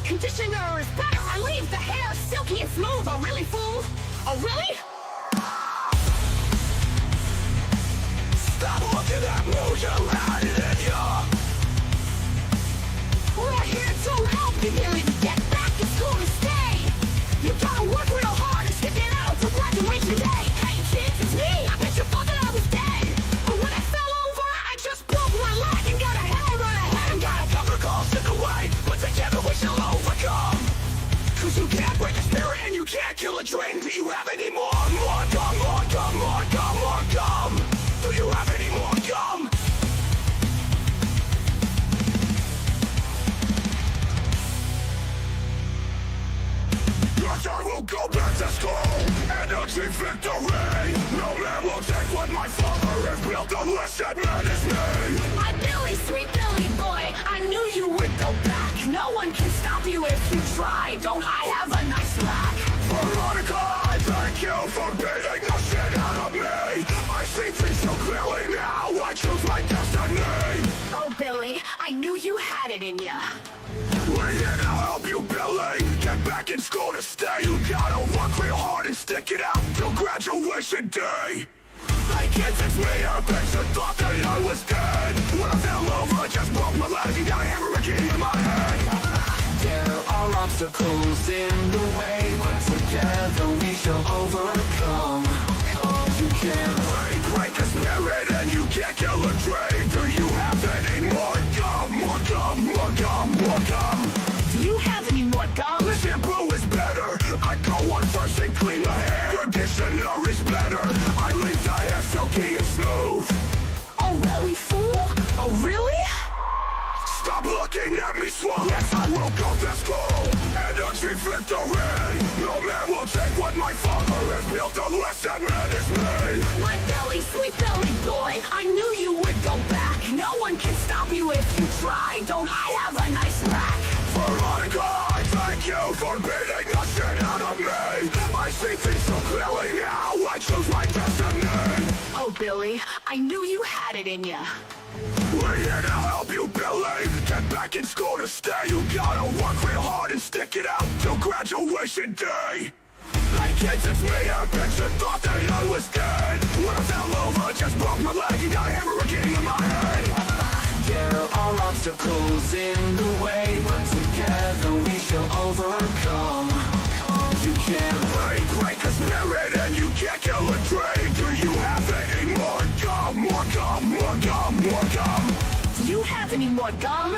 conditioner is better. I leave the hair silky and smooth. Oh really, fool? Oh really? Stop looking at me, you had it in ya. We're here to help you really get back in school and stay. You gotta work real hard and stick it out to graduation day. Hey kids, it's me. I bet you thought that I was dead. But when I fell over, I just broke my leg and got a head on a head and got a Cover calls in the way, but together we shall overcome. Cause you can't break a spirit and you can't kill a dream. Do you have any more? More gum, more gum, more gum, more gum. Do you have any more gum? Yes, I will go back to school and achieve victory. No man will take what my father has built unless that man is me. My Billy, sweet Billy boy, I knew you would go back. No one can stop you if you try. Don't I have a nice lack? Veronica, I thank you for beating the shit out of me. I see things so clearly now, I choose my destiny. Oh Billy, I knew you had it in ya. We're here to help you, Billy. Get back in school to stay. You gotta work real hard and stick it out till graduation day. Hey kids, it's me, a patient thought that I was dead. When I fell over, I just broke my leg and got a hammer again in my head. There are obstacles in the way, but together we shall overcome. You can't break a spirit and you can't kill a dream. Do you have any more gum? More gum, more gum, more gum. Do you have any more gum? The shampoo is better. I go on first and clean the hair. Conditioner is better. I leave the hair silky and smooth. Oh really, fool? Oh really? Stop looking at me, swole. Yes, I will go to school and achieve victory. No man will take what my father has built unless that man is me. My Billy, sweet Billy boy, I knew you would go back. No one can stop you if you try. Don't I have a nice lack? Veronica, I thank you for beating the shit out of me. I see things so clearly now, I choose my destiny. Oh Billy, I knew you had it in ya. We're here to help you, Billy. Get back in school to stay. You gotta work real hard and stick it out till graduation day. Hey kids, it's me, a patient thought that I was dead. When I fell over, just broke my leg and got a hammer again in my head. There are obstacles in the way, but together we shall overcome. You can't break a spirit and you can't kill a dream. Do you have any more gum? More gum, more gum, more gum. Do you have any more gum?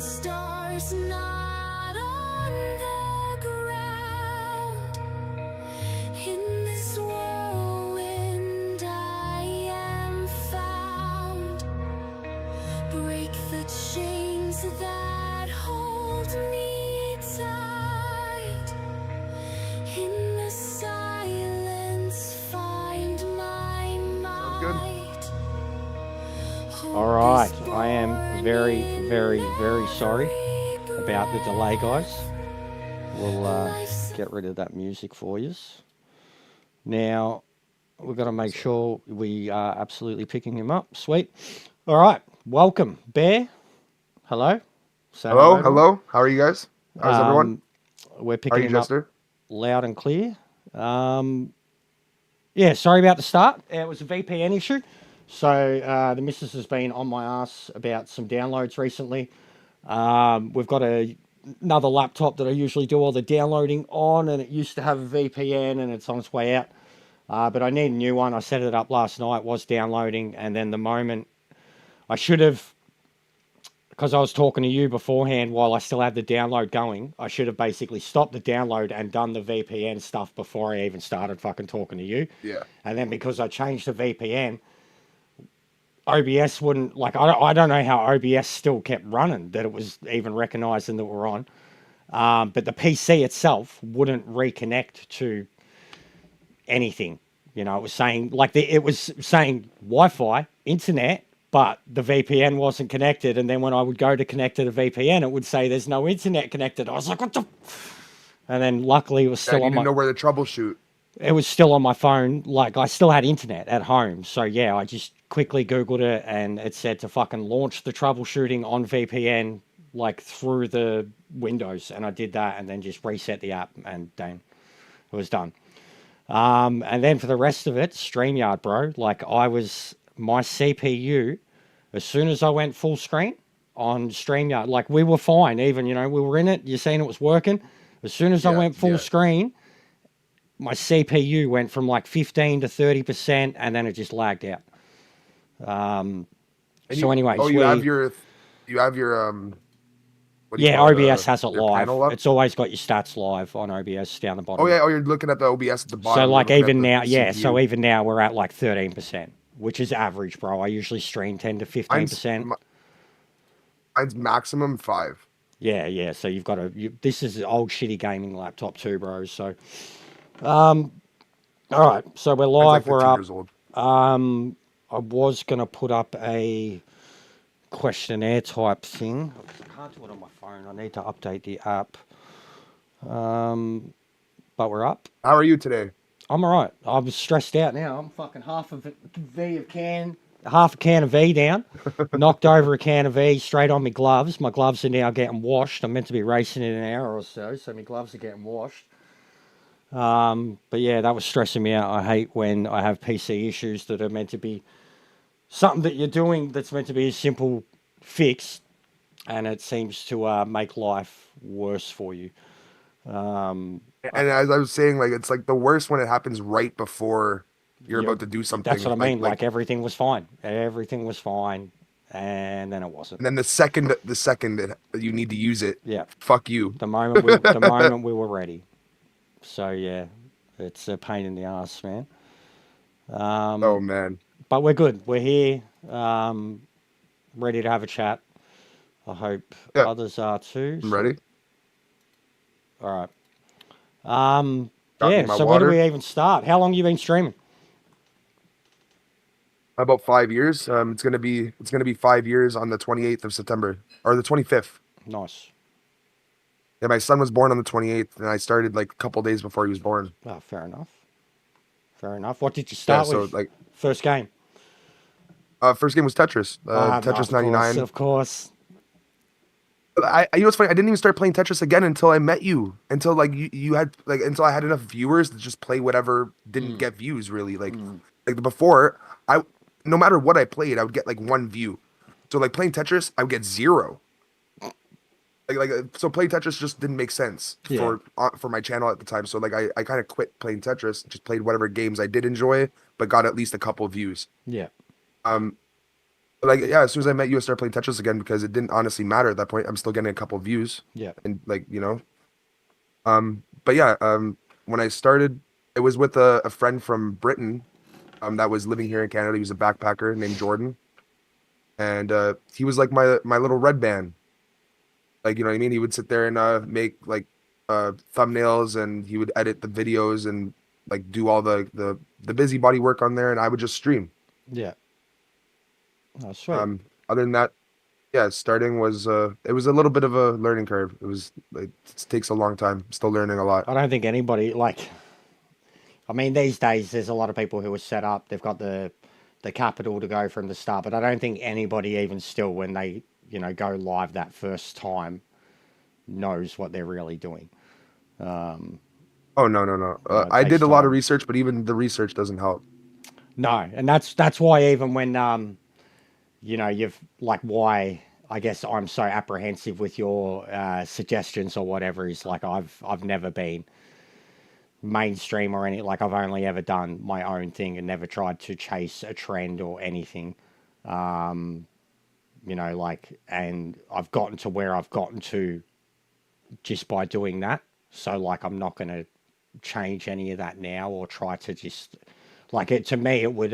stars not on the ground. In this whirlwind I am found. Break the chains that hold me tight. In the silence find my might. All right, I am very, very, very sorry about the delay, guys. We'll get rid of that music for you. Now, we've got to make sure we are absolutely picking him up. Sweet. All right, welcome, Bear. Hello. Say Hello, to him. hello. How are you guys? How's everyone? We're How are picking you, him up Jester? loud and clear. Yeah, sorry about the start. It was a VPN issue. So the missus has been on my ass about some downloads recently. We've got another laptop that I usually do all the downloading on, and it used to have a VPN, and it's on its way out. But I need a new one. I set it up last night, was downloading, and then the moment I should have, because I was talking to you beforehand while I still had the download going, I should have basically stopped the download and done the VPN stuff before I even started fucking talking to you. Yeah. And then because I changed the VPN, OBS wouldn't, like, I don't know how OBS still kept running, that it was even recognizing that we're on. But the PC itself wouldn't reconnect to anything. You know, it was saying, like, it was saying Wi-Fi, internet, but the VPN wasn't connected. And then when I would go to connect to the VPN, it would say there's no internet connected. I was like, what the? And then luckily it was Yeah, still you on didn't my. know where to troubleshoot. It was still on my phone. Like, I still had internet at home. So yeah, I just quickly Googled it, and it said to fucking launch the troubleshooting on VPN, like through the Windows. And I did that, and then just reset the app, and dang, it was done. And then for the rest of it, StreamYard, bro. Like, my CPU, as soon as I went full screen on StreamYard, like, we were fine. Even, you know, we were in it. You're saying it was working. As soon as I went full screen, my CPU went from like 15 to 30%, and then it just lagged out. Anyways, you have your, what do you yeah, call it, OBS has it your live. panel up? It's always got your stats live on OBS down the bottom. Oh yeah, oh, you're looking at the OBS at the bottom. So You're like looking at even the now, yeah. CPU. So even now we're at like 13%, which is average, bro. I usually stream 10 to 15%. Mine's maximum 5. Yeah, yeah. So you've got this is an old shitty gaming laptop too, bro. So, all right. So we're live. Mine's like We're 15 up. years old. I was gonna put up a questionnaire type thing. I can't do it on my phone. I need to update the app. But we're up. How are you today? I'm all right. I'm stressed out now. I'm fucking half a can of V down. Knocked over a can of V straight on my gloves. My gloves are now getting washed. I'm meant to be racing in an hour or so my gloves are getting washed. But yeah, that was stressing me out. I hate when I have PC issues that are meant to be something that you're doing that's meant to be a simple fix, and it seems to make life worse for you. And as I was saying, like, it's like the worst when it happens right before you're about to do something. That's what I mean. Like everything was fine. Everything was fine, and then it wasn't. And then the second that you need to use it, Yeah. fuck you. The moment we were ready. So yeah, it's a pain in the ass, man. Oh man. But we're good. We're here, ready to have a chat. I hope others are too. I'm ready. All right. Got Yeah. my So where do water. we even start? How long you been streaming? About 5 years. It's gonna be 5 years on the 28th of September or the 25th. Nice. Yeah, my son was born on the 28th, and I started like a couple days before he was born. Oh, fair enough. Fair enough. What did you start so with? like First game. first game was Tetris. Tetris 99. Of course. You know what's funny? I didn't even start playing Tetris again until I met you. Until like you had like until I had enough viewers to just play whatever didn't get views really. Like before, no matter what I played, I would get like 1 view. So like playing Tetris, I would get 0. So playing Tetris just didn't make sense for my channel at the time. So like I kind of quit playing Tetris, just played whatever games I did enjoy, but got at least a couple of views. Yeah. Like, yeah, as soon as I met you, I started playing Tetris again because it didn't honestly matter at that point. I'm still getting a couple views Yeah. and like, but yeah, when I started, it was with a friend from Britain, that was living here in Canada. He was a backpacker named Jordan, and he was like my little red band. Like, you know what I mean? He would sit there and make like thumbnails, and he would edit the videos and like do all the busybody work on there, and I would just stream. Yeah. Oh, sweet. Other than that, yeah, starting was it was a little bit of a learning curve. It was like it takes a long time. Still learning a lot. I don't think anybody like. I mean, these days there's a lot of people who are set up. They've got the capital to go from the start, but I don't think anybody even still when they go live that first time knows what they're really doing. Oh no, no, no. It I takes did a lot of time. research, but even the research doesn't help. No, and that's why even when you've like why I guess I'm so apprehensive with your suggestions or whatever is like I've never been mainstream or any like I've only ever done my own thing and never tried to chase a trend or anything. Like and I've gotten to where I've gotten to just by doing that. So like I'm not gonna change any of that now or try to just like it to me it would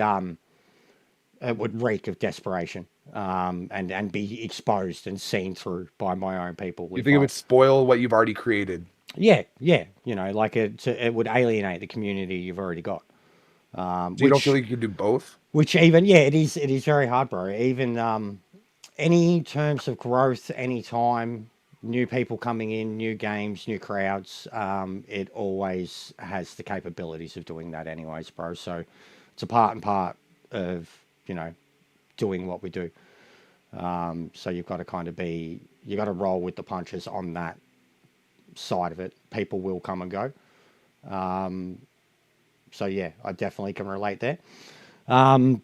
reek of desperation and be exposed and seen through by my own people. You think it would spoil what you've already created? Yeah, yeah, like it would alienate the community you've already got. So you don't feel like you could do both? Which even it is very hard, bro. Even any terms of growth, any time, new people coming in, new games, new crowds, it always has the capabilities of doing that anyways, bro. So it's a part and part of, doing what we do. So you've got to you got to roll with the punches on that side of it. People will come and go. So yeah, I definitely can relate there. All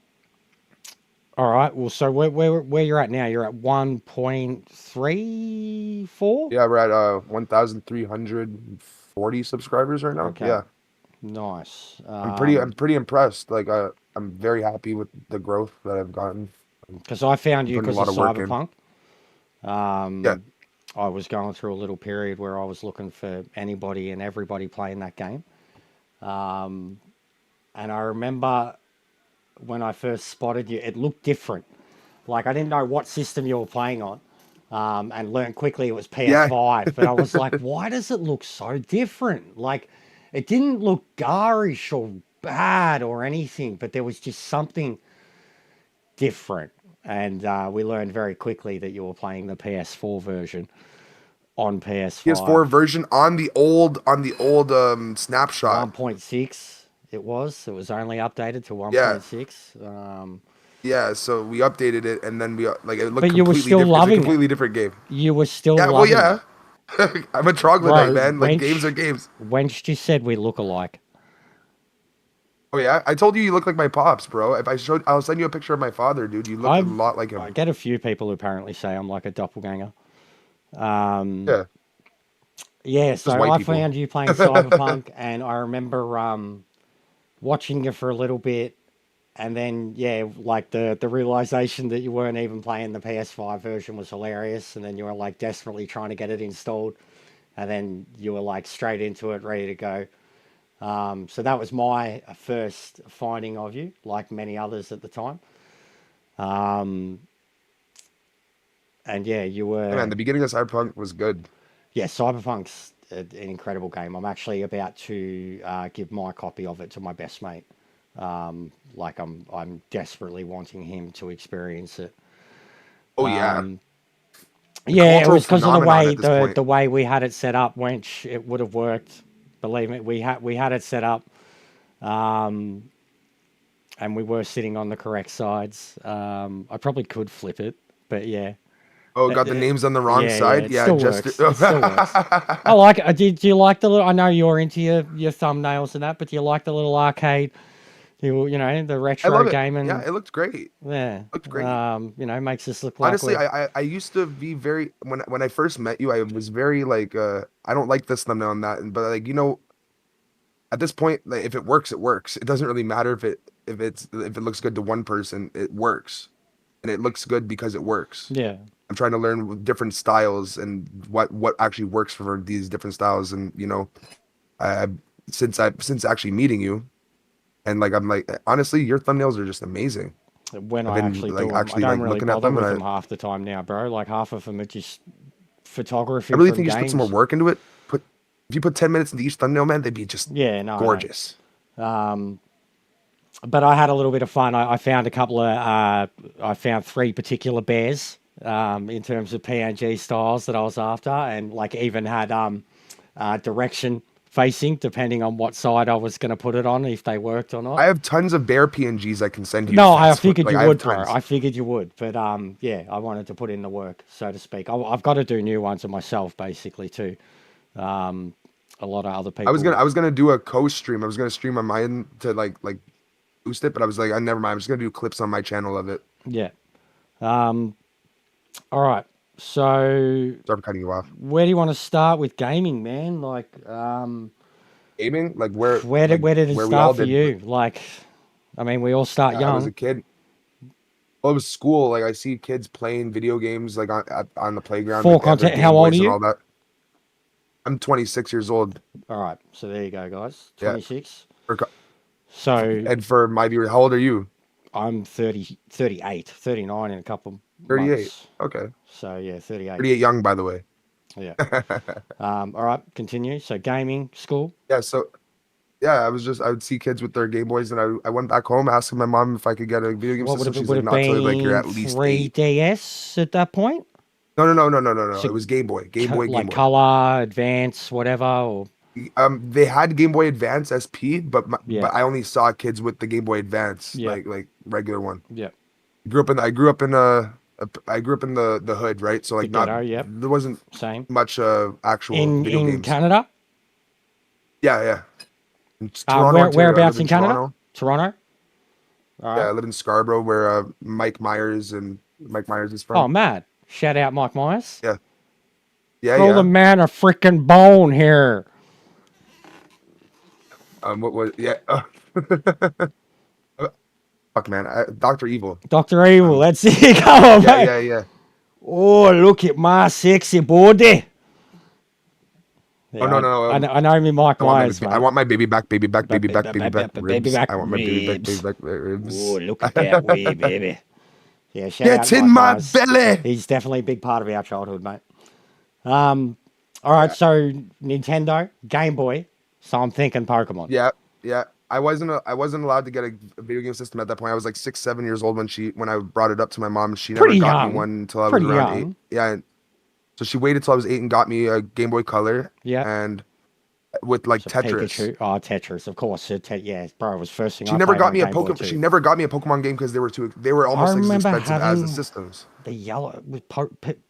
right. Well, so where you're at now? You're at 1.34. Yeah, we're at 1,340 subscribers right now. Okay. Yeah, Nice. I'm pretty impressed. Like I'm very happy with the growth that I've gotten. Because I found you Putting a because of lot of work in. Cyberpunk. Yeah. I was going through a little period where I was looking for anybody and everybody playing that game. And I remember when I first spotted you, it looked different. Like I didn't know what system you were playing on, and learned quickly it was PS5. But I was like, why does it look so different? Like it didn't look garish or bad or anything, but there was just something different. And we learned very quickly that you were playing the PS4 version on PS5. PS4 version on the old snapshot. 1.6 it was. It was only updated to 1.6. Yeah, so we updated it, and then we like it looked But you were completely still different. It's a loving it. completely different game. You were still Yeah, well, loving yeah. I'm a troglodyte, Bro, man. Like wench- games are games. it. Wench just said we look alike. Oh yeah, I told you look like my pops, bro. If I showed, I'll send you a picture of my father, dude. You look a lot like him. I get a few people who apparently say I'm like a doppelganger. Yeah. Yeah, so white I people. found you playing Cyberpunk, and I remember watching you for a little bit, and then yeah, like the realization that you weren't even playing the PS5 version was hilarious, and then you were like desperately trying to get it installed, and then you were like straight into it, ready to go. So that was my first finding of you, like many others at the time. And yeah, you were. Hey, man, the beginning of Cyberpunk was good. Yeah, Cyberpunk's an incredible game. I'm actually about to give my copy of it to my best mate. Like I'm desperately wanting him to experience it. Oh yeah. Yeah, it cultural was because of the phenomenon way at this point. the way we had it set up. Wench, it would have worked. Believe me, we had it set up, and we were sitting on the correct sides. I probably could flip it, but yeah. Oh, got the names on the wrong side. it Yeah, still just works. It still works. I like it. Do you like the little? I know you're into your thumbnails and that, but do you like the little arcade? The I retro love it. gaming. Yeah, it looked great. Yeah, looked great. Makes us look like Honestly, I used to be very when I first met you, I was very like I don't like this thumbnail and that, but like at this point, like, if it works, it works. It doesn't really matter if it looks good to one person, it works. and it looks good because it works. Yeah. I'm trying to learn different styles and what actually works for these different styles. And I since actually meeting you, and like I'm like honestly, your thumbnails are just amazing. When I've I been, actually like, do 'em, actually, I don't like, really looking at bother them, with and them half the time now, bro. Like half of them are just photography. I really from think you should put some more games. work into it. If you put 10 minutes into each thumbnail, man, they'd be just Yeah, no, I know. gorgeous. But I had a little bit of fun. I found a couple of, I found 3 particular bears in terms of PNG styles that I was after, and like even had direction facing depending on what side I was going to put it on, if they worked or not. I have tons of bear PNGs I can send you. No, if I that's what- figured like, you I have would, bro. tons. I figured you would, but yeah, I wanted to put in the work, so to speak. I've got to do new ones of myself, basically, too. A lot of other people. I was gonna do a co-stream. I was gonna stream on mine to like boost it, but I was like, I never mind. I'm just gonna do clips on my channel of it. Yeah. All right. So, Sorry for cutting you off. where do you want to start with gaming, man? Like, Gaming, like where where did it where we all start for did- you? Like, I mean, we all start I was a young. kid. Well, it was school. Like I see kids playing video games like on the playground. Full like, they have their content. Game How old Boys are and you? all that. I'm 26 years old. All right. So there you go, guys. Yeah. 26. For co- So And for my viewer, how old are you? I'm 30, 38, 39 in a couple 38. months. Okay. So yeah, 38. 38 young, by the way. Yeah. All right. Continue. So gaming, school. Yeah, so yeah, I would see kids with their Game Boys, and I went back home asking my mom if I could get a video game What would system. it She's would like, have not till like you're at been? least 8. 3DS at that point. No. So It was Game Boy. Game Boy. Like color, advance, whatever. Or They had Game Boy Advance SP, but Yeah. but I only saw kids with the Game Boy Advance, Yeah. like regular one. yeah. I grew up in the hood, right? So like The not ghetto, yep. there wasn't Same. much actual video In games. Canada. Yeah. In Whereabouts I live in Canada? Toronto. Toronto. All Yeah, I right. live in Scarborough, where Mike Myers is from. Oh, mad. Shout out Mike Myers. Yeah, Throw the man a freaking bone here. What was yeah? Fuck, man, Dr. Evil. Dr. Evil, that's it. Come on, mate. Yeah. Oh, look at my sexy body. Oh, no. I know me Mike Myers, I mate. want my baby back, baby back, Baby ribs. back I want my ribs. baby back, ribs. Oh, look at that wee baby. Yeah, shout out Get in Mike my Myers. belly. He's definitely a big part of our childhood, mate. All right, so Nintendo, Game Boy. So I'm thinking Pokemon. Yeah. I wasn't allowed to get a video game system at that point. I was like 6, 7 years old when I brought it up to my mom. She never Pretty got young. me one until I was Pretty around young. 8. Yeah. So she waited till I was 8 and got me a Game Boy Color. Yeah. And with like So Tetris. Pikachu. Oh, Tetris, of course. Yeah, bro, it was first thing She I never played got on me a Game Boy Pokemon. too. She never got me a Pokemon game because they were almost like as remember expensive as the having- systems. The yellow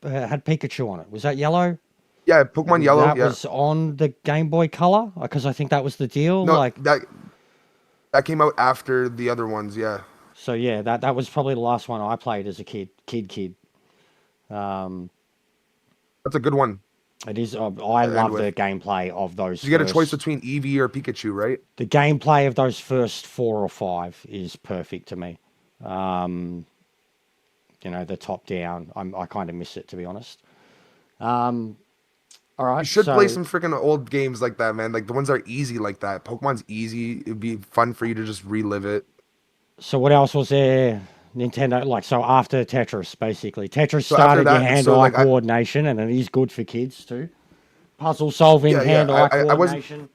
had Pikachu on it. Was that yellow? Yeah, Pokemon Yellow. That Yeah. was on the Game Boy Color because I think that was the deal. No, like, that came out after the other ones. Yeah. so yeah, that was probably the last one I played as a kid. That's a good one. It is. I love with- the gameplay of those. You get a choice first- between Eevee or Pikachu, right? The gameplay of those first 4 or 5 is perfect to me. The top down. I kind of miss it, to be honest. All right. You should so, play some freaking old games like that, man. Like the ones that are easy like that. Pokemon's easy. It'd be fun for you to just relive it. So what else was there? Nintendo, so after Tetris, basically. Tetris So after started your that, hand-eye so, like, coordination, and it is good for kids too. Puzzle solving, Yeah, hand-eye I wasn't- coordination.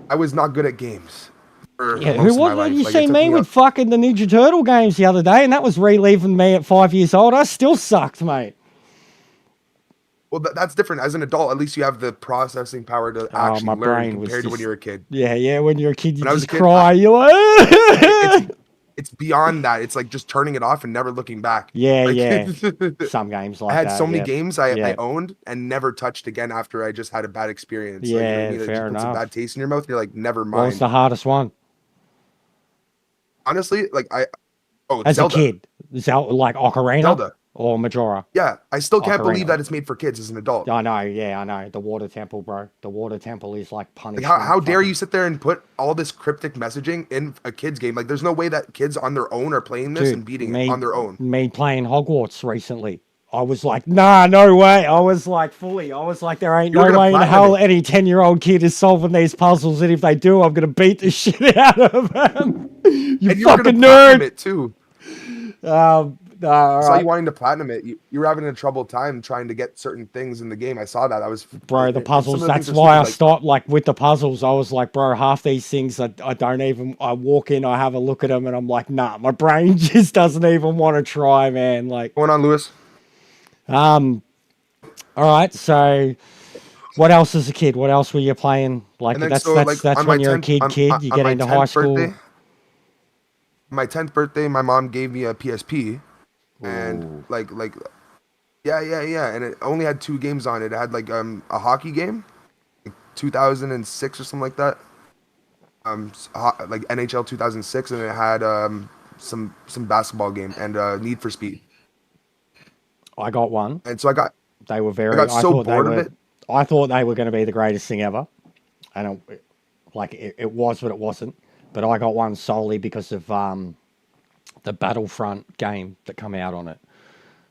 I was not good at games. for Yeah, most who of my was it? life. You Like, it see took me me with fucking the Ninja Turtle games the other day, and that was reliving me at 5 years old. I still sucked, mate. Well, that's different. As an adult, at least you have the processing power to actually my learn brain was compared to when just- you're a kid. Yeah. When you're a kid, you When I was just a kid, cry. You're like, It's beyond that. It's like just turning it off and never looking back. yeah, Like, yeah. Some games like I had that, so many yeah. games I Yeah. owned and never touched again after I just had a bad experience. Yeah, like, you know what I mean? It fair just puts a enough. bad taste in your mouth. You're like, never What was mind. the hardest one Honestly, like as Zelda. a kid? Zelda, like Ocarina? Zelda. or Majora. Yeah, I still can't Ocarina. believe that it's made for kids as an adult. I know, yeah, I know. The Water Temple, bro. The Water Temple is like Like, punishment. how dare fucking- you sit there and put all this cryptic messaging in a kid's game? Like, there's no way that kids on their own are playing this and beating it on their own. Me playing Hogwarts recently. I was like, nah, no way. I was like, there ain't You were no gonna way in platinum hell it. any 10-year-old kid is solving these puzzles. And if they do, I'm going to beat the shit out of them. You And you were fucking gonna platinum nerd. it too. All I saw right. you wanting to platinum it. You were having a trouble time trying to get certain things in the game. I saw that. I was Bro, the and some puzzles, of the that's things are why I stupid, like, stopped, like, with the puzzles. I was like, bro, half these things, I don't even, I walk in, I have a look at them, and I'm like, nah, my brain just doesn't even want to try, man. Like, going on, Lewis. all right, so what else as a kid? What else were you playing? Like, And then that's so, that's like, that's on when my you're 10th a kid, you on get my into 10th high school. birthday, my 10th birthday, my mom gave me a PSP, and Ooh. like yeah, and it only had 2 games on it. It had like a hockey game, like 2006 or something like that. Like NHL 2006, and it had some basketball game and Need for Speed. I got one. And so I got They were very. got so thought they bored of were. it. I thought they were going to be the greatest thing ever. I don't like it was, but it wasn't. But I got one solely because of the Battlefront game that come out on it.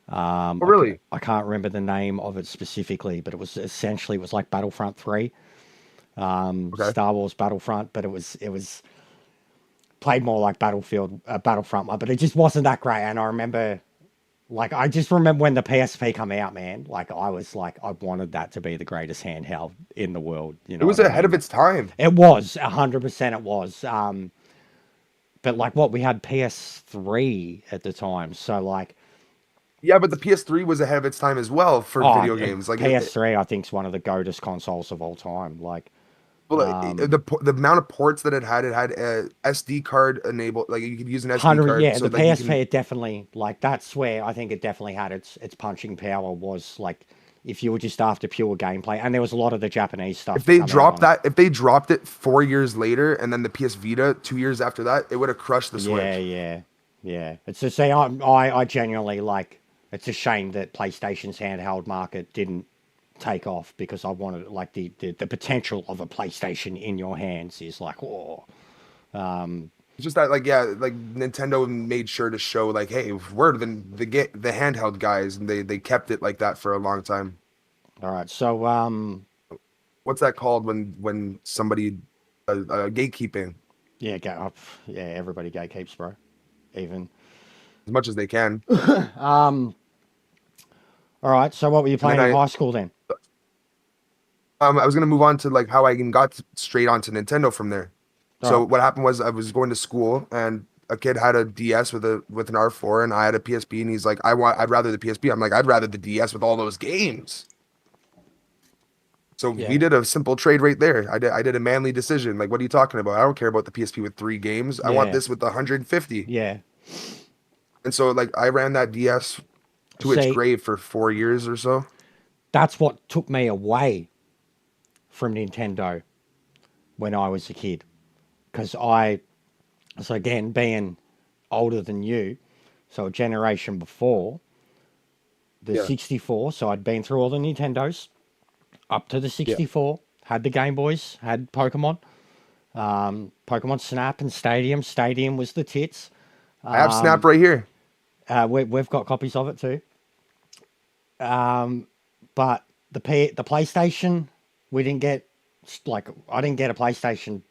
oh really? I can't remember the name of it specifically, but it was like Battlefront 3, Okay. Star Wars Battlefront, but it was played more like Battlefront one, but it just wasn't that great. And I just remember when the PSP come out, man. Like I was like, I wanted that to be the greatest handheld in the world. You know, It was what I ahead of mean? its time. It was 100%. It was. But like what we had PS3 at the time, so like. Yeah, but the PS3 was ahead of its time as well for video games. Like PS3, I think is one of the greatest consoles of all time. Like, the amount of ports that it had a SD card enabled. Like you could use an SD card. yeah, so the that you PSP can- it definitely like that's where I think it definitely had its punching power was like if you were just after pure gameplay, and there was a lot of the Japanese stuff. If they come out dropped on it. if they dropped it 4 years later, and then the PS Vita 2 years after that, it would have crushed the Switch. Yeah. It's to say I genuinely like. It's a shame that PlayStation's handheld market didn't take off because I wanted like the potential of a PlayStation in your hands is like oh. It's just that like Nintendo made sure to show like, hey, we're the handheld guys, and they kept it like that for a long time. All right, so What's that called when somebody gatekeeping yeah, go up. Yeah, everybody gatekeeps, bro. Even. as much as they can? All right, so what were you playing in I- high school then? I was gonna move on to like how I even got straight onto Nintendo from there. So Oh. what happened was I was going to school, and a kid had a DS with an R4, and I had a PSP, and he's like, I'd rather the PSP. I'm like, I'd rather the DS with all those games. So Yeah. we did a simple trade right there. I did a manly decision. Like, what are you talking about? I don't care about the PSP with 3 games. I want Yeah. this with 150. Yeah. And so like I ran that DS to its See- grave for 4 years or so. That's what took me away from Nintendo when I was a kid. Because so again, being older than you, so a generation before, the Yeah. 64, so I'd been through all the Nintendos, up to the 64, had the Game Boys, had Pokemon, Pokemon Snap and Stadium. Stadium was the tits. I have Snap right here. We've got copies of it too. But the PlayStation, we didn't get I didn't get a PlayStation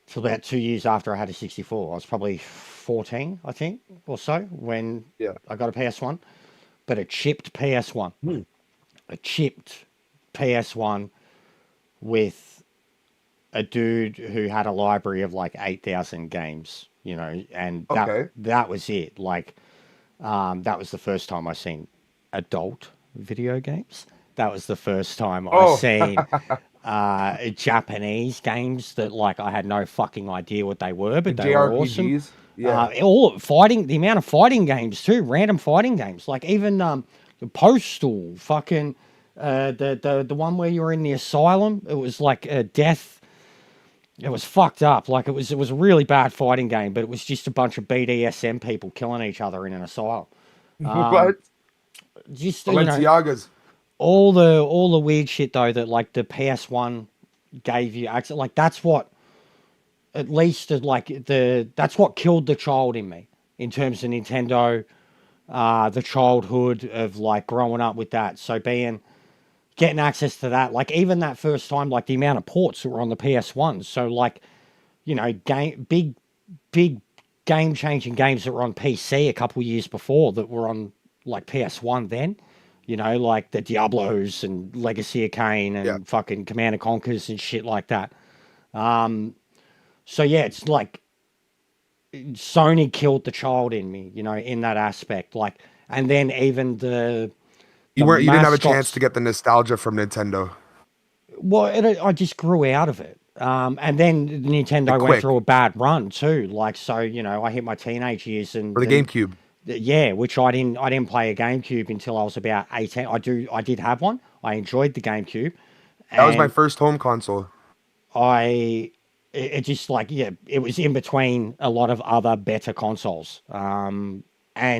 till about 2 years after I had a 64. I was probably 14, I think, or so when Yeah. I got a PS1. But a chipped PS1, a chipped PS1 with a dude who had a library of like 8,000 games, you know, and Okay. that was it. Like, that was the first time I seen adult video games. That was the first time I Oh. seen Japanese games that like I had no fucking idea what they were, but they were awesome. JRPGs. Yeah. All fighting, the amount of fighting games too, random fighting games, like even the Postal, fucking the one where you were in the asylum. It was like a death. It was fucked up. Like it was a really bad fighting game, but it was just a bunch of BDSM people killing each other in an asylum. What? Just Balenciagas. all the weird shit though that like the PS1 gave you access. Like that's what at least that's what killed the child in me in terms of Nintendo. The childhood of like growing up with that. So getting access to that, like even that first time, like the amount of ports that were on the PS1. So like, big game changing games that were on PC a couple of years before that were on like PS1 then. Like the Diablos and Legacy of Kain and Yeah. fucking Command and Conquers and shit like that. So yeah, it's like Sony killed the child in me, in that aspect. Like, and then even You didn't have a chance mascots. to get the nostalgia from Nintendo. Well, I just grew out of it. And then Nintendo Like went quick. through a bad run too. Like, so I hit my teenage years, For the GameCube. yeah, which I didn't play a GameCube until I was about 18. I did have one. I enjoyed the GameCube, That was my and first home console. it just like, yeah, it was in between a lot of other better consoles. And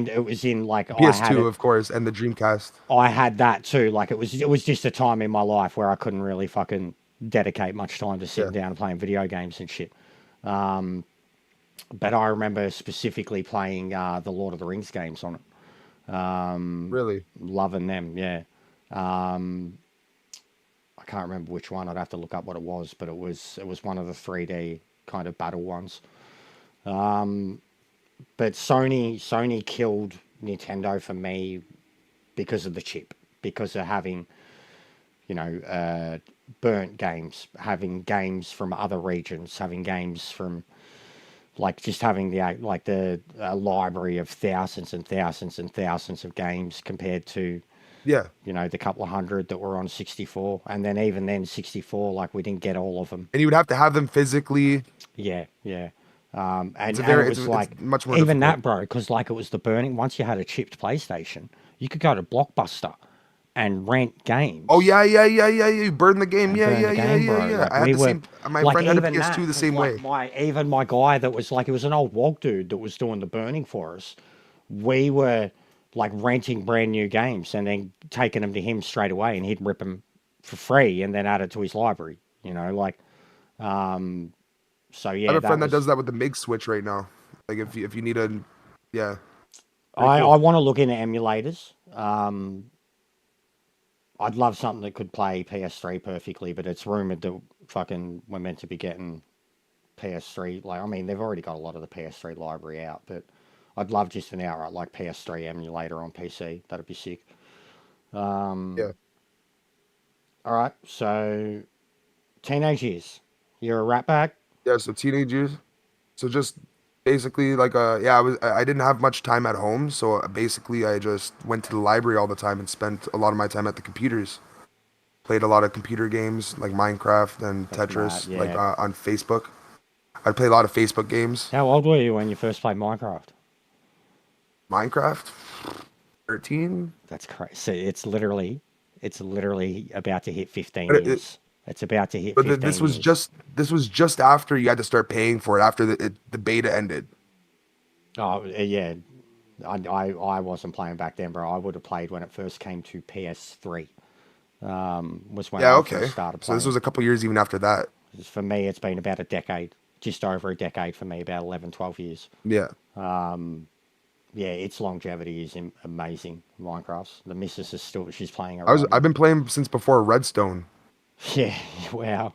it was in like PS2, of course, and the Dreamcast. I had that too. Like it was just a time in my life where I couldn't really fucking dedicate much time to Yeah. sitting down and playing video games and shit. But I remember specifically playing the Lord of the Rings games on it. Really. Loving them, yeah. I can't remember which one. I'd have to look up what it was, but it was one of the 3D kind of battle ones. But Sony killed Nintendo for me because of the chip, because of having, burnt games, having games from other regions, having games from like just having the library of thousands and thousands and thousands of games compared to Yeah. the couple of hundred that were on 64, and then even then 64, like we didn't get all of them. And you would have to have them physically. Yeah, yeah. And, It's a and very, it it's, was it's like much more even difficult. that, bro, because like it was the burning. Once you had a chipped PlayStation, you could go to Blockbuster and rent games. Oh yeah, yeah, yeah, yeah. You burn the game. And Yeah, burn yeah, the yeah, game, yeah, bro. yeah. Like I had we the were, same. My like friend had a even that, PS2 the 'cause, same like way. even my guy that was like, it was an old WOG dude that was doing the burning for us. We were like renting brand new games and then taking them to him straight away, and he'd rip them for free and then add it to his library. So I yeah, have a that friend that was. does that with the MIG switch right now. Like if you need a, yeah, pretty I cool. want to look into emulators. I'd love something that could play PS3 perfectly, but it's rumored that fucking we're meant to be getting PS3. Like, I mean, they've already got a lot of the PS3 library out, but I'd love just an outright like PS3 emulator on PC. That'd be sick. Yeah. All right, so teenage years. You're a rat bag. Yeah. So teenage years. So just basically like yeah, I didn't have much time at home, so basically I just went to the library all the time and spent a lot of my time at the computers. Played a lot of computer games like Minecraft and That's Tetris, mad, like yeah. on Facebook. I'd play a lot of Facebook games. How old were you when you first played Minecraft? Minecraft, 13. That's crazy. So it's literally about to hit 15 But years. It's about to hit but 15 this was years. just after you had to start paying for it after the beta ended. Oh yeah, I wasn't playing back then, bro. I would have played when it first came to PS3. Was when Yeah, I okay. first started So this playing. was a couple years even after that. For me, it's been about a decade, just over a decade for me, about 11, 12 years. Yeah. Yeah, its longevity is amazing. Minecraft's. The missus is still, she's playing it I've right now. been playing since before Redstone. Yeah, wow.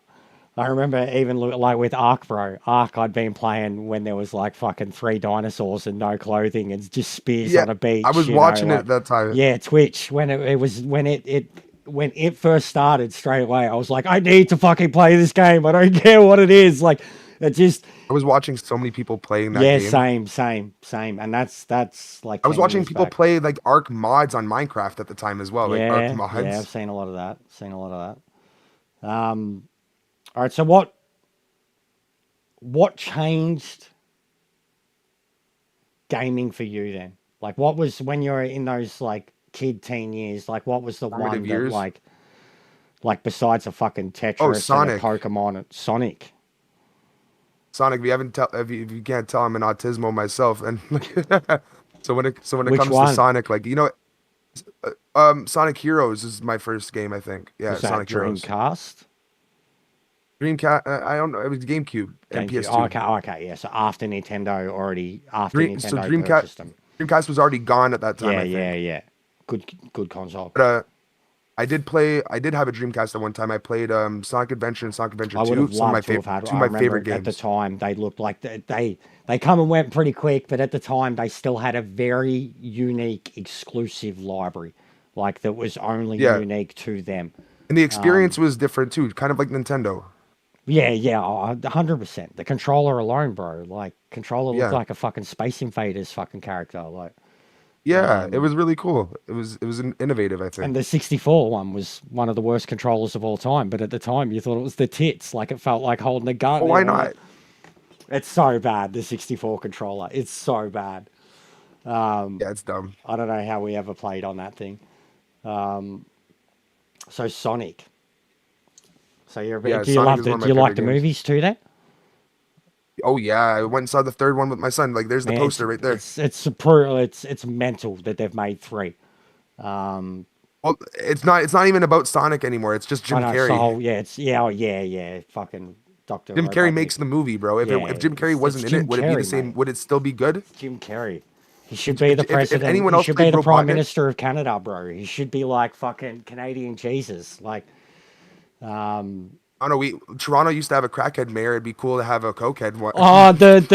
I remember even like with Ark, bro. Ark, I'd been playing when there was like fucking 3 dinosaurs and no clothing and just spears Yeah, on a beach. I was watching it that time. Yeah, Twitch when it was when it first started straight away. I was like, I need to fucking play this game. I don't care what it is. Like, it just I was watching so many people playing that yeah, game. same. And that's like I was 10 watching years people back. play like Arc mods on Minecraft at the time as well, like Arc Yeah, yeah. I've mods. seen a lot of that. Seen a lot of that. All right. So what changed gaming for you then? Like, what was when you were in those like kid teen years? Like, what was the Formative one that years. like besides a fucking Oh, Tetris and a Sonic. Pokemon, Sonic? Sonic, if you can't tell, I'm an autismo myself, and So when it Which comes one? to Sonic, like Sonic Heroes is my first game, I think. Yeah, Was that Sonic Heroes. Dreamcast? Dreamcast. I don't know. It was GameCube and GameCube. PS2. Oh, okay, yeah. So after So Nintendo Dreamcast purchased them. Dreamcast was already gone at that time. Yeah, I think. yeah. Good console. But I did have a Dreamcast at one time. I played Sonic Adventure and Sonic Adventure I would 2. have Some of my loved to have favorite had. two of I my remember favorite at the games. time they looked like they come and went pretty quick, but at the time they still had a very unique, exclusive library, like that was only Yeah. unique to them. And the experience was different too, kind of like Nintendo. Yeah, 100%. The controller alone, bro. Like controller looked Yeah. like a fucking Space Invaders fucking character. Like, Yeah, it was really cool. It was innovative, I and think. the 64 one was one of the worst controllers of all time. But at the time, you thought it was the tits. Like it felt like holding a gun. Well, why you know? not? It's so bad. The 64 controller. It's so bad. Yeah, it's dumb. I don't know how we ever played on that thing. So Sonic. So you're a bit, Yeah, do you Sonic love is the one of do my you like favorite the games. movies too then? Oh yeah, I went and saw the third one with my son. Like, there's the Man, poster right there. It's mental that they've made three. Well, it's not even about Sonic anymore. It's just Jim I know, Carrey. so yeah, yeah, fucking Doctor Jim Carrey Robotnik. makes the movie, bro. If Yeah, Jim Carrey it's wasn't in Jim it, would it be the Carrey, same? mate. Would it still be good? Jim Carrey. He should be the if president. anyone He else should be played the prime Robotnik- minister of Canada, bro. He should be like fucking Canadian Jesus. Like, I don't know. Toronto used to have a crackhead mayor. It'd be cool to have a cokehead one. oh, the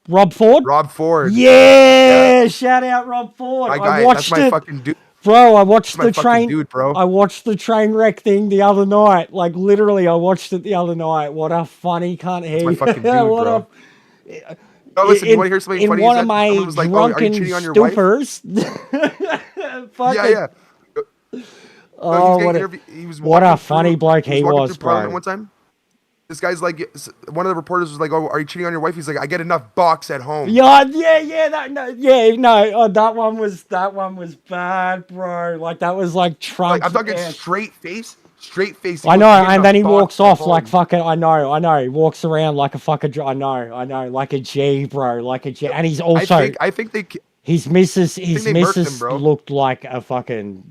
Rob Ford. Rob Ford. Yeah, shout out Rob Ford. My I guy. watched That's my it, fucking dude. bro. I watched my the fucking train. dude, bro. I watched the train wreck thing the other night. Like literally, I watched it the other night. What a funny cunt he. my fucking dude, What bro. a Oh, listen, you want to hear something in funny? one He of said- my someone was like, "Oh, are you drunken cheating on your wife?" stupors. Yeah, Fucking- yeah. Oh, He was what getting a, interview- he was what a walking funny through- bloke he walking was, through Parliament bro. One time, this guy's like, one of the reporters was like, "Oh, are you cheating on your wife?" He's like, "I get enough box at home." Yeah, that one was bad, bro. Like that was like Trump. Like, I'm talking straight face. He I goes, know, "I get and then he enough walks box at off like home." fucking. I know. He walks around like a fucking. I know, like a G, bro, like a G. And he's also I think they. his missus. His they murked him, missus bro. looked like a fucking.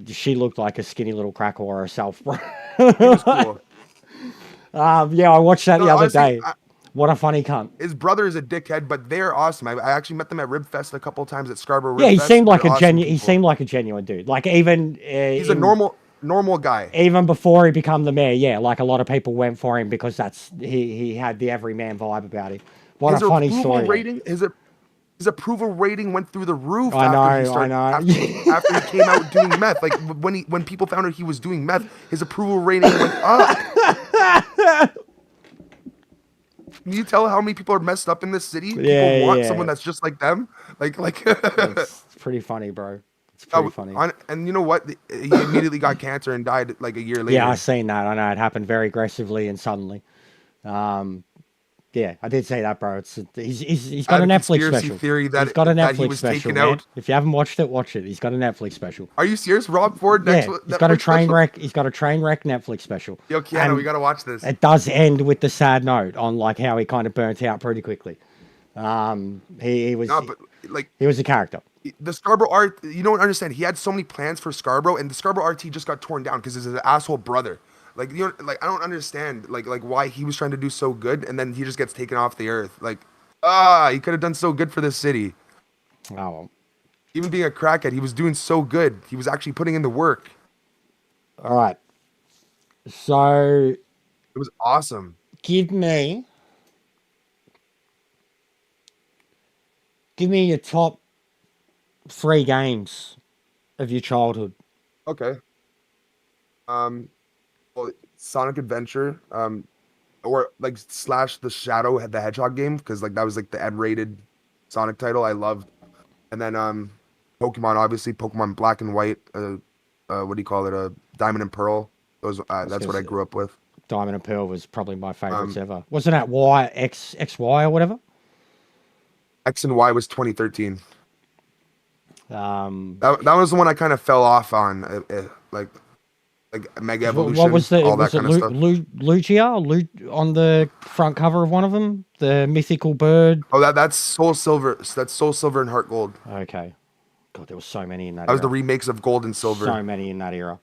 She looked like a skinny little crack whore herself, bro. He was cool. Yeah, I watched that No, the other honestly, day. What a funny cunt. His brother is a dickhead, but they're awesome. I actually met them at Ribfest a couple times at Scarborough. Yeah, he Ribfest. seemed like They're a awesome genuine. He people. seemed like a genuine dude. Like even He's a normal guy. even before he became the mayor. Yeah, like a lot of people went for him because he had the everyman vibe about him. What His a funny approval story. rating, his approval rating went through the roof. I after he know, started, I know. After he came out doing meth, like when people found out he was doing meth, his approval rating went up. Can you tell how many people are messed up in this city? Yeah, People want yeah. someone that's just like them. Like It's pretty funny, bro. It's pretty funny. And you know what? He immediately got cancer and died like a year later. Yeah, I seen that. I know it happened very aggressively and suddenly. Yeah, I did say that, bro. He's got I a had a Netflix conspiracy special. theory that- he's got a that he Netflix was special, taken man. out. If you haven't watched it, watch it. He's got a Netflix special. Are you serious? Rob Ford Yeah, next he's got a Netflix train special? wreck. He's got a train wreck Netflix special. Yo, Keanu, And we gotta watch this. It does end with the sad note on like how he kind of burnt out pretty quickly. He was No, but like he was a character. the Scarborough Art, you don't understand. He had so many plans for Scarborough, and the Scarborough RT just got torn down because his asshole brother. Like, you know, like I don't understand like why he was trying to do so good, and then he just gets taken off the earth. Like, he could have done so good for this city. Oh, well. Even being a crackhead, he was doing so good. He was actually putting in the work. All right. So It was awesome. give me your top 3 games of your childhood. Okay. Well, Sonic Adventure, or like slash the Shadow the Hedgehog game, because like that was like the M-rated Sonic title I loved, and then Pokemon, obviously Pokemon Black and White, what do you call it, Diamond and Pearl. Those that's what I grew up with. Diamond and Pearl was probably my favorites ever. Wasn't that XY or whatever? X and Y was 2013. Um, That was the one I kind of fell off on. Like like Mega What, Evolution, what was the all that was it kind of stuff. Lugia on the front cover of one of them? The mythical bird. Oh, that's Soul Silver. That's Soul Silver and Heart Gold. Okay. God, there was so many in that That was the era. remakes of Gold and Silver. So many in that era.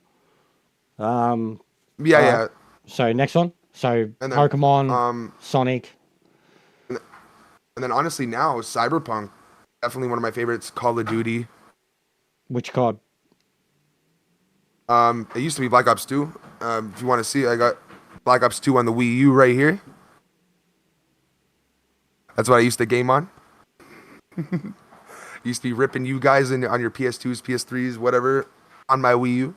Yeah, All yeah. right. So next one. So And then, Pokemon, um, Sonic. and then honestly now Cyberpunk, definitely one of my favorites. Call of Duty. Which card? It used to be Black Ops 2. If you want to see, I got Black Ops 2 on the Wii U right here. That's what I used to game on. Used to be ripping you guys on your PS2s, PS3s, whatever, on my Wii U.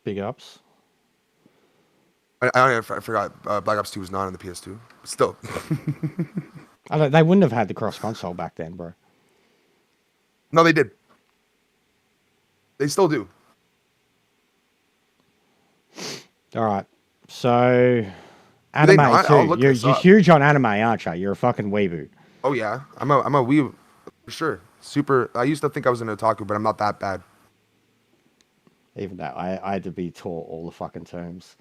Big ups. I forgot Black Ops 2 was not on the PS2. Still. They wouldn't have had the cross console back then, bro. No, they did. They still do. All right. So they anime not? I'll too. look You're this up. huge on anime, aren't you? You're a fucking weeboo. Oh yeah, I'm a Wii for sure. Super. I used to think I was an otaku, but I'm not that bad. Even though I had to be taught all the fucking terms.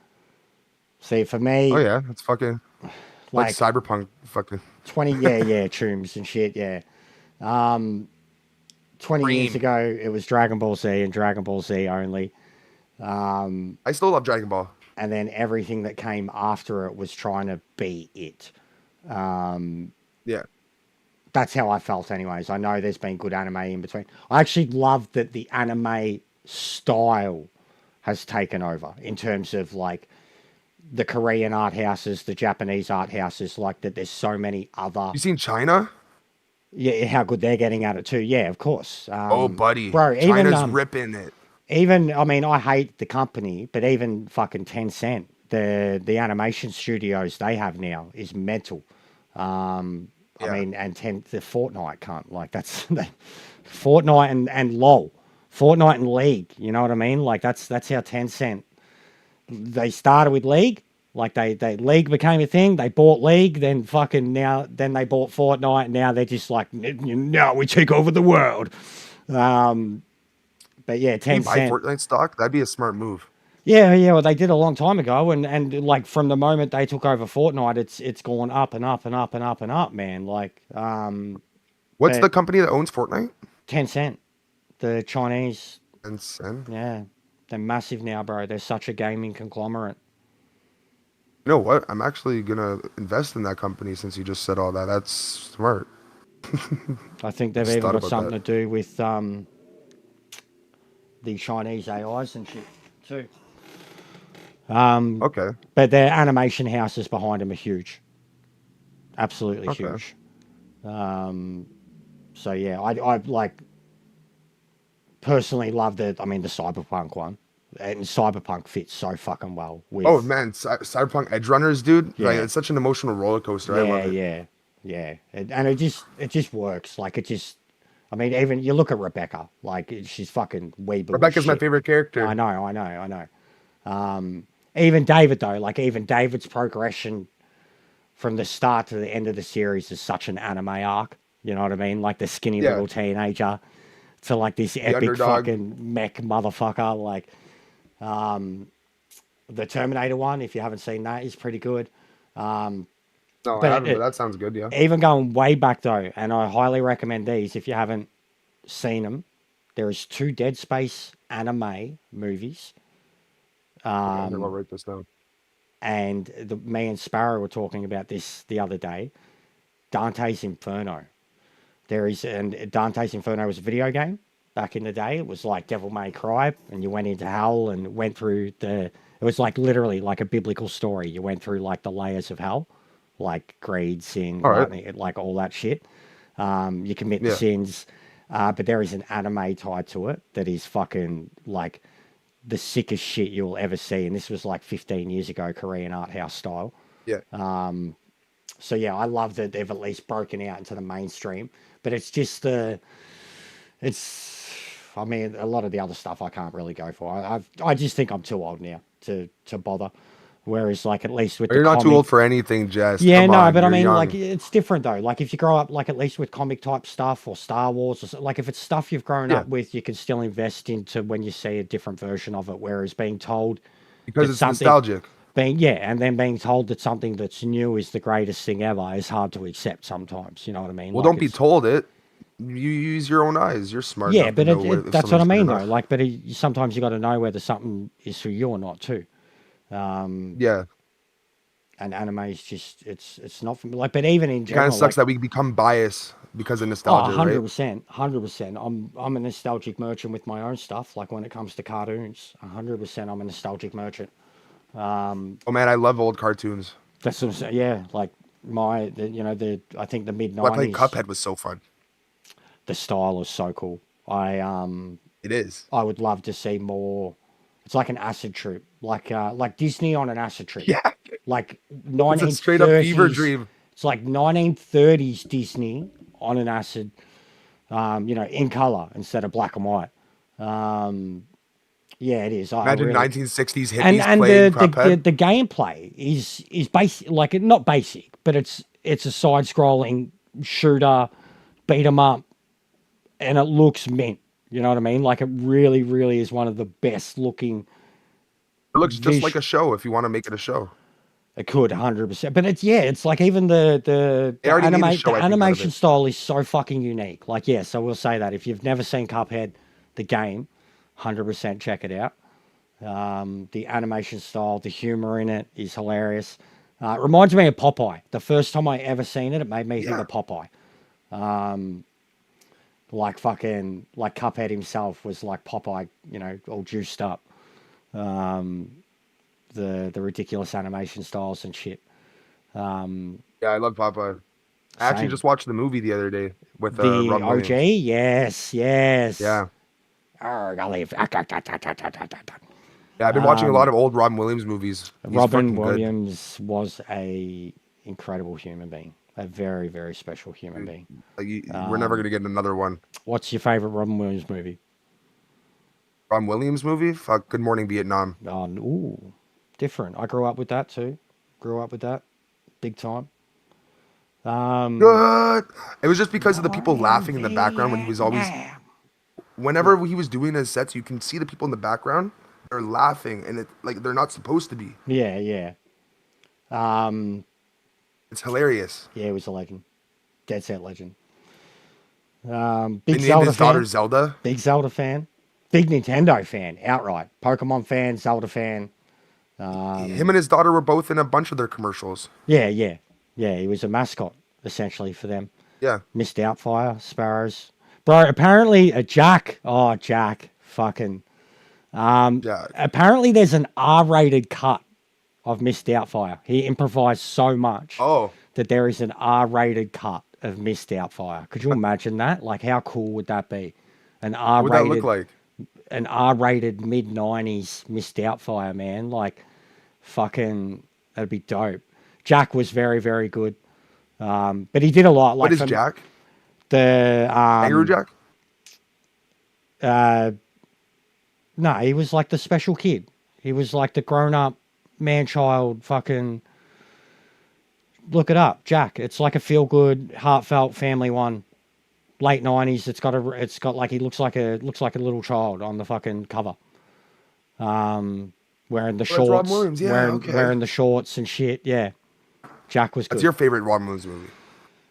See, for me, Oh yeah, it's fucking like like Cyberpunk. Fucking 20, chooms and shit, yeah. 20 years Cream. ago, it was Dragon Ball Z and Dragon Ball Z only. I still love Dragon Ball. And then everything that came after it was trying to be it. Yeah. That's how I felt anyways. I know there's been good anime in between. I actually love that the anime style has taken over in terms of like the Korean art houses, the Japanese art houses, like that there's so many other, You seen China? yeah, how good they're getting at it too. Yeah, of course. Oh, buddy. Bro, China's ripping it. even, I mean, I hate the company, but even fucking Tencent, the animation studios they have now is mental. Yeah. I mean, and the Fortnite can't, like, that's Fortnite and LOL, Fortnite and League. You know what I mean? Like that's how Tencent. They started with League, like they League became a thing. They bought League, then then they bought Fortnite. And now they're just like, now we take over the world. But yeah, Can you buy Tencent. Fortnite stock? That'd be a smart move. Yeah. Well, they did a long time ago, and like from the moment they took over Fortnite, it's gone up and up and up and up and up, man. Like What's But- the company that owns Fortnite? Tencent, the Chinese. Tencent. Yeah, they're massive now, bro. They're such a gaming conglomerate. You know what? I'm actually gonna invest in that company since you just said all that. That's smart. I think they've Just even thought got about something that. to do with the Chinese AIs and shit too. Okay. But their animation houses behind them are huge. Absolutely Okay. huge. So yeah, I like personally love the Cyberpunk one. And Cyberpunk fits so fucking well with Oh man, Cyberpunk Edge Runners, dude. Like Yeah. it's such an emotional roller coaster. I love it. yeah. And it just works. Like I mean, even you look at Rebecca, like she's fucking weeble. Rebecca's my favorite character. I know. Even David though, like even David's progression from the start to the end of the series is such an anime arc. You know what I mean? Like the skinny Yeah. little teenager to like this epic underdog. fucking mech motherfucker. Like the Terminator one, if you haven't seen that, is pretty good. No, But I haven't, it- but that sounds good. Yeah. Even going way back though, and I highly recommend these if you haven't seen them. There is 2 Dead Space anime movies, I'm gonna write this down. and me and Sparrow were talking about this the other day. Dante's Inferno. And Dante's Inferno was a video game back in the day. It was like Devil May Cry, and you went into hell and went through it was like literally like a biblical story. You went through like the layers of hell, like greed, sin, All right. gluttony, like all that shit. You commit the Yeah. sins, but there is an anime tied to it that is fucking like the sickest shit you'll ever see. And this was like 15 years ago, Korean art house style. Yeah. So yeah, I love that they've at least broken out into the mainstream, but it's just I mean, a lot of the other stuff I can't really go for. I just think I'm too old now to bother. Whereas like at least with You're the not too comic- old for anything, Jess. Yeah, Come no, on, but I you're mean, young. like it's different though. Like if you grow up, like at least with comic type stuff or Star Wars, or like if it's stuff you've grown Yeah. up with, you can still invest into when you see a different version of it. Whereas being told because that it's something- nostalgic. and then being told that something that's new is the greatest thing ever is hard to accept sometimes. You know what I mean? Well, Like, don't be it's- told it. You use your own eyes. You're smart. Yeah, enough but to know if that's what I something's good mean, enough. though. Like, but sometimes you got to know whether something is for you or not, too. Yeah, And anime is just it's not for me. Like, but even in it kind general, of sucks like, that we become biased because of oh, nostalgia, right? 100%, 100%. I'm a nostalgic merchant with my own stuff. Like when it comes to cartoons, 100%, I'm a nostalgic merchant. Oh man, I love old cartoons. That's what I'm saying. Yeah, like I think the mid Like playing '90s, Cuphead was so fun. the style is so cool. It is. I would love to see more. It's like an acid trip, like Disney on an acid trip. Yeah, Like it's a straight up fever 1930s. dream. It's like 1930s Disney on an acid, in color instead of black and white. Yeah, it is. I Imagine really- 1960s hippies and playing the Cuphead. the gameplay is basic, like not basic, but it's a side-scrolling shooter, beat 'em up, and it looks mint. You know what I mean? Like it really, really is one of the best looking. It looks just like vis- a show if you want to make it a show. It could 100%, but it's like even the They already made a anima- show, the I think, out of animation it. style is so fucking unique. Like yeah, so we'll say that if you've never seen Cuphead, the game, 100% check it out. The animation style, the humor in it is hilarious. It reminds me of Popeye. The first time I ever seen it, it made me think Yeah. of Popeye. Like Cuphead himself was like Popeye, all juiced up. The ridiculous animation styles and shit. Yeah, I love Popeye. I actually Same. just watched the movie the other day with The Robin OG, Williams. yes. Yeah, Arrgh, I live. yeah. I've been watching a lot of old Robin Williams movies. He's Robin fucking good. Williams was a incredible human being, a very, very special human being. Like, we're never gonna get another one. What's your favorite Robin Williams movie? Robin Williams movie? Fuck, Good Morning Vietnam. Ooh, different. I grew up with that too. Grew up with that, big time. Good. It was just because of the people laughing in the background when he was always. Whenever he was doing his sets, you can see the people in the background. They're laughing, and it like they're not supposed to be. Yeah, yeah. It's hilarious. Yeah, he was a legend. Dead set legend. They Big named Zelda his daughter fan. Zelda. Big Zelda fan. Big Nintendo fan, outright. Pokemon fan, Zelda fan. Him and his daughter were both in a bunch of their commercials. Yeah, yeah. Yeah, he was a mascot, essentially, for them. Yeah. Missed Doubtfire, Sparrows. Bro, apparently Jack. Oh, Jack. Fucking. Yeah. Apparently there's an R-rated cut of Missed Doubtfire. He improvised so much Oh, that there is an R-rated cut of Missed Doubtfire. Could you imagine that? Like, how cool would that be? An what would that R-rated, look like? an R-rated mid-90s Missed Doubtfire, man. Like, fucking, that'd be dope. Jack was very, very good. But he did a lot. Like What is from Jack? The Kangaroo Jack? no, he was like the special kid. He was like the grown-up man-child. Fucking look it up, Jack. It's like a feel-good, heartfelt family one. Late 90s. It's got like he looks like a little child on the fucking cover. Wearing the that's shorts, Robin Williams. Yeah, okay. wearing the shorts and shit. Yeah, Jack was good. That's your favorite Robin Williams movie.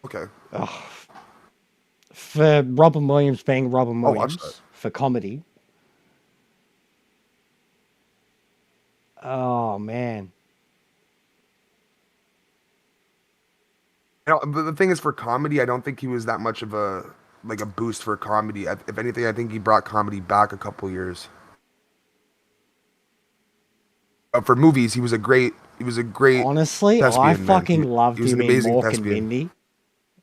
Okay. For Robin Williams being Robin I'll watch Williams for comedy. Oh man, But the thing is, for comedy, I don't think he was that much of a boost for comedy. If anything, I think he brought comedy back a couple years. For movies, he was a great. honestly, I thespian, man. fucking He loved was him an in amazing Mork and thespian. Mindy.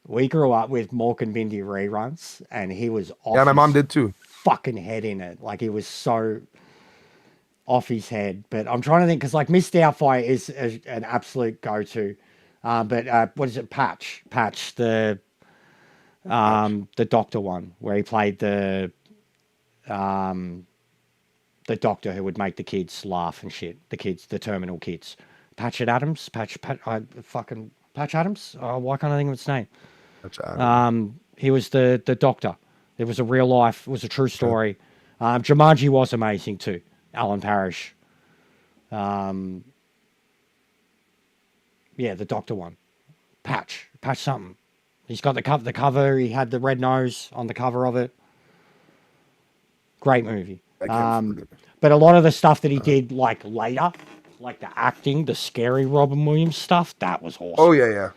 We grew up with Mork and Mindy reruns, and he was off Yeah, my mom his did too. fucking head in it. Like he was so off his head. But I'm trying to think because like Miss Doubtfire is an absolute go-to. But what is it? Patch, the doctor one where he played the doctor who would make the kids laugh and shit. The terminal kids. Patch Adams. Patch Adams. Oh, why can't I think of its name? He was the doctor. It was a real life. It was a true story. Jumanji was amazing too. Alan Parrish. Yeah, the Doctor one. Patch something. He's got the cover. He had the red nose on the cover of it. Great movie. I can't forget it. But a lot of the stuff that he did like later, like the acting, the scary Robin Williams stuff, that was awesome. Oh yeah.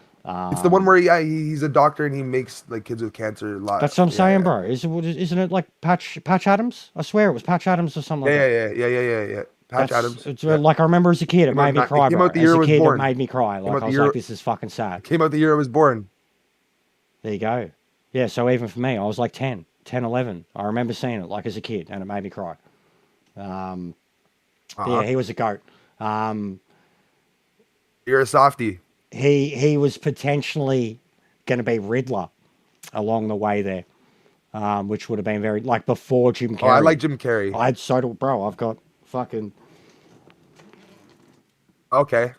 It's the one where he's a doctor and he makes like kids with cancer a lot. That's what I'm saying, yeah. bro. Isn't it like Patch Adams? I swear it was Patch Adams or something like that. Yeah. Patch Adams. It's like I remember as a kid, it Came out made me not- cry, it came bro. out the As year I a was kid, born. it made me cry. Like out I the was year- like, this is fucking sad. Came out the year I was born. There you go. Yeah, so even for me, I was like 10, 11. I remember seeing it like as a kid, and it made me cry. But yeah, he was a goat. You're a softie. He was potentially going to be Riddler along the way there, which would have been very like before Jim Carrey. Oh, I like Jim Carrey. I had so do, bro. I've got fucking. Okay,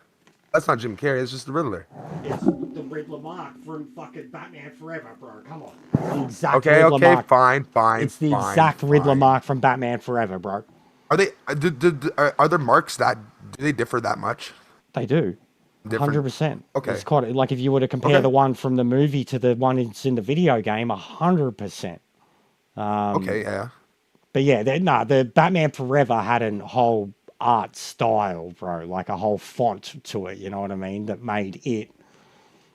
that's not Jim Carrey. It's just the Riddler. It's the Riddler mark from fucking Batman Forever, bro. Come on. The exact Okay, Riddler okay, mark. fine. It's the exact Riddler fine. mark from Batman Forever, bro. Are they? Are there marks that do they differ that much? They do. Different? 100%. Okay. It's quite like if you were to compare Okay. the one from the movie to the one that's in the video game, 100%. Okay, yeah. But yeah, the Batman Forever had a whole art style, bro, like a whole font to it. You know what I mean? That made it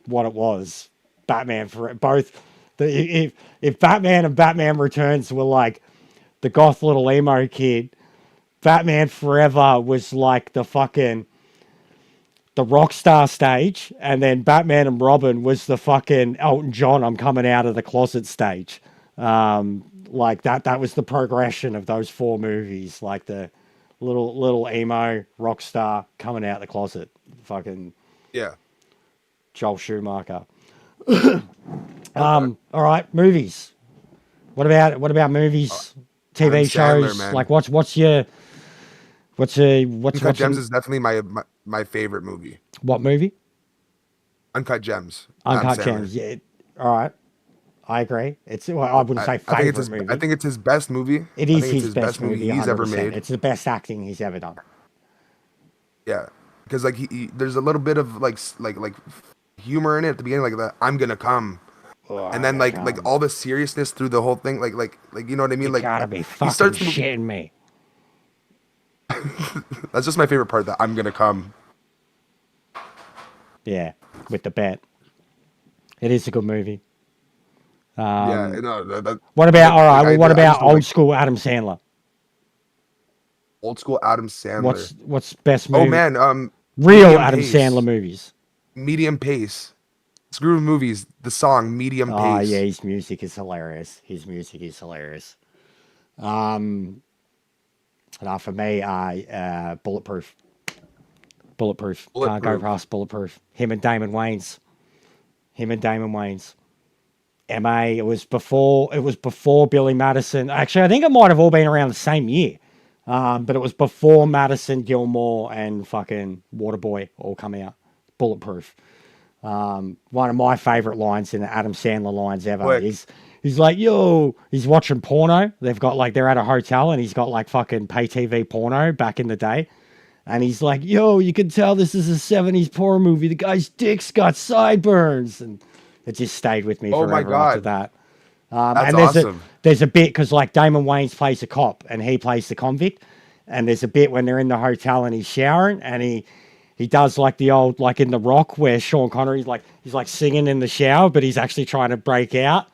what it was. Batman Forever. Both. If Batman and Batman Returns were like the goth little emo kid, Batman Forever was like the fucking the Rockstar stage, and then Batman and Robin was the fucking Elton John I'm coming out of the closet stage. Like that was the progression of those four movies, like the little emo Rockstar coming out the closet. Fucking Yeah. Joel Schumacher. All right, movies. What about movies, TV Adam Sandler, shows? man. Like what's Uncut Gems is definitely my favorite movie. what movie? Uncut Gems. Adam Uncut Sandler. Gems. Yeah. All right. I agree. It's well, I wouldn't say I think favorite it's movie. I think it's his best movie. It I is think it's his best movie he's ever 100%. made. It's the best acting he's ever done. Yeah, because like there's a little bit of like humor in it at the beginning, like the "I'm gonna come," and then like all the seriousness through the whole thing, like you know what I mean? You Like gotta be he fucking starts the- shitting me. That's just my favorite part. That "I'm gonna come." Yeah, with the bet. It is a good movie. Yeah, no, What about all right? like, Well, what I about just old like school Adam Sandler? old school Adam Sandler. What's best movie? Oh man, real Medium Adam Pace. Sandler movies. Medium Pace. Screw movies. The song Medium Pace. Oh yeah, his music is hilarious. For me, Bulletproof. Bulletproof. Can't go Bulletproof. past Bulletproof. Him and Damon Wayans. MA. It was before Billy Madison. Actually, I think it might have all been around the same year. But it was before Madison, Gilmore, and fucking Waterboy all come out. Bulletproof. One of my favorite lines in the Adam Sandler lines ever Quick. is he's like, yo, he's watching porno. They've got like, they're at a hotel and he's got like fucking pay TV porno back in the day. And he's like, yo, you can tell this is a 70s porn movie. The guy's dick's got sideburns. And it just stayed with me Oh my forever after God. that. That's and awesome. There's a bit because like Damon Wayans plays a cop and he plays the convict. And there's a bit when they're in the hotel and he's showering and he does like the old, like in The Rock where Sean Connery's like, he's like singing in the shower, but he's actually trying to break out.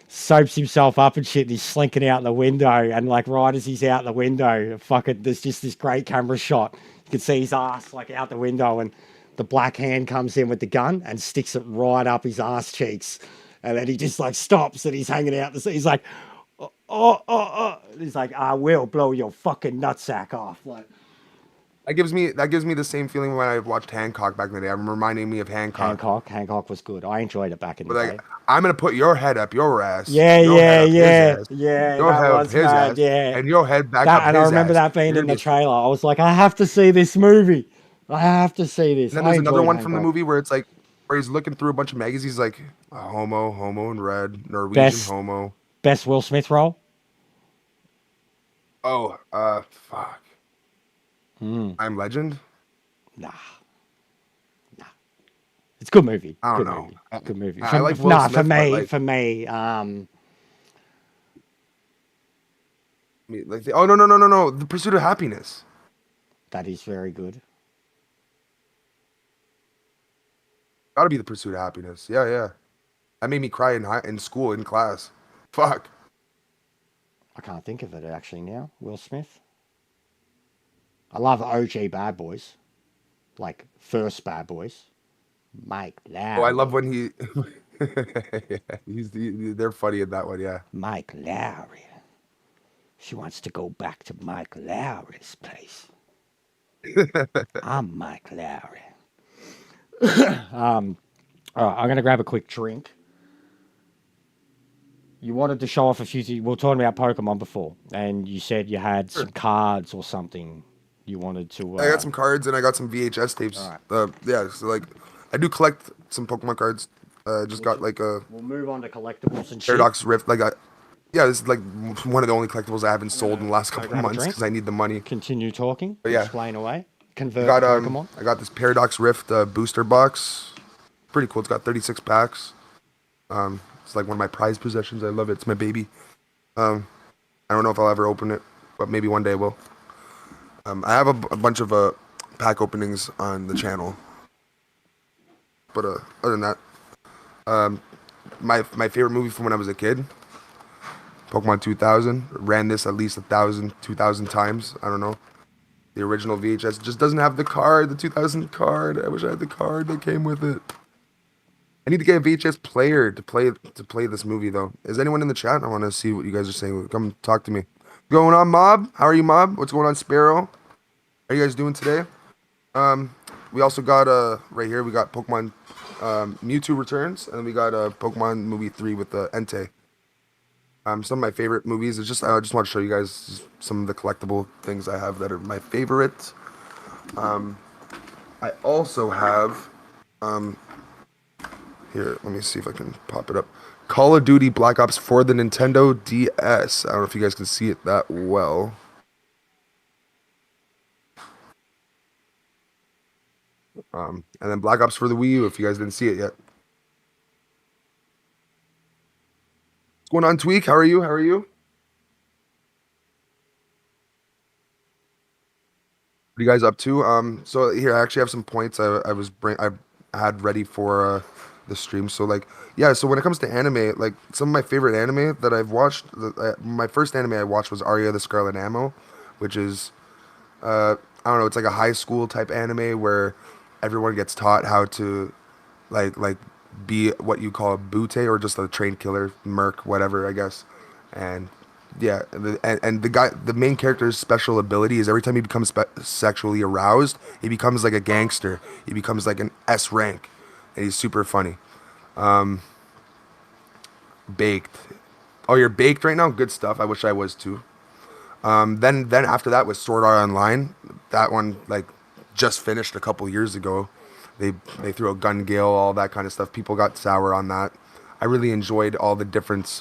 Soaps himself up and shit. And he's slinking out the window. And like right as he's out the window, fucking, there's just this great camera shot. You can see his ass like out the window and the black hand comes in with the gun and sticks it right up his ass cheeks. And then he just like stops and he's hanging out. He's like, oh. He's like, I will blow your fucking nutsack off. Like, That gives me the same feeling when I watched Hancock back in the day. I'm reminding me of Hancock. Hancock was good. I enjoyed it back in the But day. like, I'm gonna put your head up your ass. Yeah, your head up his ass, yeah. Your That head up was his mad, ass, yeah. and your head back That, up and his I remember ass. that being You're in the just- trailer. I was like, I have to see this movie. I have to see this. And then I there's another enjoyed one from the Hancock. movie where it's like where he's looking through a bunch of magazines, like homo in red, Norwegian Best- homo. Best Will Smith role. Oh, fuck. I'm Legend. Nah, it's a good movie. I don't Good know. movie. Good movie. I like Will Nah, Smith, but like, for me, oh no, The Pursuit of Happiness. that is very good. Gotta be The Pursuit of Happiness. Yeah, yeah. That made me cry in school in class. Fuck. I can't think of it actually now. Will Smith. I love OG Bad Boys, like first Bad Boys. Mike Oh, I love Lowry. when he. Yeah, they're funny in that one. Yeah. Mike Lowry. She wants to go back to Mike Lowry's place. I'm Mike Lowry. All right, I'm gonna grab a quick drink. You wanted to show off a few things. We were talking about Pokemon before, and you said you had Sure. some cards or something you wanted to. I got some cards and I got some VHS tapes. All right. Yeah, so like, I do collect some Pokemon cards. Just got like a We'll move on to collectibles and shit. Paradox Rift. Yeah, this is like one of the only collectibles I haven't sold in the last couple grab a months drink? because I need the money. Continue talking. But yeah. Explain away. I Convert got Pokemon. I got this Paradox Rift booster box. Pretty cool. It's got 36 packs. It's like one of my prized possessions. I love it. It's my baby. I don't know if I'll ever open it, but maybe one day I will. I have a bunch of pack openings on the channel. But other than that, my favorite movie from when I was a kid, Pokemon 2000. Ran this at least 1,000, 2,000 times. I don't know. The original VHS just doesn't have the card, the 2000 card. I wish I had the card that came with it. I need to get a VHS player to play this movie though. Is anyone in the chat? I want to see what you guys are saying. Come talk to me. What's going on, Mob? How are you, Mob? What's going on, Sparrow? How are you guys doing today? We also got right here we got Pokemon Mewtwo Returns, and then we got Pokemon Movie 3 with Entei. Some of my favorite movies is just I just want to show you guys some of the collectible things I have that are my favorite. I also have here, let me see if I can pop it up. Call of Duty Black Ops for the Nintendo DS. I don't know if you guys can see it that well. And then Black Ops for the Wii U if you guys didn't see it yet. What's going on, Tweak? How are you? How are you? What are you guys up to? So here I actually have some points I had ready for the stream. So like yeah, so when it comes to anime, like some of my favorite anime that I've watched, my first anime I watched was Aria the Scarlet Ammo, which is I don't know, it's like a high school type anime where everyone gets taught how to like be what you call a butte or just a trained killer, merc, whatever, I guess. And yeah, and the main character's special ability is every time he becomes sexually aroused, he becomes like a gangster. He becomes like an S rank, and he's super funny. Baked. Oh, you're baked right now? Good stuff. I wish I was too. Then after that was Sword Art Online. That one like just finished a couple years ago. They threw a gun gale, all that kind of stuff. People got sour on that. I really enjoyed all the different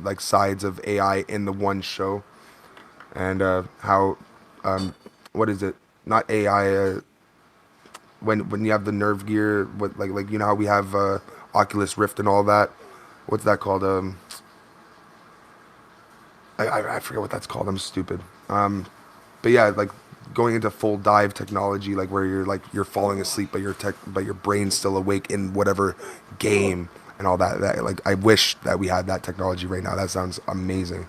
like sides of AI in the one show, and how what is it? Not AI. When you have the Nerve gear, what like you know how we have Oculus Rift and all that. What's that called? I forget what that's called. I'm stupid. But yeah, like going into full dive technology, like where you're falling asleep, but your brain's still awake in whatever game and all that. That like I wish that we had that technology right now. That sounds amazing.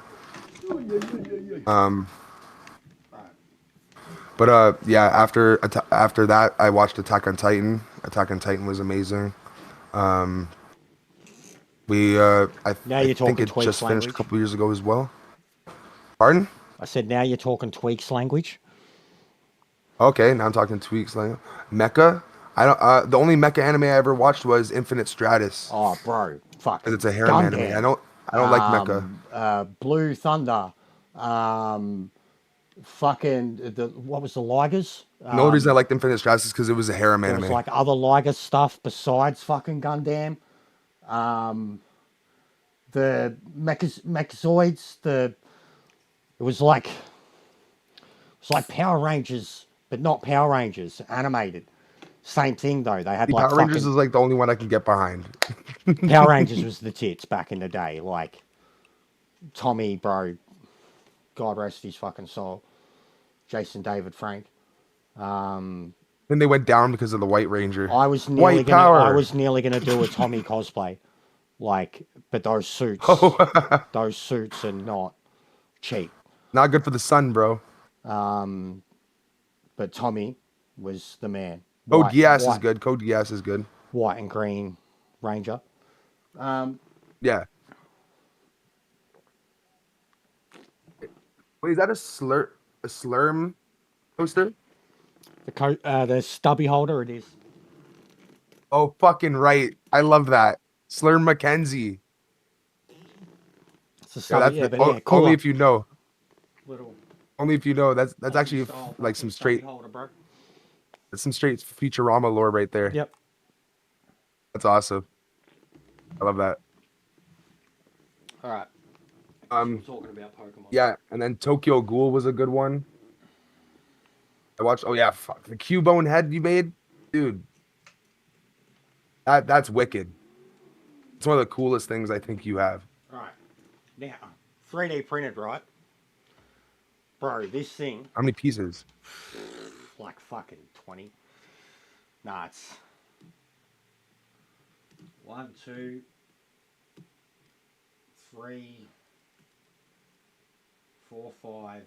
But yeah, after that, I watched Attack on Titan. Attack on Titan was amazing. We Now I you're think talking it Tweaks just finished a language. couple years ago as well. Pardon? I said now you're talking Tweaks language. Okay, now I'm talking Tweaks like Mecha. I don't. The only mecha anime I ever watched was Infinite Stratus. Oh, bro, fuck. 'Cause it's a harem anime. Gundam. I don't like mecha. Blue Thunder. Fucking what was the Ligers? The only reason I liked Infinite Stratus is because it was a harem There was anime. like other Liger stuff besides fucking Gundam. The Mechazoids. It was like Power Rangers but not Power Rangers animated. Same thing though. They had The like Power Rangers fucking is like the only one I can get behind. Power Rangers was the tits back in the day. Like Tommy, bro, God rest his fucking soul. Jason David Frank. Then they went down because of the White Ranger. I was nearly White gonna. power. I was nearly gonna do a Tommy cosplay, like, but those suits, those suits are not cheap. Not good for the sun, bro. But Tommy was the man. Code Geass is white, good. Code Geass is good. White and green Ranger. Yeah. Wait, is that a slurm poster? The stubby holder. It is. Oh, fucking right. I love that. Slurm Mackenzie. It's a Yeah, stubby, that's but only cooler. if you know. Little Only if you know. That's actually style like fucking some stubby straight holder, bro. that's some straight Futurama lore right there. Yep. That's awesome. I love that. All right. Um, Talking about Pokemon. yeah, and then Tokyo Ghoul was a good one. I watched. Oh yeah, fuck the Cubone head you made, dude. That's wicked. It's one of the coolest things I think you have. All right. Now, 3D printed, right? Bro, this thing, How many pieces? like fucking 20. Nah, it's 1, 2, 3, 4, 5,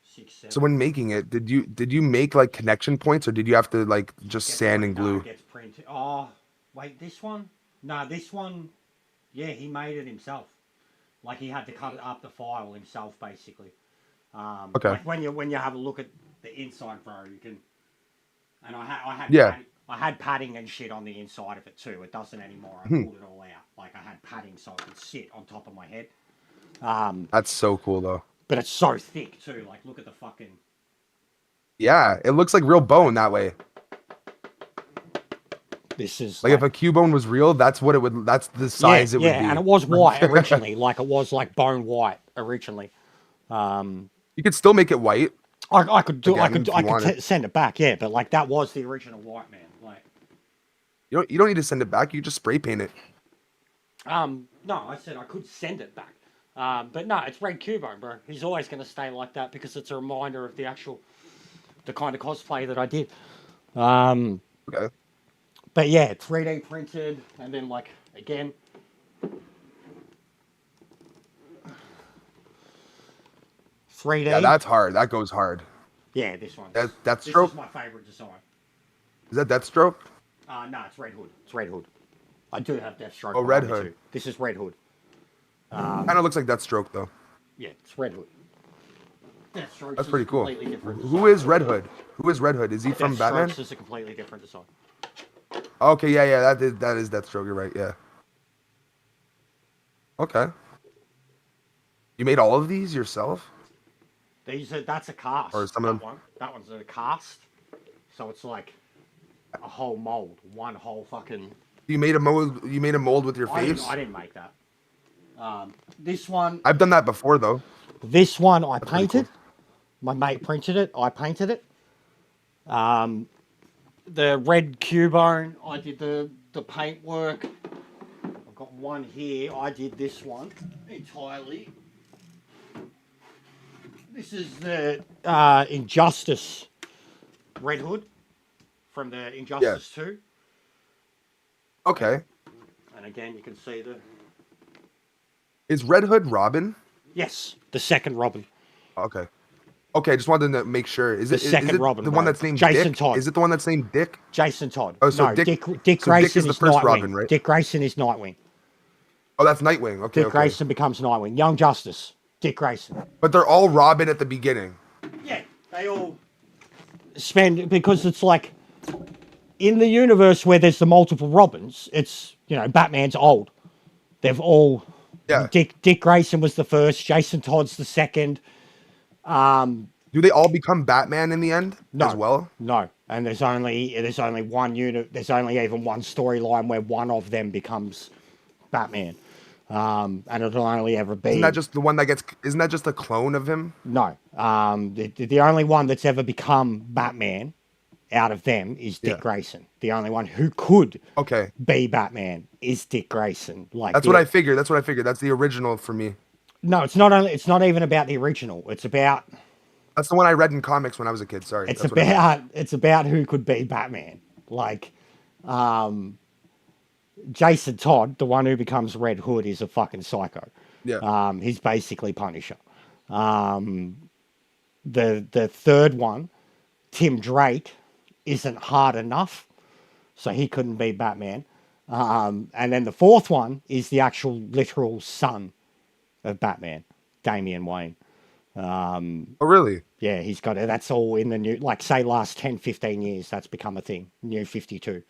6, 7. So when making it, did you make like connection points or did you have to like just Gets sand and printed- no, glue? it gets printed. Oh, wait, this one? No, this one, yeah, he made it himself. Like he had to cut it up the file himself, basically. Okay. Like when you have a look at the inside, bro, you can. And I had Yeah. I had padding and shit on the inside of it too. It doesn't anymore. I Hmm. pulled it all out. Like I had padding so it could sit on top of my head. That's so cool though. But it's so thick too. Like look at the fucking. Yeah, it looks like real bone that way. This is Like if a Cubone was real, that's what it would. That's the size it would be. and it was white originally. Like it was like bone white originally. You could still make it white. I could do. Again, if you I could wanted. send it back. Yeah, but like that was the original white man. Like, You don't need to send it back. You just spray paint it. no, I said I could send it back. But no, it's Red Cubone, bro. He's always going to stay like that because it's a reminder of the kind of cosplay that I did. Okay. But yeah, 3D printed, and then like again. 3D. Yeah, that's hard. That goes hard. Yeah, this one. That's This Deathstroke. is my favorite design. Is that Deathstroke? No, it's Red Hood. It's Red Hood. I do have Deathstroke. Oh, Red behind me Hood. too. This is Red Hood. Kind of looks like Deathstroke though. Yeah, it's Red Hood. Deathstroke. That's pretty cool. Completely different Who is Red Hood? Who is Red Hood? Is he from Batman? Deathstroke's is a completely different design. Okay, yeah, that is Deathstroke. You're right. Yeah. Okay. You made all of these yourself? That's a cast. Or some of them- That one's a cast. So it's like a whole mold, one whole fucking. You made a mold. You made a mold with your face. I didn't make that. This one. I've done that before though. This one I pretty painted. My mate printed it. I painted it. The Red Cubone, I did the paint work. I've got one here. I did this one entirely. This is the Injustice Red Hood from the Injustice 2. Okay. And again, you can see the... Is Red Hood Robin? Yes, the second Robin. Okay. Okay, just wanted to make sure. Is The it, is second it Robin, the one bro. that's named Jason Dick? Todd. Is it the one that's named Dick? Jason Todd. Oh, so no, Dick- Dick so Dick Grayson is the is first Nightwing. Robin, right? Dick Grayson is Nightwing. Oh, that's Nightwing. Okay, Dick okay. Grayson becomes Nightwing. Young Justice. Dick Grayson. But they're all Robin at the beginning. Yeah, they all spend because it's like in the universe where there's the multiple Robins. It's Batman's old. They've all. Yeah. Dick Grayson was the first. Jason Todd's the second. Do they all become Batman in the end No. as well? No, and there's only one unit. There's only even one storyline where one of them becomes Batman. And it'll only ever be Isn't that just the one that gets? Isn't that just a clone of him? no. The only one that's ever become Batman out of them is Dick Yeah. Grayson. The only one who could Okay, be Batman is Dick Grayson. Like that's what I figured. That's what I figured. That's the original for me. No, it's not only. It's not even about the original. It's about. That's the one I read in comics when I was a kid. Sorry. It's That's what I meant. about. It's about who could be Batman. Like, Jason Todd, the one who becomes Red Hood, is a fucking psycho. Yeah. He's basically Punisher. The third one, Tim Drake, isn't hard enough, so he couldn't be Batman. And then the fourth one is the actual literal son of Batman, Damian Wayne. Oh, really? Yeah, he's got it. That's all in the new, like, say, last 10, 15 years, that's become a thing. New 52.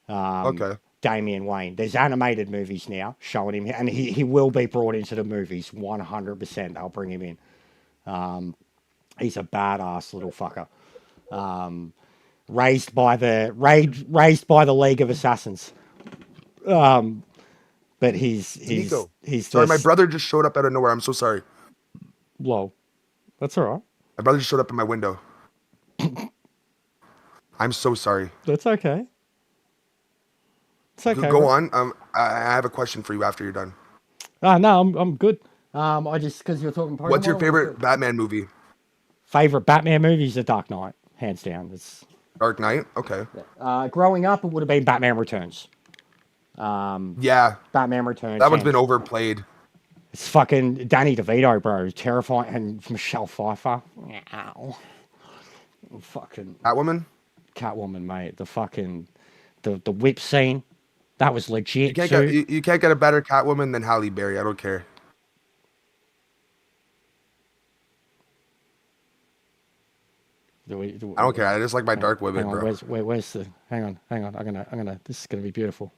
Okay. Damian Wayne. There's animated movies now showing him, and he will be brought into the movies 100%. They'll bring him in. He's a badass little fucker. Raised by the League of Assassins. But he's Nico. he's Sorry, my just- brother just showed up out of nowhere. I'm so sorry. Whoa, that's all right. My brother just showed up in my window. I'm so sorry. That's okay. It's okay. Go bro. on. I have a question for you after you're done. No, I'm good. I just because you're talking. Pokemon, What's your I'm favorite good. Batman movie? Favorite Batman movie is The Dark Knight, hands down. It's Dark Knight. Okay. growing up, it would have been Batman Returns. Yeah, Batman Returns. that one's hands- been overplayed. It's fucking Danny DeVito, bro. Terrifying, and Michelle Pfeiffer. Ow. Fucking Catwoman. Catwoman, mate. The fucking the whip scene. That was legit You can't too. get you can't get a better Catwoman than Halle Berry. I don't care. I don't care. I just like my dark women, Hang on, bro. where's the? Hang on. I'm gonna. This is gonna be beautiful.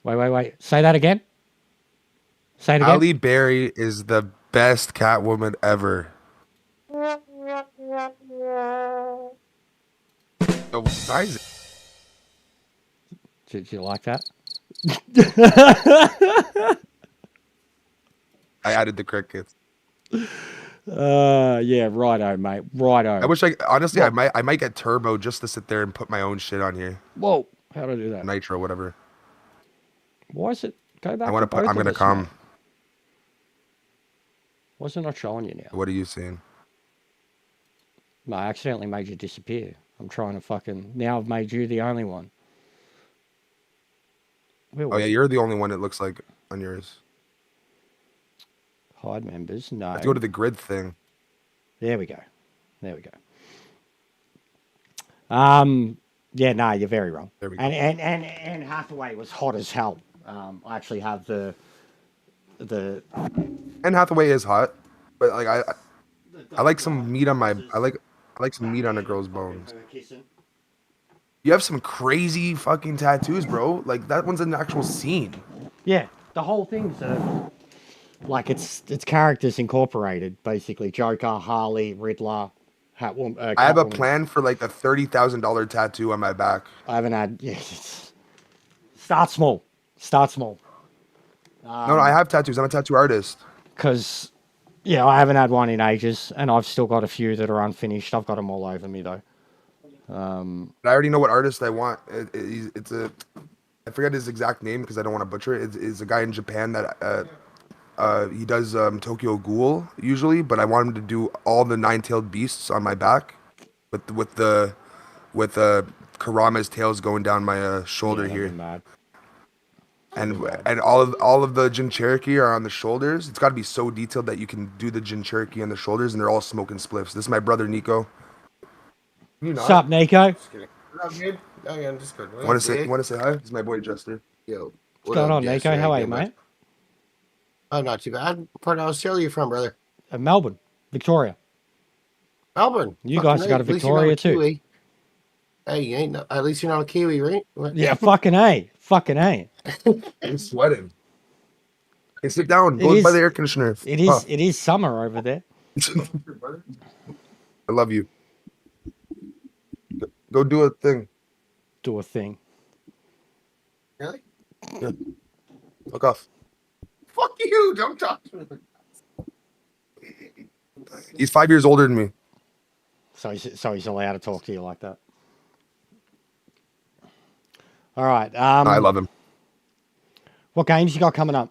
Wait. Say that again. Say it again. Halle Berry is the best Catwoman ever. Oh, why is it? Did you like that? I added the crickets. Yeah, righto, mate. Righto. I wish honestly I might get Turbo just to sit there and put my own shit on here. Whoa, how do I do that? Nitro, whatever. Why is it go back? I want to put. I'm gonna come. Why is it not showing you now? What are you saying? No, I accidentally made you disappear. I'm trying to fucking. Now I've made you the only one. Where Oh was yeah, it? you're the only one it looks like on yours. Hide members. No. Let's go to the grid thing. There we go. Yeah, no, you're very wrong. There we go. And Hathaway was hot as hell. I actually have the Anne Hathaway is hot, but like I like some meat on my. I like some meat on a girl's bones. You have some crazy fucking tattoos, bro. Like that one's an actual scene. Yeah, the whole thing's like it's characters incorporated, basically. Joker, Harley, Riddler, Catwoman. I have a Catwoman. plan for like a $30,000 tattoo on my back. I haven't had. Yeah, start small. Start small. No, I have tattoos. I'm a tattoo artist. Because, yeah, I haven't had one in ages, and I've still got a few that are unfinished. I've got them all over me, though. But I already know what artist I want. It's a, I forget his exact name because I don't want to butcher it. It's a guy in Japan that he does Tokyo Ghoul usually, but I want him to do all the nine-tailed beasts on my back, with Karama's tails going down my shoulder Yeah, that'd here, be mad. and all of the Jin Cherokee are on the shoulders. It's got to be so detailed that you can do the Jin Cherokee on the shoulders, and they're all smoking spliffs. This is my brother Nico. You know. What's up, Nico? Oh, yeah, I'm just good. Want to say hi? This is my boy Jester. Yo, What's going on, Nico? How are you, mate? I'm not too bad. What part of Australia you from, brother? Melbourne, Victoria. Melbourne. You Fucking guys right. got a At least you're not Victoria too. Kiwi. Hey, you ain't. At least you're not a Kiwi, right? What? Yeah, fucking A. Fucking A. I'm sweating. Hey, sit down. It Go by is- the air conditioner. It is. Huh. It is summer over there. I love you. Go do a thing. Do a thing. Really? Fuck off. you! Don't talk to me. He's 5 years older than me. So he's allowed to talk to you like that. All right. I love him. What games you got coming up?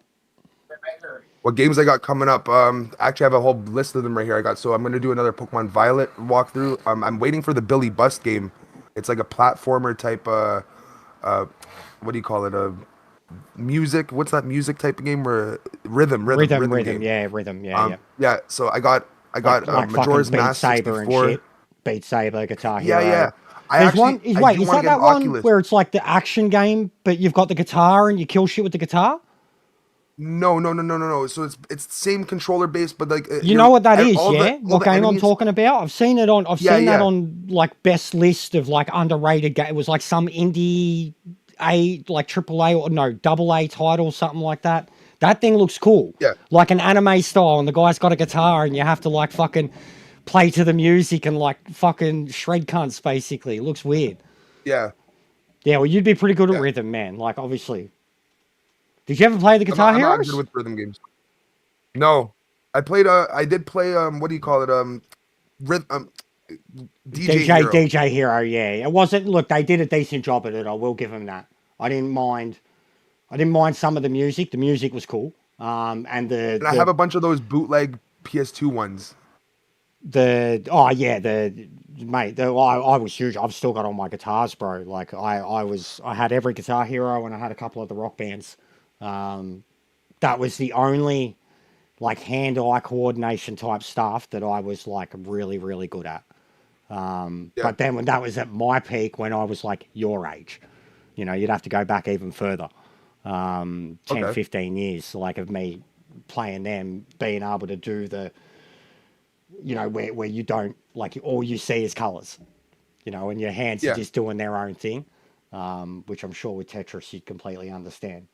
What games I got coming up? Actually, I have a whole list of them right here. I'm gonna do another Pokemon Violet walkthrough. I'm waiting for the Billy Bust game. It's like a platformer type. What do you call it? Music. What's that music type of game? Where rhythm game. Yeah, rhythm. Yeah, Yeah. So I got like Majora's fucking Beat Mask Saber 64. and shit. Beat Saber, Guitar Hero. Yeah. There's one. I Wait, do is wanna that get that an one Oculus. where it's like the action game, but you've got the guitar and you kill shit with the guitar? No. So it's the same controller base, but like You know what that is, all yeah? What game I'm talking about? I've seen it on. I've Yeah, seen that yeah. on like best list of like underrated game. It was like some indie triple A or no double A title, something like that. That thing looks cool. Yeah. Like an anime style, and the guy's got a guitar, and you have to like fucking play to the music and like fucking shred cunts. Basically, it looks weird. Yeah. Yeah, well, you'd be pretty good at Yeah. rhythm, man. Like, obviously. Did you ever play the Guitar I'm not Heroes? good with rhythm games. No, I played. I did play. What do you call it? Rhythm. DJ Hero. DJ Hero, yeah. It wasn't. Look, they did a decent job at it. I will give them that. I didn't mind some of the music. The music was cool. And And I have a bunch of those bootleg PS2 ones. I was huge. I've still got all my guitars, bro. Like I had every Guitar Hero and I had a couple of the rock bands. That was the only like hand-eye coordination type stuff that I was like really, really good at. But then when that was at my peak, when I was like your age, you know, you'd have to go back even further. 10, Okay. 15 years, like of me playing them, being able to do the, you know, where you don't, like, all you see is colors, you know, and your hands Yeah. are just doing their own thing, which I'm sure with Tetris you'd completely understand.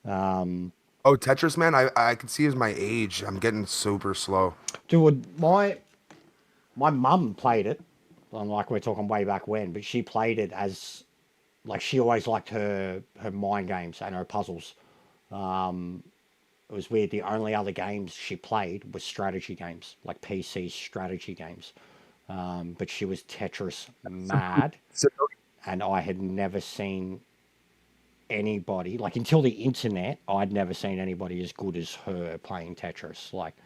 Oh, Tetris, man! I can see as my age, I'm getting super slow. Dude, my mum played it, and like we're talking way back when, but she played it as, like, she always liked her mind games and her puzzles. It was weird. The only other games she played was strategy games, like PC strategy games. But she was Tetris mad, So, and I had never seen anybody, like, until the internet, I'd never seen anybody as good as her playing Tetris. Like,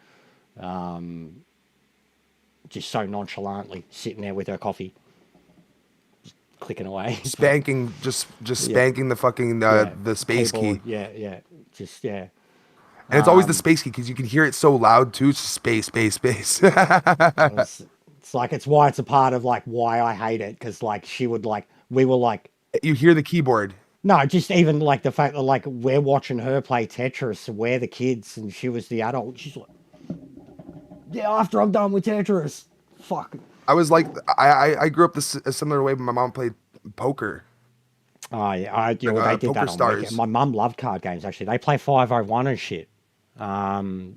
just so nonchalantly sitting there with her coffee, just clicking away. spanking, just spanking the fucking the space Keyboard, key, Yeah. Just, yeah. and it's always the space key because you can hear it so loud too. It's just space. It's like, it's why it's a part of like why I hate it, because like she would like, we were like, You hear the keyboard. no, just even like the fact that like we're watching her play Tetris, we're the kids and she was the adult. She's like, yeah, after I'm done with Tetris, fuck. I was like, I grew up a similar way, but my mom played poker. Oh yeah, they did that Poker on Stars. weekend. My mum loved card games actually. They play 501 and shit. And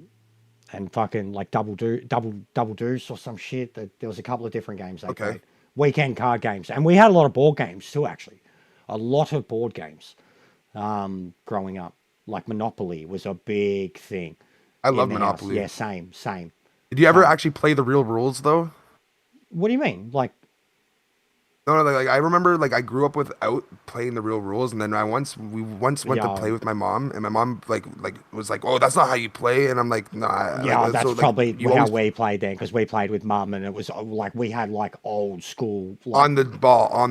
fucking like double deuce or some shit. There was a couple of different games they Okay. played. Weekend card games. And we had a lot of board games too, actually. A lot of board games growing up. Like Monopoly was a big thing. I love in the house. Monopoly. Yeah, same. Did you ever actually play the real rules though? What do you mean? Like, No, like I remember, like I grew up without playing the real rules, and then we once went to Yeah. play with my mom, and my mom like was like, "Oh, that's not how you play," and I'm like, "Nah." yeah, like, that's so, like, probably you how always we played then, because we played with mum and it was like we had like old school. Like, on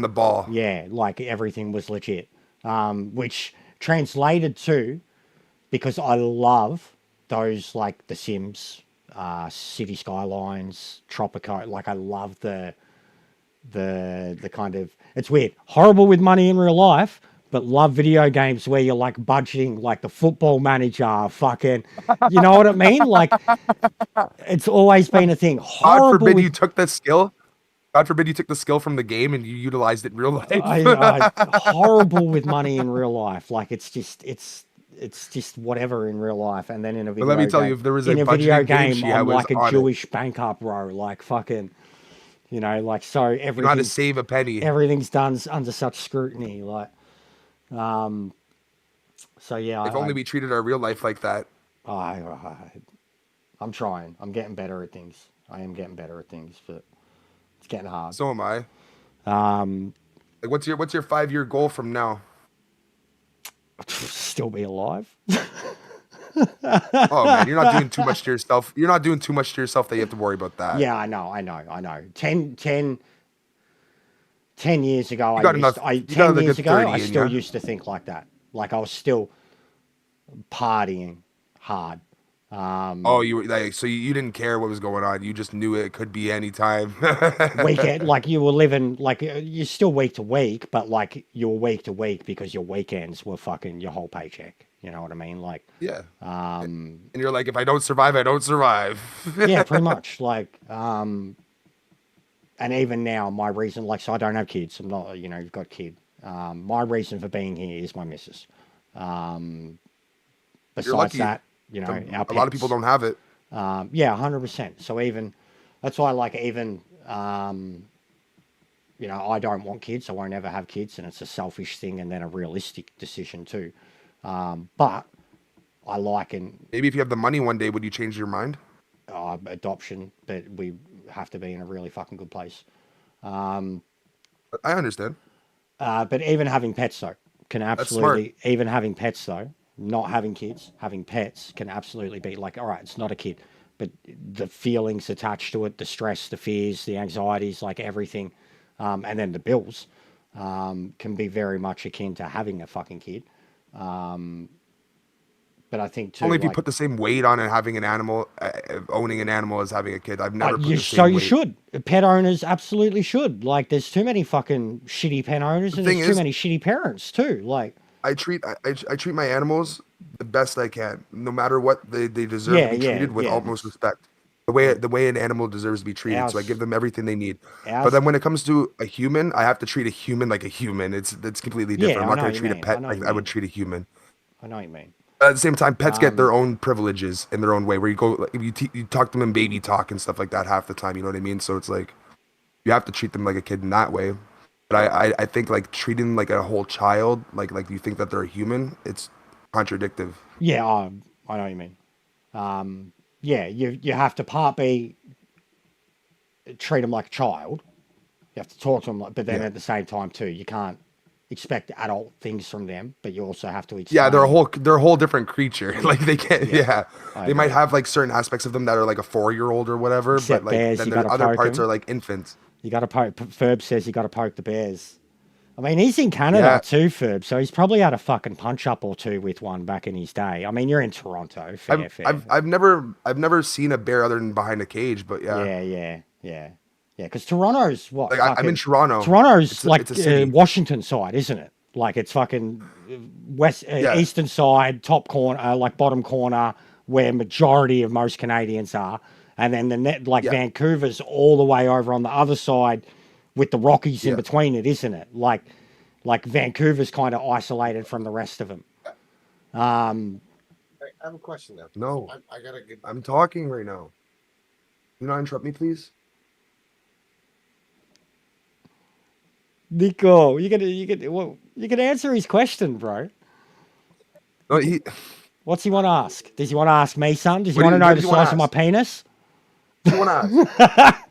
the ball. yeah, like everything was legit. Which translated to, because I love those like The Sims, City Skylines, Tropico. Like I love the kind of, it's weird, horrible with money in real life, but love video games where you're like budgeting, like the Football Manager, fucking, you know what I mean? Like, it's always been a thing. God Horrible forbid with- you took the skill. God forbid you took the skill from the game and you utilized it in real life. horrible with money in real life. Like it's just whatever in real life, and then in a video. let me tell game, you, if there was a in a video budgeting game, game, she I'm was like a on it. Jewish banker, bro. Like fucking, you know, like so You know how to everything, save a penny. everything's done under such scrutiny. Like, so yeah. If only we treated our real life like that. I'm trying. I'm getting better at things. I am getting better at things, but it's getting hard. So am I. Um, Like, what's your 5-year goal from now? still be alive. Oh man, you're not doing too much to yourself. You're not doing too much to yourself that you have to worry about that. Yeah, I know. 10 years ago, You got enough- you got 10 a years good ago, 30 I in still ya. used to think like that. Like I was still partying hard. Oh, you were like, so you didn't care what was going on. You just knew it could be any time. Weekend, like you were living, like you're still week to week, but like you were week to week because your weekends were fucking your whole paycheck. You know what I mean? Like, Yeah. And you're like, if I don't survive, I don't survive. yeah, pretty much. Like, and even now, my reason, like, so I don't have kids. I'm not, you've got a kid. My reason for being here is my missus. Besides lucky. that, our A lot of people pets. don't have it. Yeah, 100%. So even that's why, like, even I don't want kids. I won't ever have kids, and it's a selfish thing, and then a realistic decision too. But I like Maybe if you have the money one day, would you change your mind? adoption, but we have to be in a really fucking good place. I understand. But even having pets though can smart. absolutely, even having pets though, not having kids, having pets can absolutely be like, all right, it's not a kid, but the feelings attached to it, the stress, the fears, the anxieties, like everything, and then the bills, can be very much akin to having a fucking kid. But I think too, Only if you like, put the same weight on it, having an animal, owning an animal as having a kid. I've never put the so same you weight. should. Pet owners absolutely should. Like, there's too many fucking shitty pet owners, and thing there's too is- many shitty parents too. Like, I treat my animals the best I can, no matter what they deserve Yeah, to be yeah, treated with yeah. utmost respect. The way an animal deserves to be treated. So I Ours- give them everything they need. ours- But then when it comes to a human, I have to treat a human like a human. It's completely Yeah, different. I I'm not know going what to you treat a mean. I pet know what like you I would mean. treat a human. I know what you mean. At the same time, pets get their own privileges in their own way. Where you go, like, you talk to them in baby talk and stuff like that half the time. You know what I mean? So it's like you have to treat them like a kid in that way. But I think like treating like a whole child like you think that they're a human, it's contradictive. Yeah, I know what you mean. Yeah, you have to part B, treat them like a child. You have to talk to them, but then Yeah. at the same time too, you can't expect adult things from them, but you also have to explain. Yeah, they're a whole different creature. Like they can't. Yeah, I they might agree. have like certain aspects of them that are like a 4-year-old or whatever. Except but like bears, then you there's gotta other poke parts 'em. are like infants. You got to poke. Ferb says you got to poke the bears. I mean, he's in Canada Yeah. too, Ferb, so he's probably had a fucking punch up or two with one back in his day. I mean, you're in Toronto, fair. I've never seen a bear other than behind a cage. But yeah, Yeah. Because Toronto's what? like I'm in Toronto. Toronto's It's a- like it's a city. Washington side, isn't it? Like it's fucking west, Yeah. eastern side, top corner, like bottom corner, where majority of most Canadians are, and then the net, like Yeah. Vancouver's all the way over on the other side, with the Rockies in Yeah. between it, isn't it? Like Vancouver's kind of isolated from the rest of them. I have a question now. No. I gotta get. I'm talking right now. Do not interrupt me, please. Nico, you can answer his question, bro. No, he. What's he want to ask? Does he want to ask me something? Does he What want to do know you the wanna size of my ask? penis? You want to ask?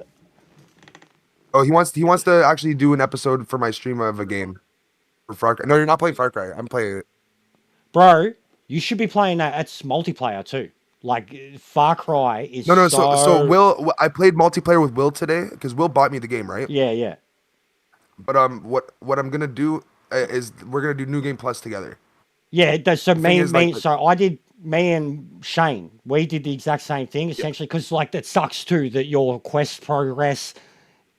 Oh, he wants to actually do an episode for my stream of a game for Far Cry. No, you're not playing Far Cry. I'm playing it. Bro, you should be playing that. It's multiplayer too. Like Far Cry is No. so So Will, I played multiplayer with Will today because Will bought me the game, right? yeah. But what I'm gonna do is we're gonna do New Game Plus together. Yeah, it does. So thing is, like, me and Shane, we did the exact same thing essentially because like that sucks too that your quest progress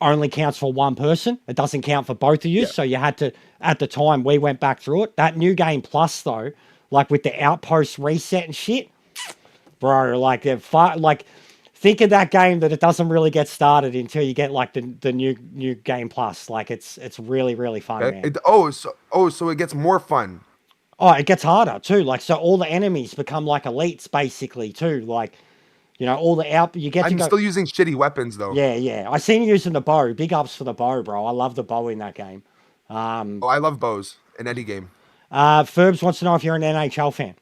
only counts for one person. It doesn't count for both of you. Yeah. So you had to, at the time we went back through it. That New Game Plus though, like with the outpost reset and shit, bro, like think of that game that it doesn't really get started until you get like the new Game Plus. Like it's really, really fun, Okay? man. So it gets more fun. Oh, it gets harder too. Like, so all the enemies become like elites basically too. Like, all the you get to I'm go. still using shitty weapons though. Yeah. I seen you using the bow. Big ups for the bow, bro. I love the bow in that game. Oh, I love bows in any game. Ferbs wants to know if you're an NHL fan.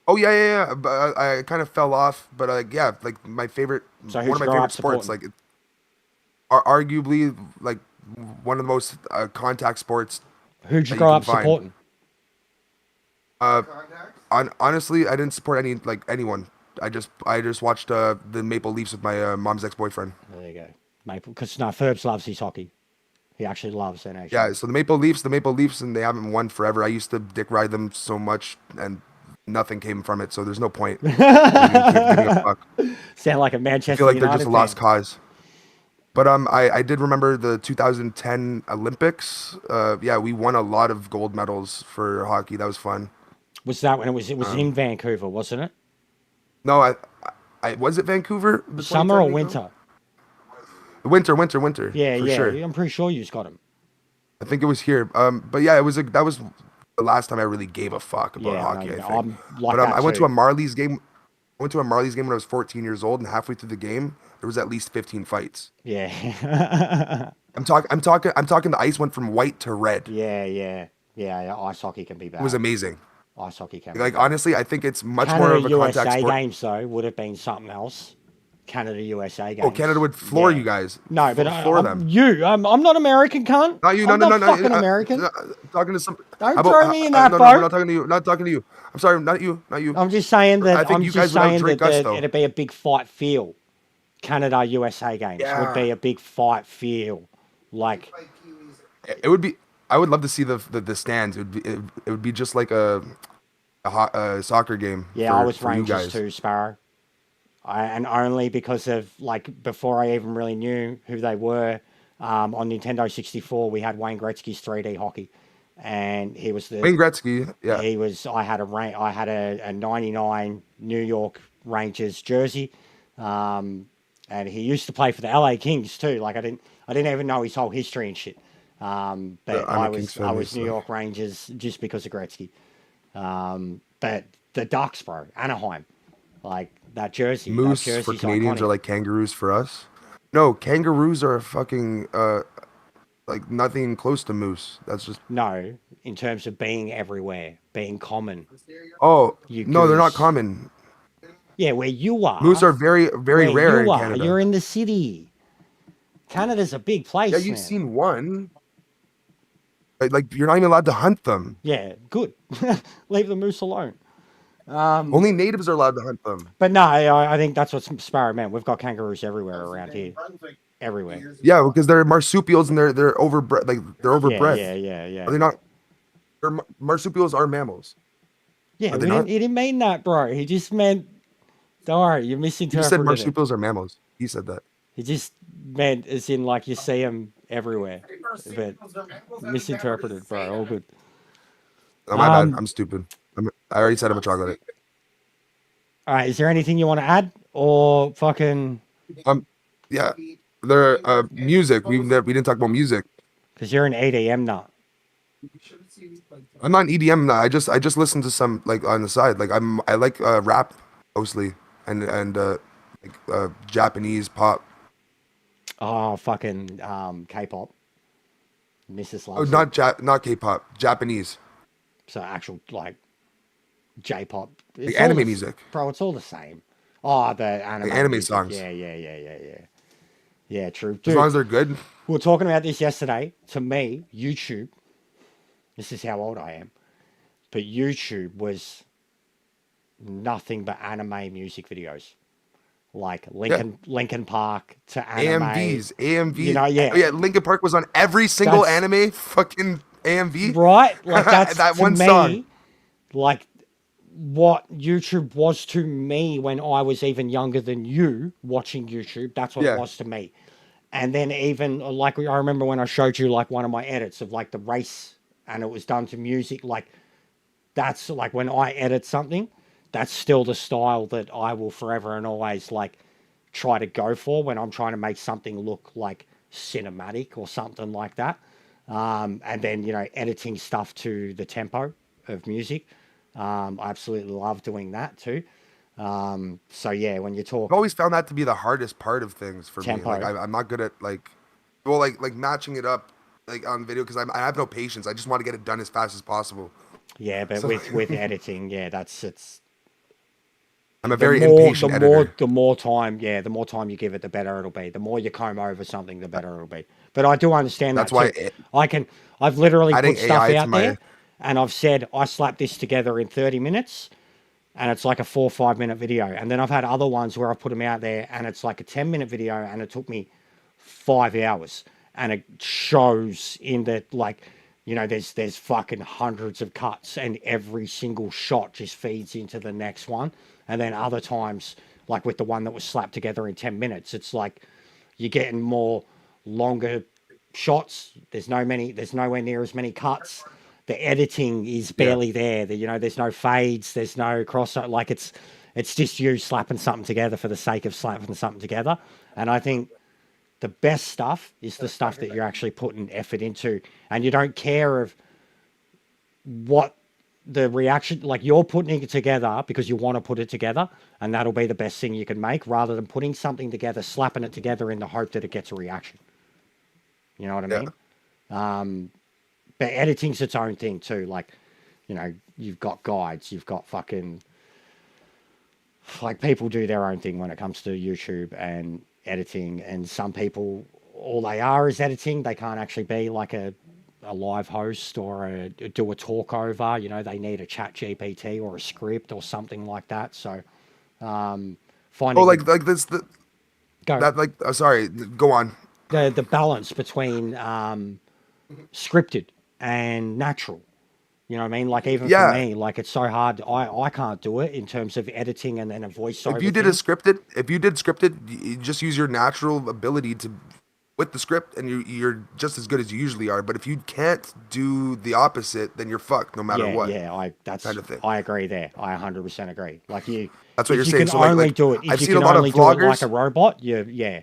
Oh yeah. But I kind of fell off. But yeah, like my favorite, So one who'd of you my grow favorite up sports, supporting? like are arguably like one of the most contact sports Who'd you that you grow can up find. supporting? Uh, honestly, I didn't support anyone. I just watched the Maple Leafs with my mom's ex boyfriend. There you go. Maple, because no, Ferbs loves his hockey. He actually loves Yeah, NHL. so the Maple Leafs, and they haven't won forever. I used to dick ride them so much, and nothing came from it. So there's no point in giving a fuck. Sound like a I feel Manchester like they're just a United lost fan. cause. But I did remember the 2010 Olympics. Yeah, we won a lot of gold medals for hockey. That was fun. Was that when it was in Um, Vancouver, wasn't it? no, I was it Vancouver the Summer 2010 or Nico? winter? Winter Yeah, for yeah. sure. I'm pretty sure you just got him. I think it was here. But yeah, that was the last time I really gave a fuck about Yeah, I know hockey. you I know. think. I'm like But that I went to too. a Marlies game. I went to a Marlies game when I was 14 years old, and halfway through the game, there was at least 15 fights. Yeah. I'm talking. The ice went from white to red. Yeah. Ice hockey can be It was bad. amazing. Ice hockey can be Like bad. honestly, I think it's much more Canada of a contact USA sport. games though would have been something else. Canada USA Oh, Canada games. would floor Yeah. you guys. No, but Floor them. I'm not American, cunt. Not you. No, I'm no, not no, no. fucking American. Talking to some. Don't How about? throw me in that No, no. We're boat. not talking to you. Not talking to you. I'm sorry. Not you. Not you. I'm just saying I that think you guys would outdrink us though. it'd be a big fight feel. Canada USA games would be Yeah. a big fight feel. Like It would be. I would love to see the stands. It would be just like a soccer game. yeah, I for, was for you Rangers guys. too, Sparrow. And only because of like before I even really knew who they were, on Nintendo 64 we had Wayne Gretzky's 3D hockey, and he was Wayne Gretzky. Yeah. he was I had a 99 New York Rangers jersey, and he used to play for the LA Kings too. Like I didn't even know his whole history and shit. But I'm a Kings fan I was New myself. York Rangers just because of Gretzky. But the Ducks, bro, Anaheim, like Moose that for jersey's Canadians are iconic. like kangaroos for us. No, kangaroos are fucking like nothing close to moose. That's just No, in terms of being everywhere, being common. oh You no, they're not goose. common. Yeah, where you Moose are, are very very where rare you in are, Canada. you're in the city. Canada's a big place, Yeah, you've man. seen one. Like you're not even allowed to hunt them. Yeah, good. Leave the moose alone. Only natives are allowed to hunt them. But no, I think that's what Sparrow meant. We've got kangaroos everywhere around here. Everywhere. Yeah, because they're marsupials and they're overbred. Like they're Yeah, overbred. yeah. Are they not? Marsupials are mammals. Yeah, Are they not? he didn't mean that, bro. He just meant, don't worry, you You just said misinterpreted it. marsupials are mammals. He said that. He just meant as in like you see them everywhere. But misinterpreted, bro. All good. Oh, my bad. Um, I'm stupid. I already said I'm a troglodyte. All right, is there anything you want to add? Or fucking, Yeah. There music. We didn't talk about music. because you're an EDM nut. I'm not an EDM now. I just listen to some like on the side. Like I like rap mostly and Japanese pop. Oh, fucking K-pop. Mrs. Oh, loves it. not K-pop. Japanese. So actual like J-pop. Like It's all anime the- music. Bro, it's all the same. Oh, the anime, anime music. songs. Yeah. Yeah, true. As Dude, long as they're good. we were talking about this yesterday. To me, YouTube, this is how old I am, but YouTube was nothing but anime music videos. Like Linkin Park to anime. AMVs. You know, yeah. Oh, yeah. Linkin Park was on every single That's- anime fucking AMV. Right? Like that's That to one me, song. like what YouTube was to me when I was even younger than you watching YouTube. That's what Yeah. it was to me. And then even like I remember when I showed you like one of my edits of like the race and it was done to music. Like that's like when I edit something, that's still the style that I will forever and always like try to go for when I'm trying to make something look like cinematic or something like that. And then, you know, editing stuff to the tempo of music. I absolutely love doing that too. So yeah, when you talk I've always found that to be the hardest part of things for Tempo. me. Like I'm not good at like matching it up like on video because I have no patience. I just want to get it done as fast as possible. yeah, but So- with editing, yeah, it's I'm a very impatient editor. the more time you give it, the better it'll be. The more you comb over something, the better it'll be. But I do understand That's that why too. I've literally adding put stuff AI to out my- there, and I've said I slapped this together in 30 minutes, and it's like a 4 or 5 minute video. And then I've had other ones where I put them out there, and it's like a 10-minute video, and it took me 5 hours, and it shows in that, like, you know, there's fucking hundreds of cuts, and every single shot just feeds into the next one. And then other times, like with the one that was slapped together in 10 minutes, it's like you're getting more longer shots. There's nowhere near as many cuts. The editing is barely there. You know, there's no fades, there's no crossover. Like it's just you slapping something together for the sake of slapping something together. And I think the best stuff is the stuff that you're actually putting effort into, and you don't care of what the reaction, like you're putting it together because you want to put it together, and that'll be the best thing you can make, rather than putting something together, slapping it together in the hope that it gets a reaction. You know what I mean? But editing's its own thing too. Like, you know, you've got guides, you've got fucking, like, people do their own thing when it comes to YouTube and editing, and some people, all they are is editing. They can't actually be like a live host or do a talk over. You know, they need a chat GPT or a script or something like that. So finding like this go. that like sorry, go on. the balance between scripted and natural. You know what I mean? Like, even for me, like, it's so hard. I can't do it in terms of editing and then a voiceover. If you did scripted, you just use your natural ability to with the script, and you're just as good as you usually are. But if you can't do the opposite, then you're fucked no matter what. Yeah, that's kind of thing. I agree there. I 100% agree. Like, That's what you're you saying. Can So only like do it. If I've you seen can a lot of only do it like vloggers. a robot, yeah.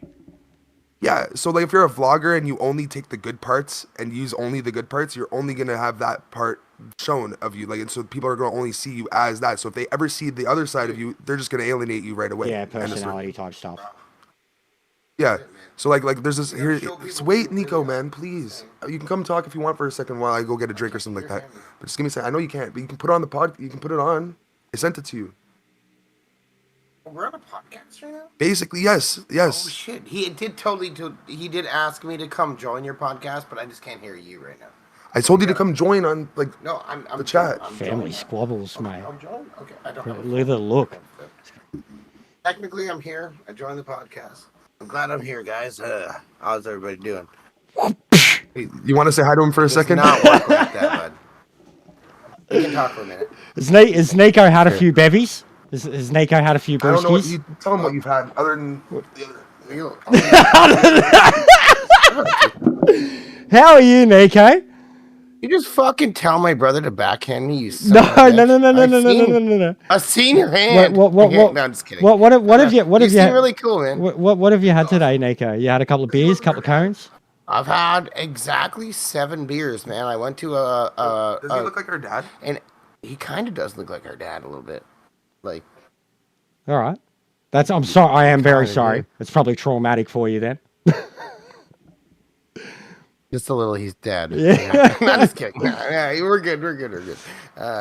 Yeah, so like if you're a vlogger and you only take the good parts and use only the good parts, you're only gonna have that part shown of you. Like, and so people are gonna only see you as that. So if they ever see the other side of you, they're just gonna alienate you right away. Yeah, And it's like- personality type stuff. Yeah. So like there's this here. Just wait, Nico, man, please. You can come talk if you want for a second while I go get a drink or something like that. But just give me a second. I know you can't, but you can put it on the pod. You can put it on. I sent it to you. We're on a podcast right now? Basically, yes. Oh shit! He did ask me to come join your podcast, but I just can't hear you right now. I told you to come join on like No, I'm the chat. I'm Family joining. squabbles, mate. I'm joining. Okay, I don't have Look at the look. Technically, I'm here. I joined the podcast. I'm glad I'm here, guys. How's everybody doing? You want to say hi to him for a Does second? not work like that, bud. We can talk for a minute. Has Nico had a few bevies? Has Nico had a few I don't know what brewskis? you tell him what you've had other than You- How are you, Nico? You just fucking tell my brother to backhand me, you son No, of a no, bitch. no, no, I've no, no, seen- no, no, no. I've seen your hand. What? No, I'm just kidding. What have you? What you have you? seem really cool, man. What have you had today, Nico? You had a couple of beers, couple of cones. I've had exactly 7 beers, man. I went to does he look like our dad? and he kind of does look like our dad a little bit. Like, All right. I'm sorry. I am very Kinda, sorry. dude. It's probably traumatic for you then. just a little, he's dead. Yeah. Not just kidding. Yeah, we're good. We're good.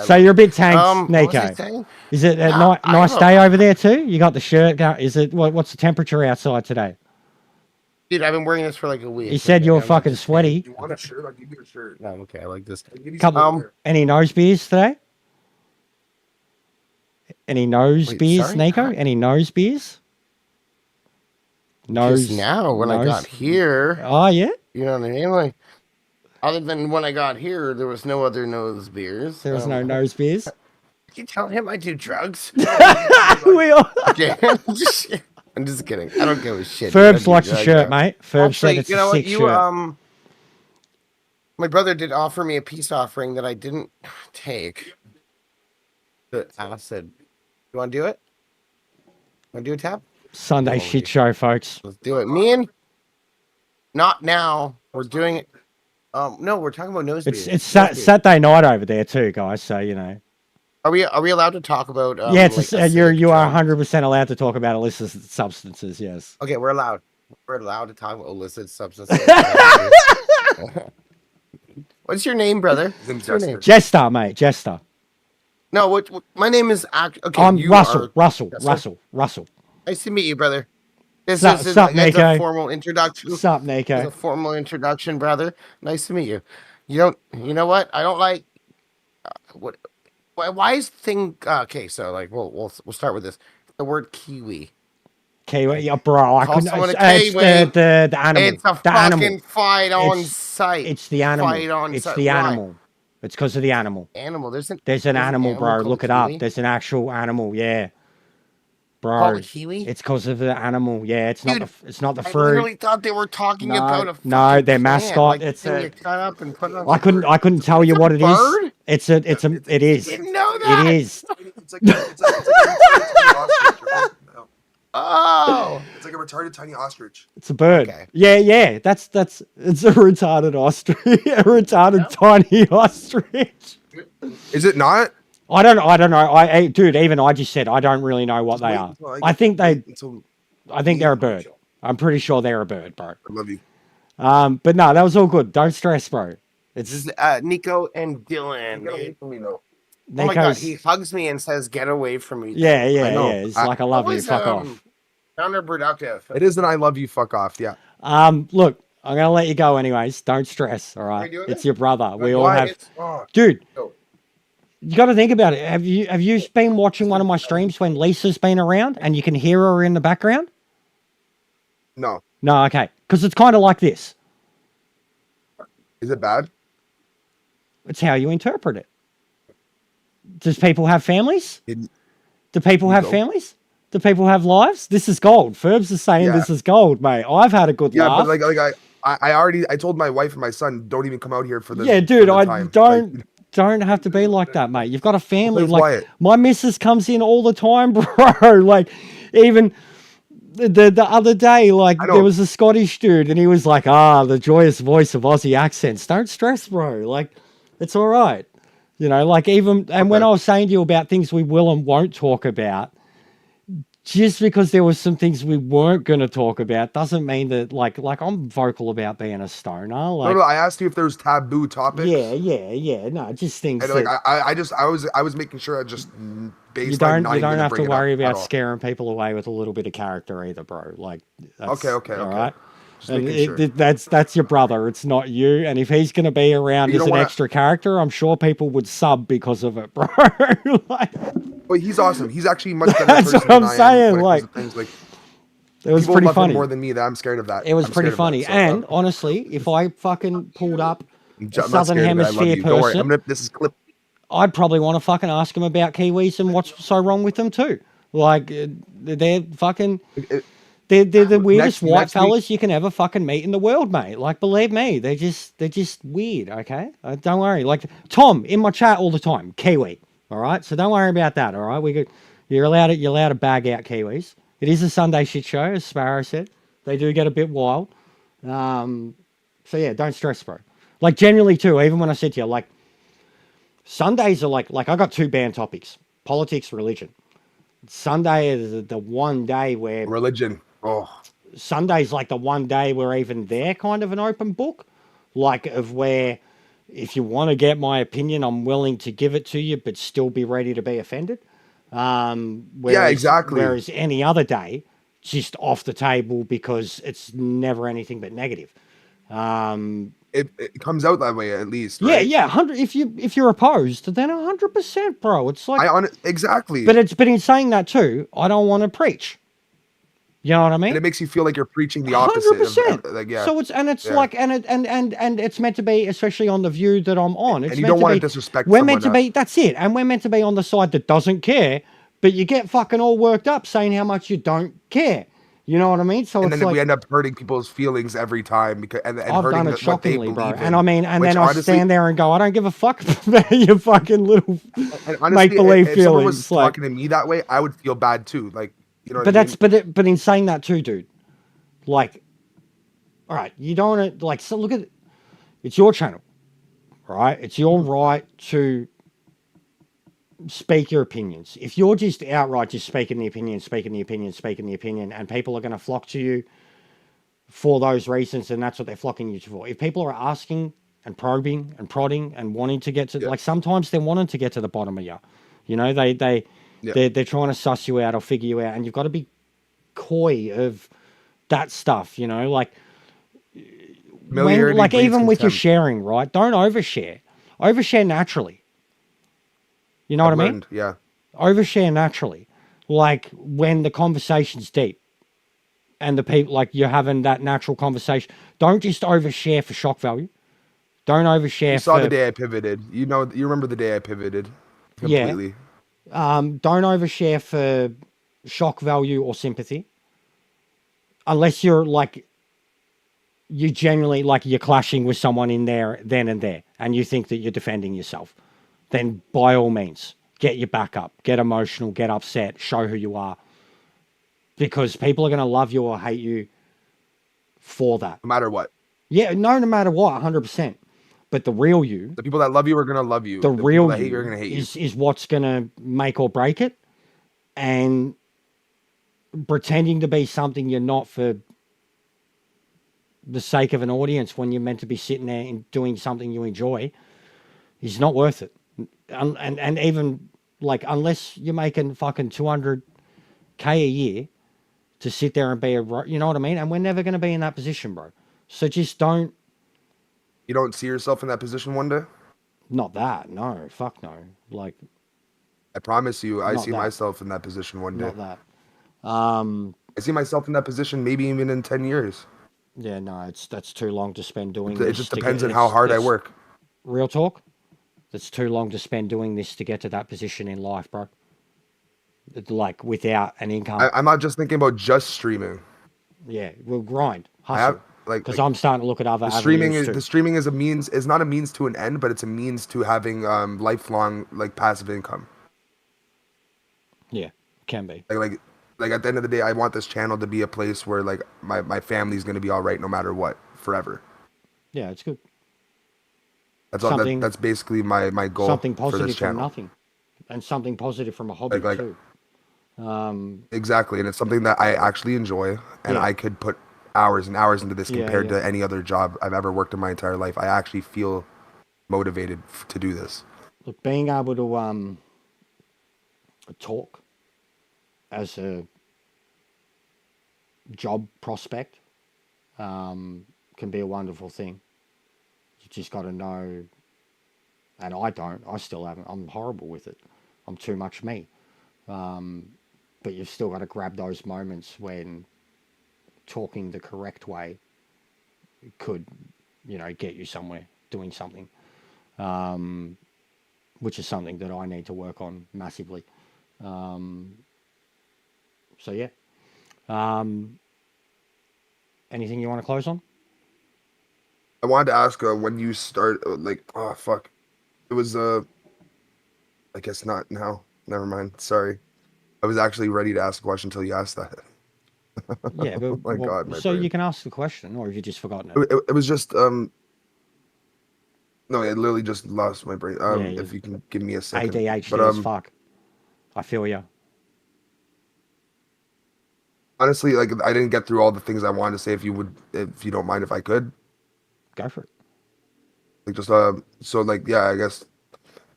So you're a bit tanked, what was I Nico. saying? Is it a Nah, I nice don't- day over there too? You got the shirt. Is it? What's the temperature outside today? Dude, I've been wearing this for like a week. You said you were Okay, fucking sweaty. You want a shirt? I'll give you a shirt. No, I'm okay. I like this. I'll give you Couple- some beer. Any nose beers today? Any nose Wait, beers, sorry? Nico? Huh? Any nose beers? Nose. Just now, when I got here, Oh yeah. you know what I mean? Like, other than when I got here, there was no other nose beers. There was no nose beers. You tell him I do drugs? We all. Okay. I'm just kidding. I don't give a shit. Ferbs I likes do the drugs, shirt, bro. mate. Ferbs Actually, said it's you a know what? sick You shirt. my brother did offer me a peace offering that I didn't take. The acid. You want to do it? Want to do a tap? Sunday shit show, folks. Let's do it. Not now. We're doing it. No, we're talking about nose beers. It's Saturday night over there too, guys. So you know. Are we allowed to talk about? Yeah, it's like, you are acidic 100% allowed to talk about illicit substances. Yes. Okay, we're allowed. We're allowed to talk about illicit substances. What's your name, brother? His name's What's your name? Jester. Jester, mate. Jester. No, what my name is okay. I'm You Russell. are Russell. Yes, sir. Russell. Nice to meet you, brother. This Sup, is sup, that's Nico? a formal introduction. Sup, This is a Nico? formal introduction, brother. Nice to meet you. You don't. You know what? I don't like. What? Why is the thing? Okay, so like, we'll start with this. The word kiwi. Kiwi, yeah, bro. I Call couldn't. someone a It's kiwi. the animal. It's a The fucking animal. fight on It's site. it's the animal. Fight on It's site. the Why? animal. It's because of the animal. Animal. There's an there's an animal, bro. called Look a it up. kiwi? There's an actual animal. Yeah, Called bro. a kiwi? It's because of the animal. Yeah, it's not Dude, it's not the I fruit. literally thought they were talking No, about a no, fucking their plant, mascot, like it's thing a- you cut up and put on. I couldn't tell you It's a what it is. bird? It is. Didn't know that. It is. It's like a retarded tiny ostrich. No, Oh, it's like a retarded tiny ostrich. It's a bird. Okay. Yeah. That's it's a retarded ostrich. A retarded tiny ostrich. Is it not? I don't know. Dude, even I just said I don't really know what they are. I think they're a bird. I'm pretty sure they're a bird, bro. I love you. But no, that was all good. Don't stress, bro. this It's is Nico and Dylan. Get away from me, though. Oh my god, Nico's. he hugs me and says, "Get away from me." Yeah. I know. It's like I love you. Always, Fuck off. Counterproductive. It is an I love you. Fuck off. Yeah. Look, I'm gonna let you go anyways. Don't stress. All right. doing It's this? your brother. We all Why? have. Oh, Dude, no. you got to think about it. Have you been watching one of my streams when Lisa's been around and you can hear her in the background? No. No, okay. Because it's kind of like this. Is it bad? It's how you interpret it. Does people have families? It- Do people have No. families? Do people have lives? This is gold. Ferbs is saying Yeah. this is gold, mate. I've had a good Yeah, laugh. but I already told my wife and my son don't even come out here for the Yeah, for dude, the I time. don't have to be like that, mate. You've got a family. Live Like quiet. my missus comes in all the time, bro. Like even the other day, like I there know. was a Scottish dude, and he was like, the joyous voice of Aussie accents. Don't stress, bro. Like it's all right. You know, like even and when Okay. I was saying to you about things we will and won't talk about, just because there was some things we weren't going to talk about doesn't mean that like I'm vocal about being a stoner. Like No, I asked you if there's taboo topics. yeah. No, just things And like that I was making sure I just you baseline don't not you even don't gonna have bring to it up worry at about all. scaring people away with a little bit of character either, bro. Like that's, Okay. all right. Just And making sure. that's your brother. It's not you. And if he's going to be around You as don't an wanna- extra character, I'm sure people would sub because of it, bro. Like, But he's awesome. He's actually much better That's person what I'm than I am saying, when it like- comes to things like it was people pretty love him funny. more than me. That I'm scared of that. It was I'm pretty scared of funny. that, so, And honestly, if I fucking pulled up a I'm not Southern scared of it. I love Hemisphere you. Don't worry. person, This is clip. I'd probably want to fucking ask him about Kiwis and what's so wrong with them too. Like they're fucking. They're the weirdest white next week- fellas you can ever fucking meet in the world, mate. Like, believe me, they're just weird. Okay, don't worry. Like Tom in my chat all the time, Kiwi. All right, so don't worry about that. All right, you're allowed to bag out Kiwis. It is a Sunday shit show, as Sparrow said. They do get a bit wild. So yeah, don't stress, bro. Like generally too, even when I said to you, like Sundays are like I got two banned topics: politics, religion. Sunday is the one day where Religion. Oh, Sunday's like the one day where even they're kind of an open book, like of where if you want to get my opinion, I'm willing to give it to you, but still be ready to be offended. Whereas, exactly. Whereas any other day, just off the table because it's never anything but negative. it comes out that way at least. Yeah, Right? yeah, 100. If you're opposed, then 100%, bro. It's like, Exactly. but in saying that too, I don't want to preach. You know what I mean? and it makes you feel like you're preaching the opposite. 100%. Like yeah. So it's Yeah. like and it's meant to be, especially on the view that I'm on. It's and you meant don't to want be, to disrespect. We're meant to someone be. That's it. And we're meant to be on the side that doesn't care. But you get fucking all worked up saying how much you don't care. You know what I mean? So and it's then like we end up hurting people's feelings every time because and I've hurting done it what they shockingly, believe bro. in, And I mean, and which then I honestly- stand there and go, I don't give a fuck about your fucking little and honestly, make-believe if someone was feelings. Like, talking to me that way, I would feel bad too. Like you know. but what I that's mean? but in saying that too, dude, like, all right, you don't want to like. So look at it's your channel, right? It's your right to speak your opinions. If you're just outright just speaking the opinion, and people are going to flock to you for those reasons, and that's what they're flocking you for. If people are asking and probing and prodding and wanting to get to, Yeah. like sometimes they're wanting to get to the bottom of you, You know, they're Yeah. trying to suss you out or figure you out, and you've got to be coy of that stuff. You know, like when, Familiarity like breeds even with your contempt. sharing, right? Don't overshare. Overshare naturally. You know I've what I mean? learned, yeah. Overshare naturally. Like when the conversation's deep and the people, like you're having that natural conversation. Don't just overshare for shock value. Don't You overshare saw the for, day I pivoted. You know, you remember the day I pivoted yeah. completely. Don't overshare for shock value or sympathy. Unless you're like, you genuinely, like you're clashing with someone in there, then and there, and you think that you're defending yourself. Then by all means, get your back up, get emotional, get upset, show who you are. Because people are going to love you or hate you for that. No matter what. Yeah, no matter what, 100%. But the real you, The people that love you are gonna love you. the The people real that hate you are you gonna hate you. is what's going to make or break it. And pretending to be something you're not for the sake of an audience when you're meant to be sitting there and doing something you enjoy is not worth it. And even like, unless you're making fucking 200K a year to sit there and be you know what I mean? And we're never going to be in that position, bro. So just don't. You don't see yourself in that position one day? Not that. No. Fuck no. Like, I promise you, I not see that. myself in that position one day. Not that. Um, I see myself in that position maybe even in 10 years. yeah, no, that's too long to spend doing It this. just to depends get, on how hard I work. Real talk. That's too long to spend doing this to get to that position in life, bro. Like without an income. I'm not just thinking about just streaming. Yeah, we'll grind, I hustle. have like Because I'm starting to look at other the streaming avenues is too. the streaming is a means is not a means to an end, but it's a means to having lifelong like passive income. Yeah, can be. Like at the end of the day, I want this channel to be a place where like my family's gonna be all right no matter what forever. Yeah, it's good. That's all. Something- That's basically my goal Something for this positive from channel. nothing, and something positive from a hobby Like too. exactly, and it's something that I actually enjoy, and Yeah. I could put hours and hours into this Yeah, compared yeah. to any other job I've ever worked in my entire life. I actually feel motivated to do this. Look, being able to talk as a job prospect can be a wonderful thing. You just got to know, and I don't. I still haven't. I'm horrible with it. I'm too much me. But you've still got to grab those moments when talking the correct way could, you know, get you somewhere doing something, which is something that I need to work on massively. So yeah. Anything you want to close on? I wanted to ask when you start like oh fuck, it was I guess not now. Never mind. Sorry, I was actually ready to ask a question until you asked that. Yeah, but Oh my God, my so brain. you can ask the question, or have you just forgotten it? It was just no, I literally just lost my brain. Yeah, If you can give me a second. ADHD But as fuck. I feel you. honestly, like I didn't get through all the things I wanted to say. If you don't mind, if I could, Go for it. like just so like yeah, I guess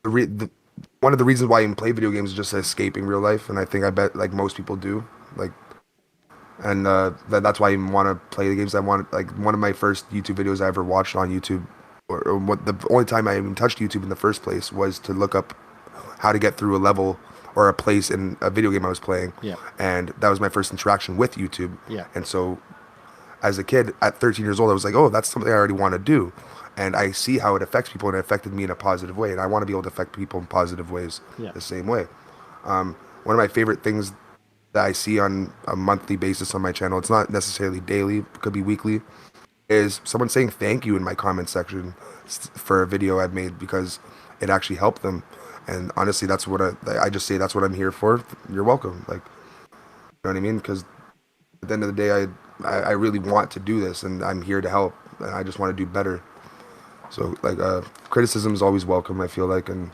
one of the reasons why I even play video games is just escaping real life, and I bet like most people do, like, and that's why I even want to play the games. I want like one of my first YouTube videos I ever watched on YouTube, or what the only time I even touched YouTube in the first place was to look up how to get through a level or a place in a video game I was playing. Yeah. And that was my first interaction with YouTube. Yeah. And so as a kid at 13 years old, I was like, oh, that's something I already want to do. And I see how it affects people, and it affected me in a positive way. And I want to be able to affect people in positive ways Yeah. the same way. One of my favorite things that I see on a monthly basis on my channel, it's not necessarily daily, it could be weekly, is someone saying thank you in my comment section for a video I've made because it actually helped them. And honestly, that's what I just say that's what I'm here for. You're welcome. Like, you know what I mean? Because at the end of the day, I really want to do this, and I'm here to help, and I just want to do better. So like criticism is always welcome, I feel like, and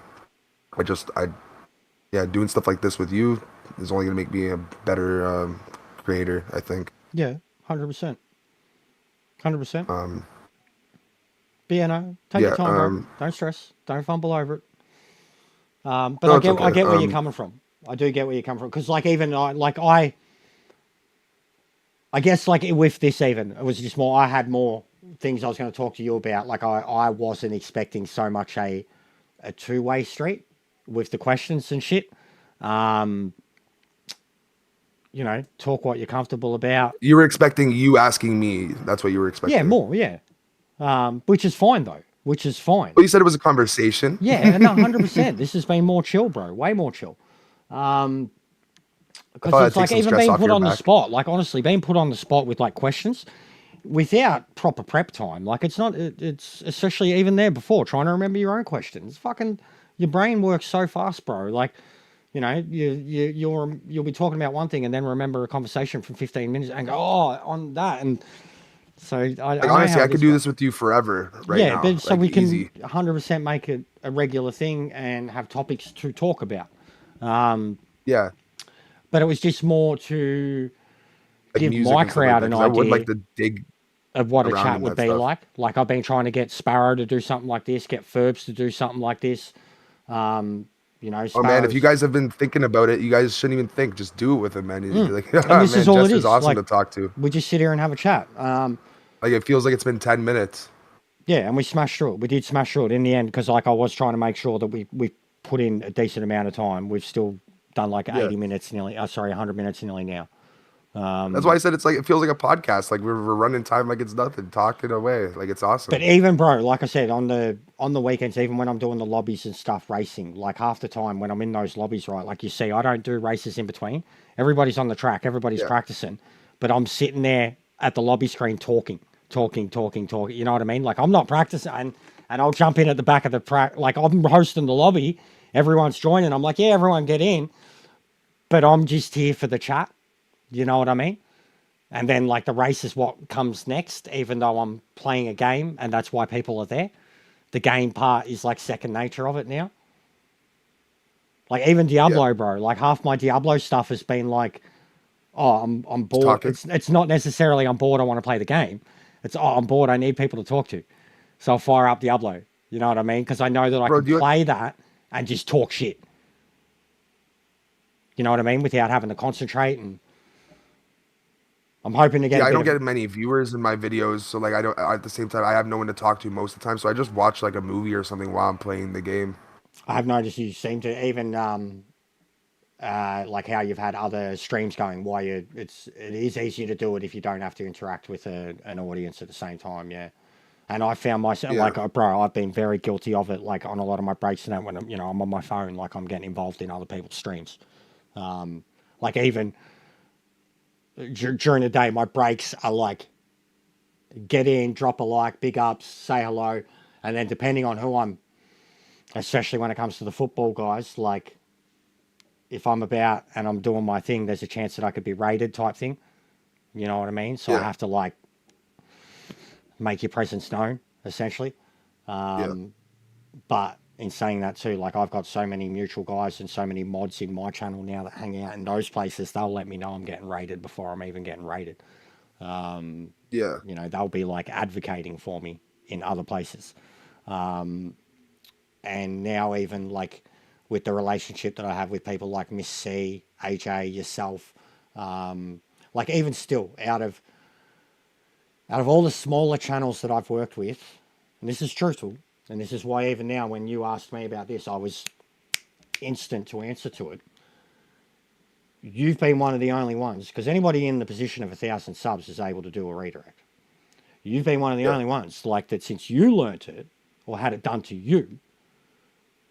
yeah, doing stuff like this with you is only gonna make me a better creator, I think. Yeah, 100%. 100%. But yeah, no, take your Yeah, time, bro. Don't stress. Don't fumble over it. But No, I it's get I okay. get where you're coming from. I do get where you're coming from because like even I guess like with this even it was just more I had more things I was going to talk to you about. Like I wasn't expecting so much a two-way street with the questions and shit. Um, you know, talk what you're comfortable about. You were expecting you asking me. That's what you were expecting. Yeah, more, yeah. Which is fine though. Which is fine. Well, you said it was a conversation. Yeah, no, 100%. This has been more chill, bro. Way more chill. I Because thought it's I'd take like some even stress being off put your on the back. spot. Like honestly, being put on the spot with like questions without proper prep time. Like it's not. It's especially even there before trying to remember your own questions. Fucking your brain works so fast, bro. Like you know, you'll be talking about one thing and then remember a conversation from 15 minutes and go, oh, on that. And so I Like know honestly, how I it could is, do bro. this with you forever right Yeah, now. but so Like we can easy. 100% make it a regular thing and have topics to talk about. Yeah, But it was just more to like give music my and stuff like crowd that. an Because I would idea like to dig of what a around chat in would that be stuff. like. Like I've been trying to get Sparrow to do something like this, get Ferbs to do something like this. You know, Oh man, if you Sparrow's, guys have been thinking about it, you guys shouldn't even think. Just do it with him, man. You'd be like, and this man, is all it Jester's is. awesome Like to talk to. we just sit here and have a chat. Like it feels like it's been 10 minutes. Yeah, and we smashed through it. We did smash through it in the end because like I was trying to make sure that we put in a decent amount of time. We've still done like Yeah. 80 minutes nearly. Sorry, 100 minutes nearly now. That's why I said it's like it feels like a podcast. Like we're running time like it's nothing, talking away. Like it's awesome. But even bro, like I said, on the weekends, even when I'm doing the lobbies and stuff, racing, like half the time when I'm in those lobbies, right? Like you see, I don't do races in between. Everybody's on the track, everybody's Yeah. practicing, but I'm sitting there at the lobby screen talking. You know what I mean? Like I'm not practicing, and I'll jump in at the back of the like I'm hosting the lobby, everyone's joining. I'm like, yeah, everyone get in, but I'm just here for the chat. You know what I mean? And then like the race is what comes next, even though I'm playing a game and that's why people are there. The game part is like second nature of it now. Like even Diablo, bro, like half my Diablo stuff has been like, oh, I'm bored. talking. It's not necessarily I'm bored, I want to play the game. It's oh, I'm bored, I need people to talk to. So I'll fire up Diablo. You know what I mean? Because I know that I Bro, can do you- play that and just talk shit. You know what I mean? Without having to concentrate, and I'm hoping to get Yeah, a I bit don't of- get many viewers in my videos, so like I don't. At the same time, I have no one to talk to most of the time, so I just watch like a movie or something while I'm playing the game. I've noticed you seem to even like how you've had other streams going. Why it is easier to do it if you don't have to interact with an audience at the same time. Yeah, and I found myself Yeah. like bro, I've been very guilty of it. Like on a lot of my breaks and that when I'm on my phone, like I'm getting involved in other people's streams. Like even during the day, my breaks are like get in, drop a like, big ups, say hello, and then depending on who I'm, especially when it comes to the football guys, like if I'm about and I'm doing my thing, there's a chance that I could be raided type thing. You know what I mean? So I Yeah. have to like make your presence known, essentially. But in saying that too, like I've got so many mutual guys and so many mods in my channel now that hang out in those places, they'll let me know I'm getting raided before I'm even getting raided. Yeah. You know, they'll be like advocating for me in other places. And now even like with the relationship that I have with people like Miss C, AJ, yourself, like even still out of all the smaller channels that I've worked with, and this is truthful, and this is why even now when you asked me about this, I was instant to answer to it. You've been one of the only ones, because anybody in the position of 1,000 subs is able to do a redirect. You've been one of the only ones like that since you learnt it or had it done to you.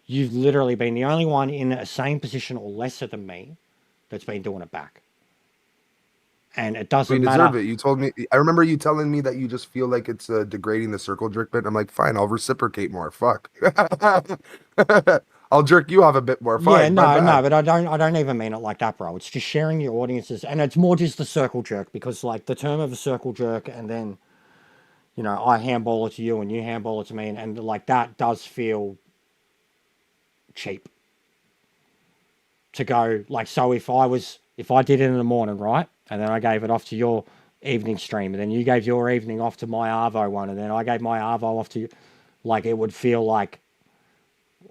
You've literally been the only one in the same position or lesser than me that's been doing it back. And it doesn't We matter. deserve it. You told me. I remember you telling me that you just feel like it's degrading the circle jerk bit. I'm like, fine, I'll reciprocate more. Fuck. I'll jerk you off a bit more. Fine. Yeah, my no, bad. but I don't even mean it like that, bro. It's just sharing your audiences, and it's more just the circle jerk because, like, the term of a circle jerk, and then, you know, I handball it to you and you handball it to me, and like that does feel cheap. To go like, so if I did it in the morning, right, and then I gave it off to your evening stream, and then you gave your evening off to my Arvo one, and then I gave my Arvo off to you, like it would feel like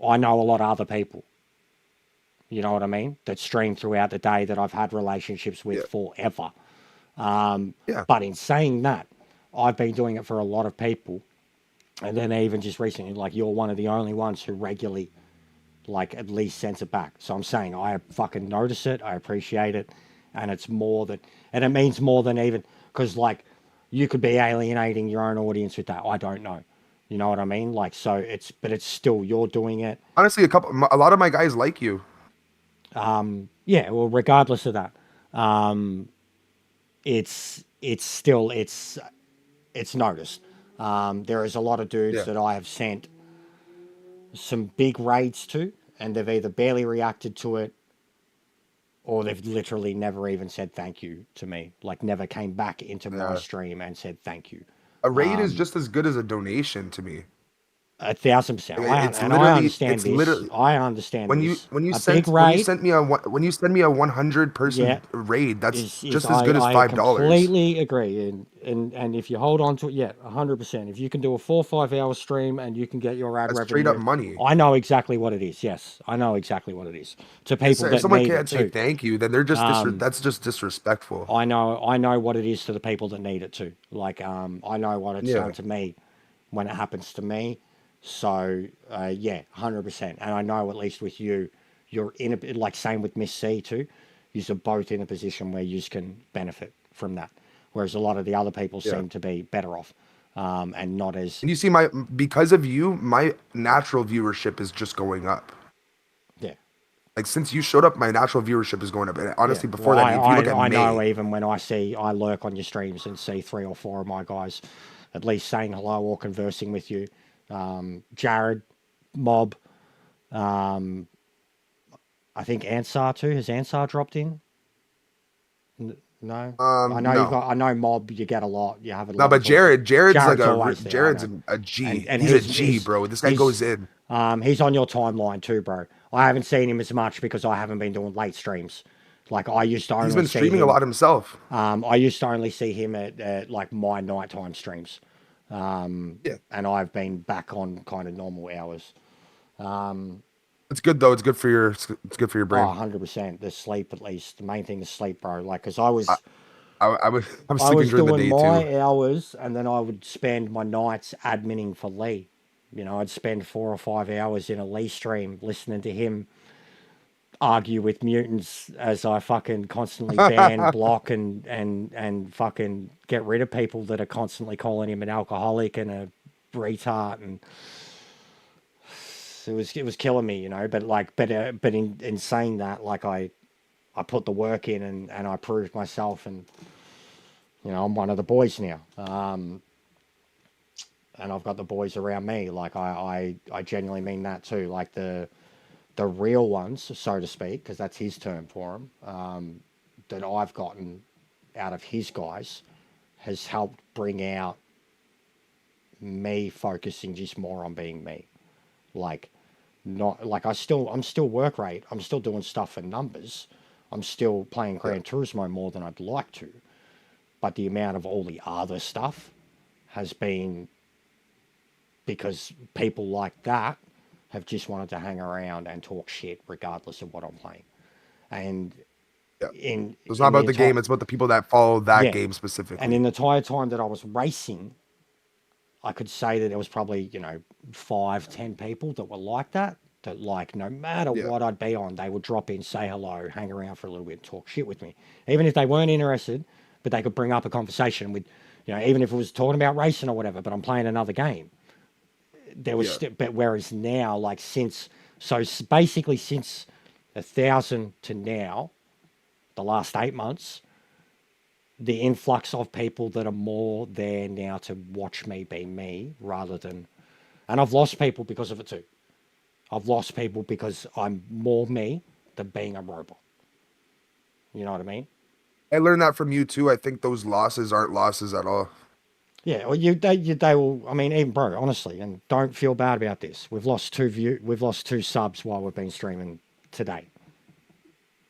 I know a lot of other people. You know what I mean? That stream throughout the day that I've had relationships with Yeah. forever. Yeah. But in saying that, I've been doing it for a lot of people. And then even just recently, like you're one of the only ones who regularly, like at least sends it back. So I'm saying I fucking notice it. I appreciate it. And it's more than, and it means more than even, because like you could be alienating your own audience with that. I don't know. You know what I mean? Like, so it's, but it's still, you're doing it. Honestly, a lot of my guys like you. Yeah, well, regardless of that, it's still it's noticed. There is a lot of dudes Yeah. that I have sent some big raids to, and they've either barely reacted to it, or they've literally never even said thank you to me. Like, never came back into my Yeah. stream and said thank you. A raid is just as good as a donation to me. 1,000%. It's I literally- understand it's this. literally- I understand When you this. when you A send big when raid you sent me a when you send me a 100 person Yeah. raid, that's is just as good as I $5. completely agree, and if you hold on to it, yeah, 100%. If you can do a 4 or 5 hour stream and you can get your ad That's revenue, straight up money. I know exactly what it is. Yes, I know exactly what it is to people So if that someone need can't it say too. thank you, then they're just that's just disrespectful. I know what it is to the people that need it too. Like, I know what it's Yeah. done to me when it happens to me. So, yeah, 100%. And I know at least with you, you're in a, like same with Miss C too. You're both in a position where you can benefit from that. Whereas a lot of the other people Yeah. seem to be better off, and not as, And you see, because of you, my natural viewership is just going up. yeah. Like since you showed up, my natural viewership is going up. And honestly, Yeah. before Well, that, if you look at I May, know even when I lurk on your streams and see 3 or 4 of my guys at least saying hello or conversing with you. Jared, Mob, I think Ansar too. Has Ansar dropped in? No. I know no. you've got. I know Mob. You get a lot. You have a lot. no, of but talks. Jared's like always there, I Jared's know. a G. And He's a G, bro. This guy goes in. He's on your timeline too, bro. I haven't seen him as much because I haven't been doing late streams. Like I used to only He's been see streaming a him- lot himself. I used to only see him at like my nighttime streams. Yeah. And I've been back on kind of normal hours. It's good though. It's good for your brain. 100%. The sleep, at least. The main thing is sleep, bro. Like, because I was I'm I sleeping was during the doing day my too. hours, and then I would spend my nights adminning for Lee. You know, I'd spend 4 or 5 hours in a Lee stream listening to him argue with mutants as I fucking constantly ban, block, and fucking get rid of people that are constantly calling him an alcoholic and a retard, and it was killing me, you know. But like, but in saying that, like I put the work in and I proved myself, and you know, I'm one of the boys now. And I've got the boys around me. Like I genuinely mean that too. Like the real ones, so to speak, because that's his term for them, that I've gotten out of his guys has helped bring out me focusing just more on being me. Like, not like I'm still work rate. I'm still doing stuff for numbers. I'm still playing Gran Turismo more than I'd like to. But the amount of all the other stuff has been because people like that have just wanted to hang around and talk shit regardless of what I'm playing. And It's not about the game. It's about the people that follow that game specifically. And in the entire time that I was racing, I could say that there was probably, 5, 10 people that were like that. That like no matter what I'd be on, they would drop in, say hello, hang around for a little bit, talk shit with me. Even if they weren't interested, but they could bring up a conversation with, even if it was talking about racing or whatever, but I'm playing another game. There was, but whereas now, like basically since 1,000 to now, the last 8 months, the influx of people that are more there now to watch me be me rather than, and I've lost people because of it too. I've lost people because I'm more me than being a robot. You know what I mean? I learned that from you too. I think those losses aren't losses at all. Yeah, well, they will. I mean, even bro, honestly, and don't feel bad about this. We've lost 2 subs while we've been streaming today.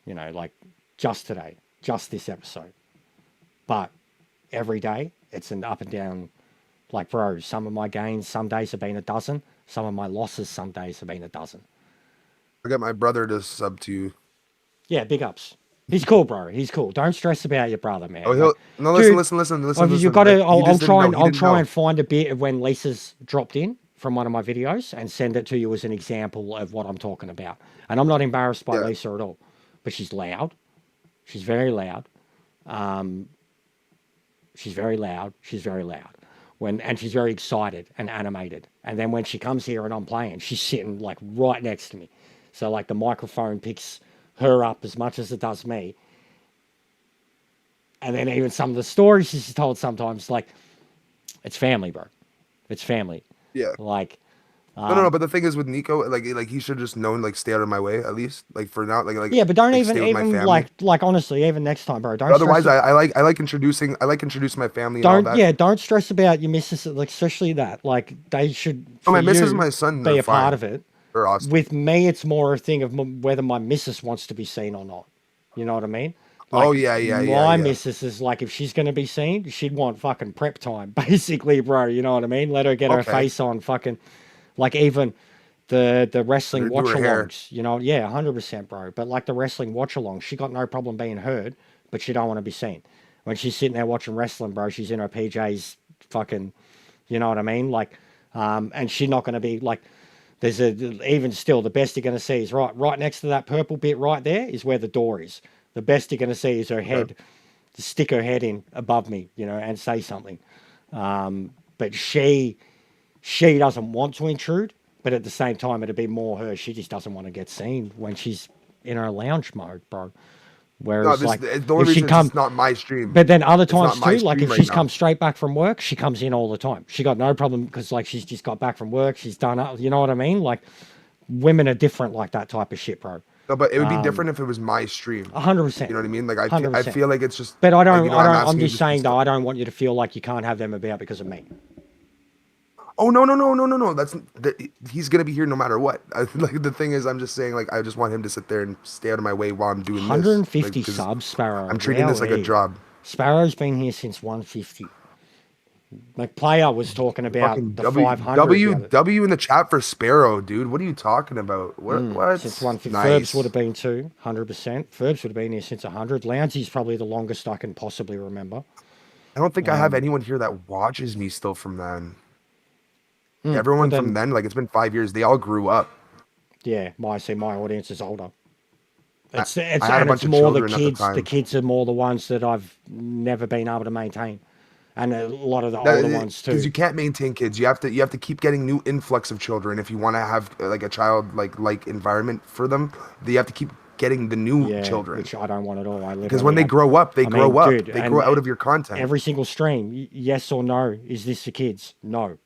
Like just today, just this episode. But every day, it's an up and down. Like, bro, some of my gains, some days have been a dozen. Some of my losses, some days have been a dozen. I got my brother to sub to you. Yeah, big ups. He's cool, bro. He's cool. Don't stress about your brother, man. Oh, he'll Like, no. dude, Listen. you got to. He I'll just didn't try know. and He I'll didn't try know. and find a bit of when Lisa's dropped in from one of my videos and send it to you as an example of what I'm talking about. And I'm not embarrassed by Yeah. Lisa at all, but she's loud. She's very loud. She's very loud. She's very loud. And she's very excited and animated. And then when she comes here and I'm playing, she's sitting like right next to me. So like the microphone picks her up as much as it does me. And then even some of the stories she's told sometimes, like, it's family, bro. It's family. Yeah. Like, No. But the thing is with Nico, like he should just known, like, stay out of my way at least. Like for now, like yeah, but don't like, even stay with my family. like honestly, even next time, bro. Don't Otherwise, stress. I like introducing my family and all Don't that. don't stress about your missus, like especially that. Like they should. No, my for missus you, and my son be are a part fine. of it. They're awesome. With me, it's more a thing of whether my missus wants to be seen or not. You know what I mean? Oh, yeah. My missus is like, if she's going to be seen, she'd want fucking prep time, basically, bro. You know what I mean? Let her get her Okay. face on, fucking, like even the wrestling Do her hair. watch-alongs. You know, yeah, 100%, bro. But like the wrestling watch-alongs, she got no problem being heard, but she don't want to be seen. When she's sitting there watching wrestling, bro, she's in her PJs, fucking, you know what I mean? Like, and she's not going to be like. There's even still, the best you're going to see is right next to that purple bit right there is where the door is. The best you're going to see is her head, to stick her head in above me, you know, and say something. But she doesn't want to intrude, but at the same time, it'd be more her. She just doesn't want to get seen when she's in her lounge mode, bro. Whereas, No, like, the only if she reason come, it's not my stream. but then other It's not times my too, like stream if right she's now. come straight back from work, she comes in all the time. She got no problem because like she's just got back from work. She's done it. You know what I mean? Like women are different like that type of shit, bro. No, but it would be different if it was my stream. 100%. You know what I mean? Like I 100%. feel like it's just. But I don't. Like, you know, I'm asking you just saying to- though. I don't want you to feel like you can't have them about because of me. Oh no! He's gonna be here no matter what. Like the thing is, I'm just saying, like I just want him to sit there and stay out of my way while I'm doing 150 this. Like, 'cause subs, Sparrow. I'm treating this like a Wowee. job. Sparrow's been here since 150. Like player was talking about Fucking the W 500. W the other- W in the chat for Sparrow, dude. What are you talking about? What? Since 150. Nice. Ferbs would have been 100%. Ferbs would have been here since 100. Lounsey's probably the longest I can possibly remember. I don't think I have anyone here that watches me still from then. Hmm, Everyone but from then- then, like it's been 5 years. They all grew up. Yeah, my audience is older. It's I had a and bunch it's of more the children at the kids. The time. kids are more the ones that I've never been able to maintain, and a lot of the older ones too. Because you can't maintain kids. You have to keep getting new influx of children if you want to have like a child like environment for them. You have to keep getting the new Yeah, children. which I don't want at all. I Because literally when they have- grow up, they I grow mean, up. dude, They and grow out of your content. Every single stream, yes or no, is this for kids? No,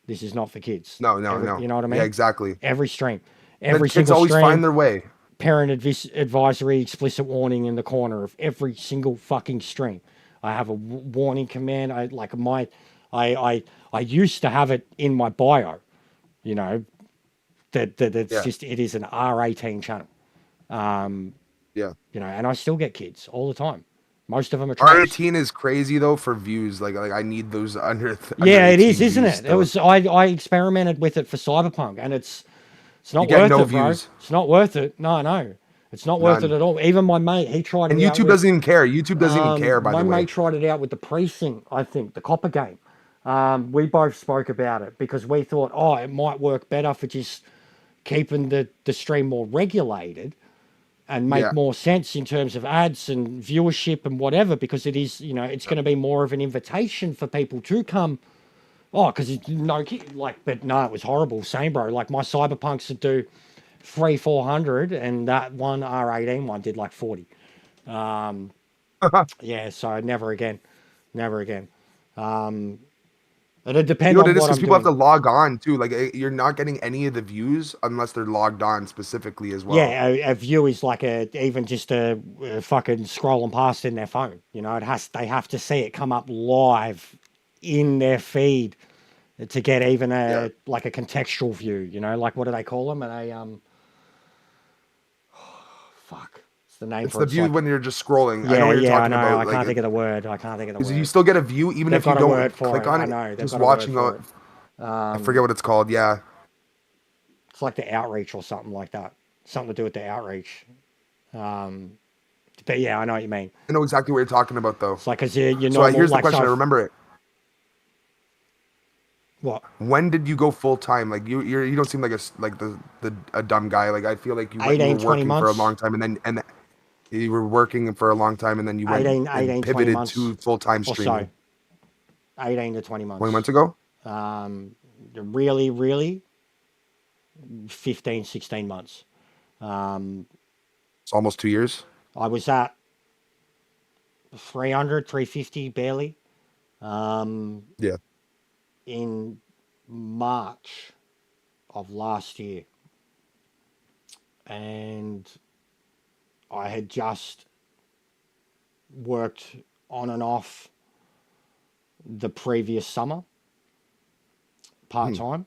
this is not for kids. No. You know what I mean? Yeah, exactly. Every stream, And every kids single always stream, find their way. parent advisory, explicit warning in the corner of every single fucking stream. I have a warning command. I used to have it in my bio, you know, that it's Yeah. just, it is an R18 channel. Yeah. You know, and I still get kids all the time. Most of them are trans. R18 is crazy though for views. Like I need those under. Yeah, under it is, 18 isn't views it? still. It was. I experimented with it for Cyberpunk, and it's not get worth no it, bro. views. It's not worth it. No, it's not worth it None. at all. Even my mate, he tried And it out YouTube with- doesn't even care. YouTube doesn't even care. By my the way, mate tried it out with the precinct, I think, the copper game. We both spoke about it because we thought, oh, it might work better for just keeping the stream more regulated and make Yeah. more sense in terms of ads and viewership and whatever, because it is, you know, it's going to be more of an invitation for people to come. Oh, because but no, it was horrible. Same, bro. Like my Cyberpunks would do 400, and that one R18 one did like 40. Yeah, so never again. It'd depend you know on what it is what because I'm people have to doing. log on too. Like you're not getting any of the views unless they're logged on specifically as well. Yeah, a view is like even just a fucking scrolling past in their phone. You know, they have to see it come up live in their feed to get even like a contextual view. You know, like what do they call them? And fuck, it's the name It's for the it. view Like, when you're just scrolling. I yeah, know what you're yeah, I talking know. about. I like, can't think of the word. I can't think of the because word. you still get a view even They've if you got a don't word for click it. on I it. know, they've Just got a word watching for on. I forget what it's called. Yeah. It's like the outreach or something like that. something to do with the outreach. But yeah, I know what you mean. I know exactly what you're talking about, though. It's like, cause you're So normal. here's the like, question. so I remember it. what? When did you go full time? Like you don't seem like a dumb guy. Like I feel like you were 18, 20 working for a months. long time, and you were working for a long time, and then you went 18, and 20 pivoted months to full time or streaming. so. 18 to 20 20 months. months ago. Really, really, 15, 16 months. It's almost 2 years. I was at 300, 350 barely. Yeah. In March of last year. And I had just worked on and off the previous summer part-time.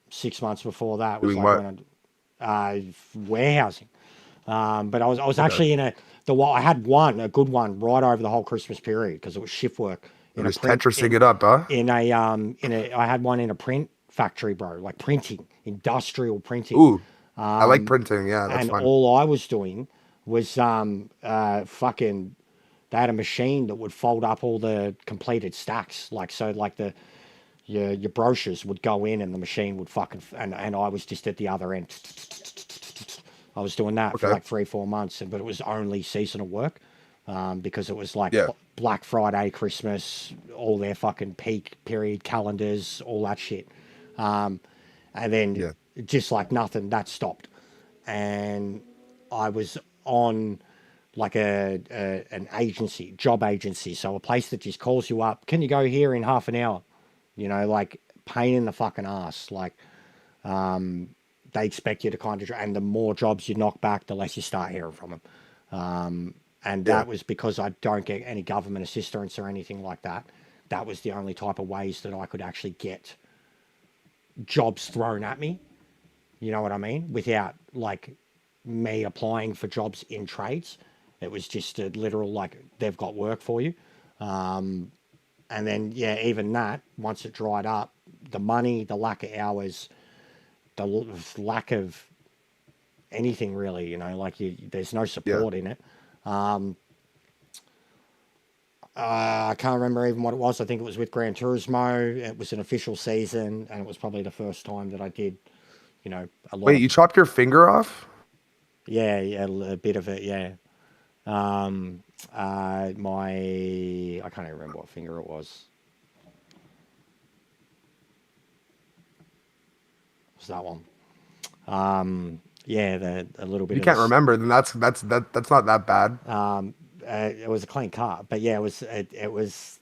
6 months before that was Doing like what? when warehousing. But I was actually in I had a good one right over the whole Christmas period because it was shift work. Just Tetrising it up, huh? I had one in a print factory, bro, like printing, industrial printing. Ooh, I like printing. Yeah, that's And fun. all I was doing was fucking. They had a machine that would fold up all the completed stacks, like your brochures would go in, and the machine would and I was just at the other end. I was doing that for Okay. like 3-4 months, but it was only seasonal work because it was like Yeah. Black Friday, Christmas, all their fucking peak period calendars, all that shit. And then just like nothing, that stopped. And I was on like an agency, job agency. So a place that just calls you up. Can you go here in half an hour? You know, like pain in the fucking ass. Like, they expect you to kind of, and the more jobs you knock back, the less you start hearing from them. And that was because I don't get any government assistance or anything like that. That was the only type of ways that I could actually get jobs thrown at me. You know what I mean? Without like me applying for jobs in trades. It was just a literal, like, they've got work for you. And then, yeah, even that, once it dried up, the money, the lack of hours, the lack of anything really, you know, like there's no support in it. I can't remember even what it was. I think it was with Gran Turismo. It was an official season, and it was probably the first time that I did, you know, a lot. Wait, you chopped your finger off? Yeah, a bit of it, yeah. I can't even remember what finger it was. It was that one. Yeah, a little bit. You can't remember, then that's not that bad. It was a clean cut, but yeah, it was.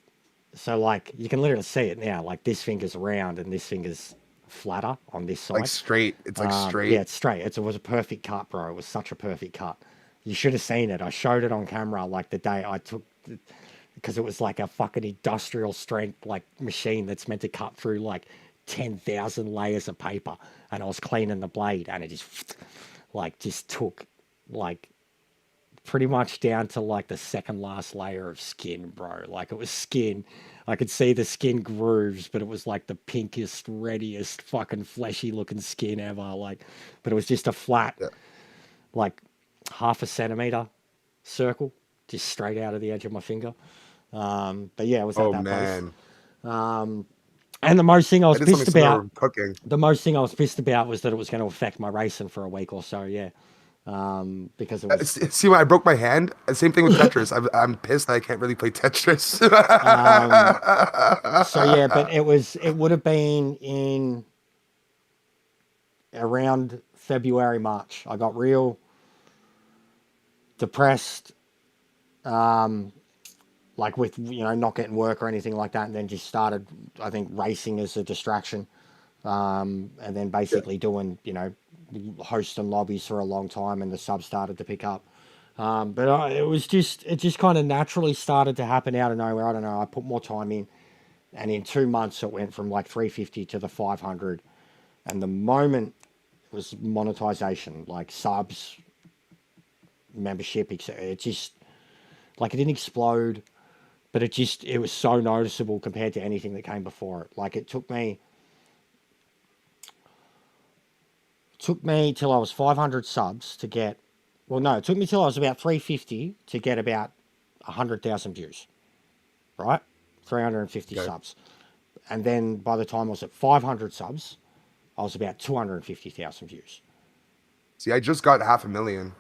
So like you can literally see it now. Like this finger's round and this finger's flatter on this side. Like straight. It's like straight. Yeah, it's straight. It was a perfect cut, bro. It was such a perfect cut. You should have seen it. I showed it on camera like the day I took, because it was like a fucking industrial strength like machine that's meant to cut through like 10,000 layers of paper, and I was cleaning the blade, and it just took like pretty much down to like the second last layer of skin, bro. Like it was skin. I could see the skin grooves, but it was like the pinkest, reddiest, fucking fleshy looking skin ever. Like, but it was just a flat, like 0.5 centimeter circle, just straight out of the edge of my finger. But yeah, it was at that place. And the most thing I was pissed about, the most thing I was pissed about was that it was going to affect my racing for a week or so. Yeah. Because it was... See, when I broke my hand, same thing with Tetris. I'm pissed that I can't really play Tetris. So yeah, but it would have been in around February, March. I got real depressed, like with, you know, not getting work or anything like that, and then just started, I think, racing as a distraction, and then basically doing, you know, hosting lobbies for a long time, and the subs started to pick up. But it just kind of naturally started to happen out of nowhere. I don't know. I put more time in, and in 2 months it went from like 350 to the 500, and the moment it was monetization, like subs, membership, it just, like, it didn't explode, but it was so noticeable compared to anything that came before it. Like, it took me took me till I was 500 subs to get, well, no, it took me till I was about 350 to get about 100,000 views, right? 350 Okay. subs. And then by the time I was at 500 subs, I was about 250,000 views. See, I just got 500,000.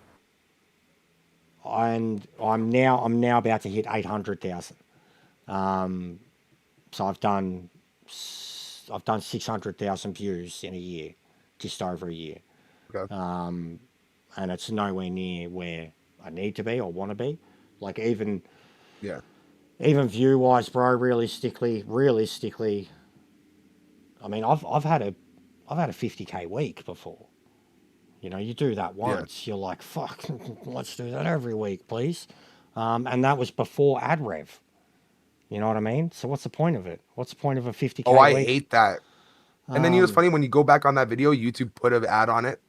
And I'm now about to hit 800,000. So I've done 600,000 views in a year, just over a year. Okay. And it's nowhere near where I need to be or want to be. Like even Yeah. view wise, bro, realistically, I mean, I've had a 50K week before. You know, you do that once, you're like, fuck, let's do that every week, please. And that was before ad rev. You know what I mean? So what's the point of it? What's the point of a 50K Oh, I week? hate that. And then you know what's funny? When you go back on that video, YouTube put an ad on it.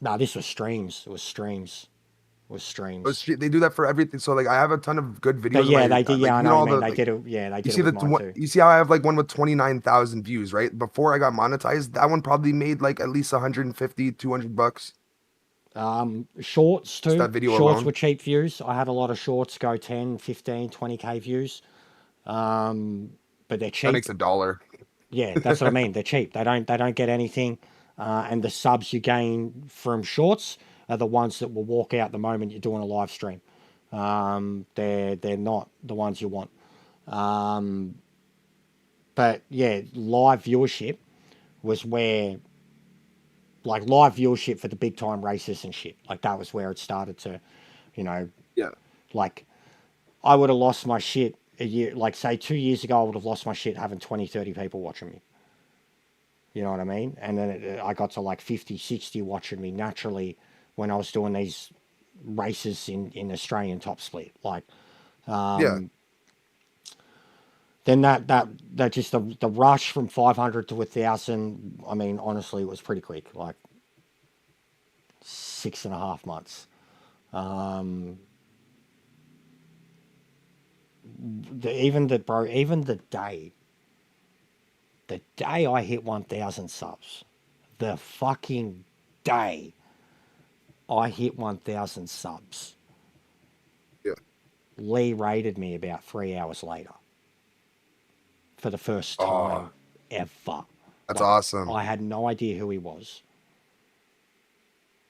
No, this was streams. It was streams. They do that for everything. So like, I have a ton of good videos. But yeah, on my- they did. like, Yeah, I you know. all Man, the, they like, did it. Yeah, they You did see it with the mine one, too. you see how I have like one with 29,000 views, right? Before I got monetized, that one probably made like at least 150, $200. Shorts too. that video Shorts alone. were cheap views. I had a lot of shorts go 10, 15, 20K views. But they're cheap. That makes $1. Yeah, that's what I mean. They're cheap. They don't get anything. And the subs you gain from shorts are the ones that will walk out the moment you're doing a live stream. They're not the ones you want. But yeah, live viewership was where, like, live viewership for the big time races and shit. Like, that was where it started to, you know, Yeah. like, I would have lost my shit a year, like, say 2 years ago, I would have lost my shit having 20, 30 people watching me. You know what I mean? And then I got to like 50, 60 watching me naturally when I was doing these races in Australian top split. Like, Yeah. then that just the rush from 500 to 1,000. I mean, honestly, it was pretty quick, like 6.5 months. Even the day I hit 1,000 subs, the fucking day I hit 1,000 subs, Yeah. Lee raided me about 3 hours later. For the first time ever. That's awesome. I had no idea who he was.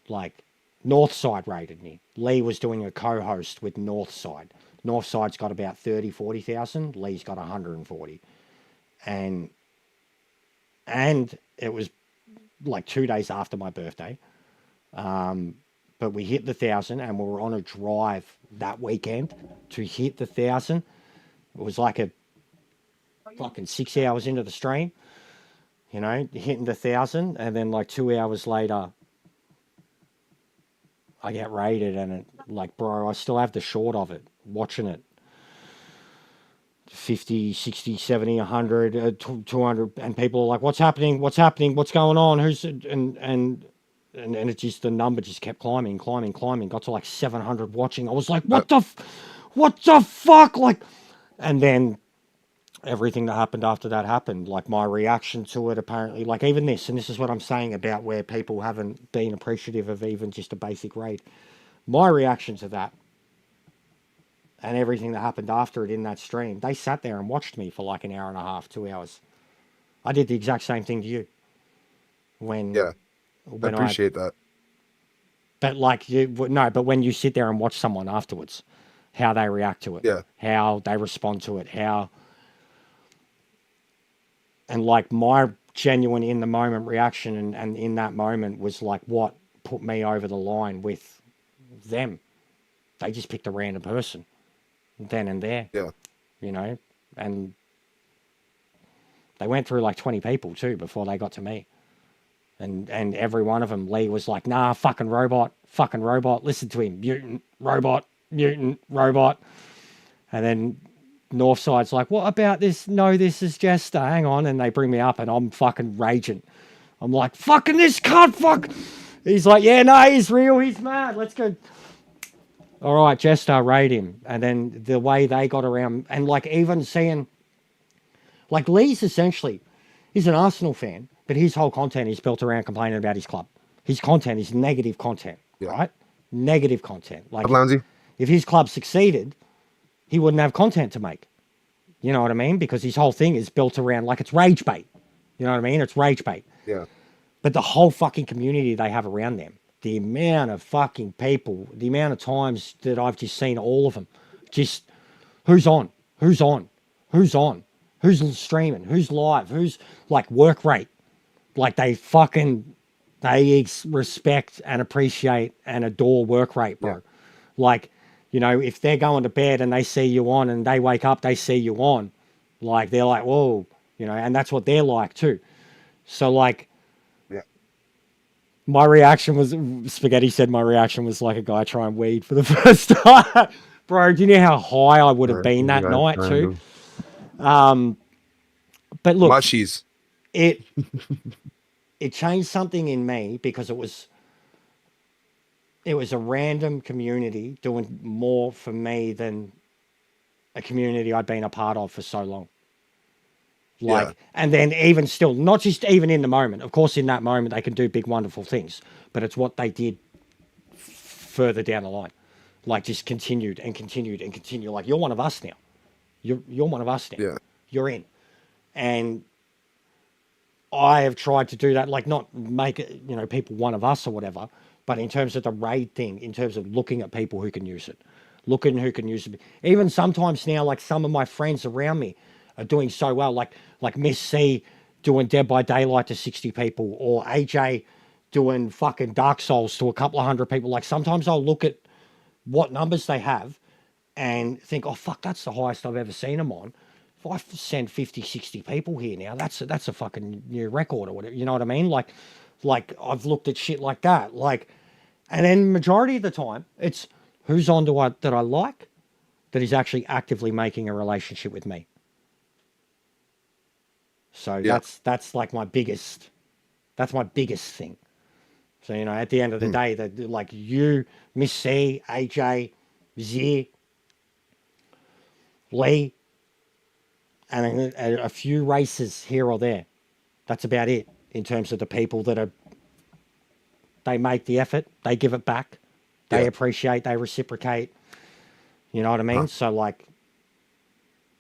Like, Northside raided me. Lee was doing a co-host with Northside. Northside's got about 30, 40,000. Lee's got 140. And it was like 2 days after my birthday. But we hit the 1,000 and we were on a drive that weekend to hit the 1,000. It was like a fucking 6 hours into the stream, you know, hitting the 1,000. And then like 2 hours later, I get raided and it, like, bro, I still have the short of it, watching it. 50, 60, 70, 100, 200, and people are like, what's happening? What's going on? Who's, and it just, the number just kept climbing, got to like 700 watching. I was like, what the fuck? Like, and then everything that happened after that happened. Like, my reaction to it, apparently, like, even this, and this is what I'm saying about where people haven't been appreciative of even just a basic raid. My reaction to that and everything that happened after it in that stream, they sat there and watched me for like an hour and a half, 2 hours. I did the exact same thing to you. I appreciate that. But like, but when you sit there and watch someone afterwards, how they react to it, how they respond to it, and like my genuine in the moment reaction and in that moment was like what put me over the line with them. They just picked a random person then and there. Yeah. You know, and they went through like 20 people too before they got to me. And every one of them, Lee was like, nah, fucking robot, listen to him, mutant, robot. And then Northside's like, what about this? No, this is Jester, hang on. And they bring me up and I'm fucking raging. I'm like, fucking this cunt, fuck. He's like, yeah, no, he's real, he's mad, let's go. All right, Jester, raid him. And then the way they got around, and like even seeing, like Lee's essentially, he's an Arsenal fan, but his whole content is built around complaining about his club. his content is negative content, Yeah. right? Negative content. Like Lounsey? if his club succeeded, he wouldn't have content to make. You know what I mean? Because his whole thing is built around like it's rage bait. You know what I mean? It's rage bait. Yeah. But the whole fucking community they have around them, the amount of fucking people, the amount of times that I've just seen all of them, just who's on, who's on, who's on, who's streaming, who's live, who's like work rate. Like they respect and appreciate and adore work rate, bro. Yeah. Like, you know, if they're going to bed and they see you on and they wake up, they see you on, like they're like, whoa, you know, and that's what they're like too. So like, Yeah. my reaction was, Spaghetti said my reaction was like a guy trying weed for the first time. Bro, do you know how high I would have been that night too? But look, Mushies. it changed something in me because it was a random community doing more for me than a community I'd been a part of for so long. Like, Yeah. and then even still, not just even in the moment. Of course, in that moment they can do big, wonderful things, but it's what they did further down the line. Like, just continued and continued and continued. Like, you're one of us now. You're one of us now. Yeah. You're in, and I have tried to do that. Like, not make it, you know, people one of us or whatever, but in terms of the raid thing, in terms of looking at people who can use it, looking who can use it. Even sometimes now, like some of my friends around me are doing so well, like Miss C doing Dead by Daylight to 60 people, or AJ doing fucking Dark Souls to a couple of hundred people. Like sometimes I'll look at what numbers they have and think, oh fuck, that's the highest I've ever seen them on. If I send 50, 60 people here now, that's a fucking new record or whatever. You know what I mean? Like I've looked at shit like that. Like, and then majority of the time, it's who's on that I like, that is actually actively making a relationship with me. So Yeah. that's like my biggest thing. So, you know, at the end of the day, that like you, Miss C, AJ, Z, Lee, and a few races here or there. That's about it in terms of the people that they make the effort, they give it back, they Yeah. appreciate, they reciprocate. You know what I mean? So like,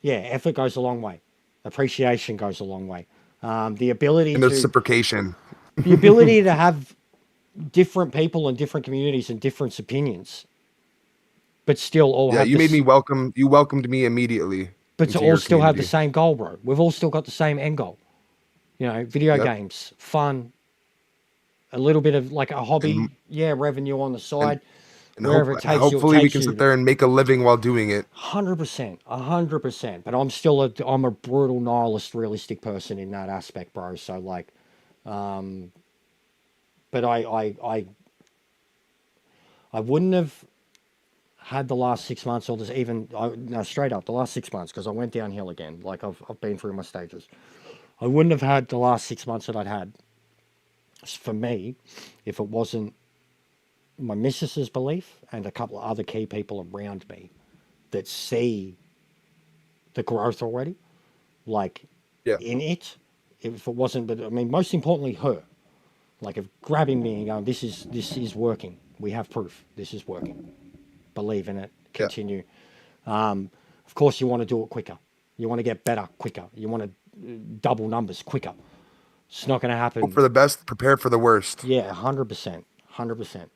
yeah, effort goes a long way. Appreciation goes a long way. The ability And to reciprocation. the ability to have different people and different communities and different opinions, but still all Yeah, have you the made me welcome. You welcomed me immediately. but to into all your still have the community. same goal, bro. We've all still got the same end goal. You know, video Yep. games, fun, a little bit of like a hobby, revenue on the side, And wherever it takes you. hopefully we takes can you sit there and make a living while doing it. 100%, 100%. But I'm still I'm a brutal nihilist, realistic person in that aspect, bro. So like, but I wouldn't have had the last 6 months or just even no, straight up the last 6 months, because I went downhill again. Like I've been through my stages. I wouldn't have had the last 6 months that I'd had for me if it wasn't my missus's belief and a couple of other key people around me that see the growth already, like Yeah. in it. If it wasn't, but I mean, most importantly, her, like of grabbing me and going, this is working. We have proof. This is working. Believe in it. Yeah. Continue. Of course, you want to do it quicker. You want to get better quicker. You want to double numbers quicker. It's not going to happen. Hope for the best, prepare for the worst. Yeah, 100%, 100%.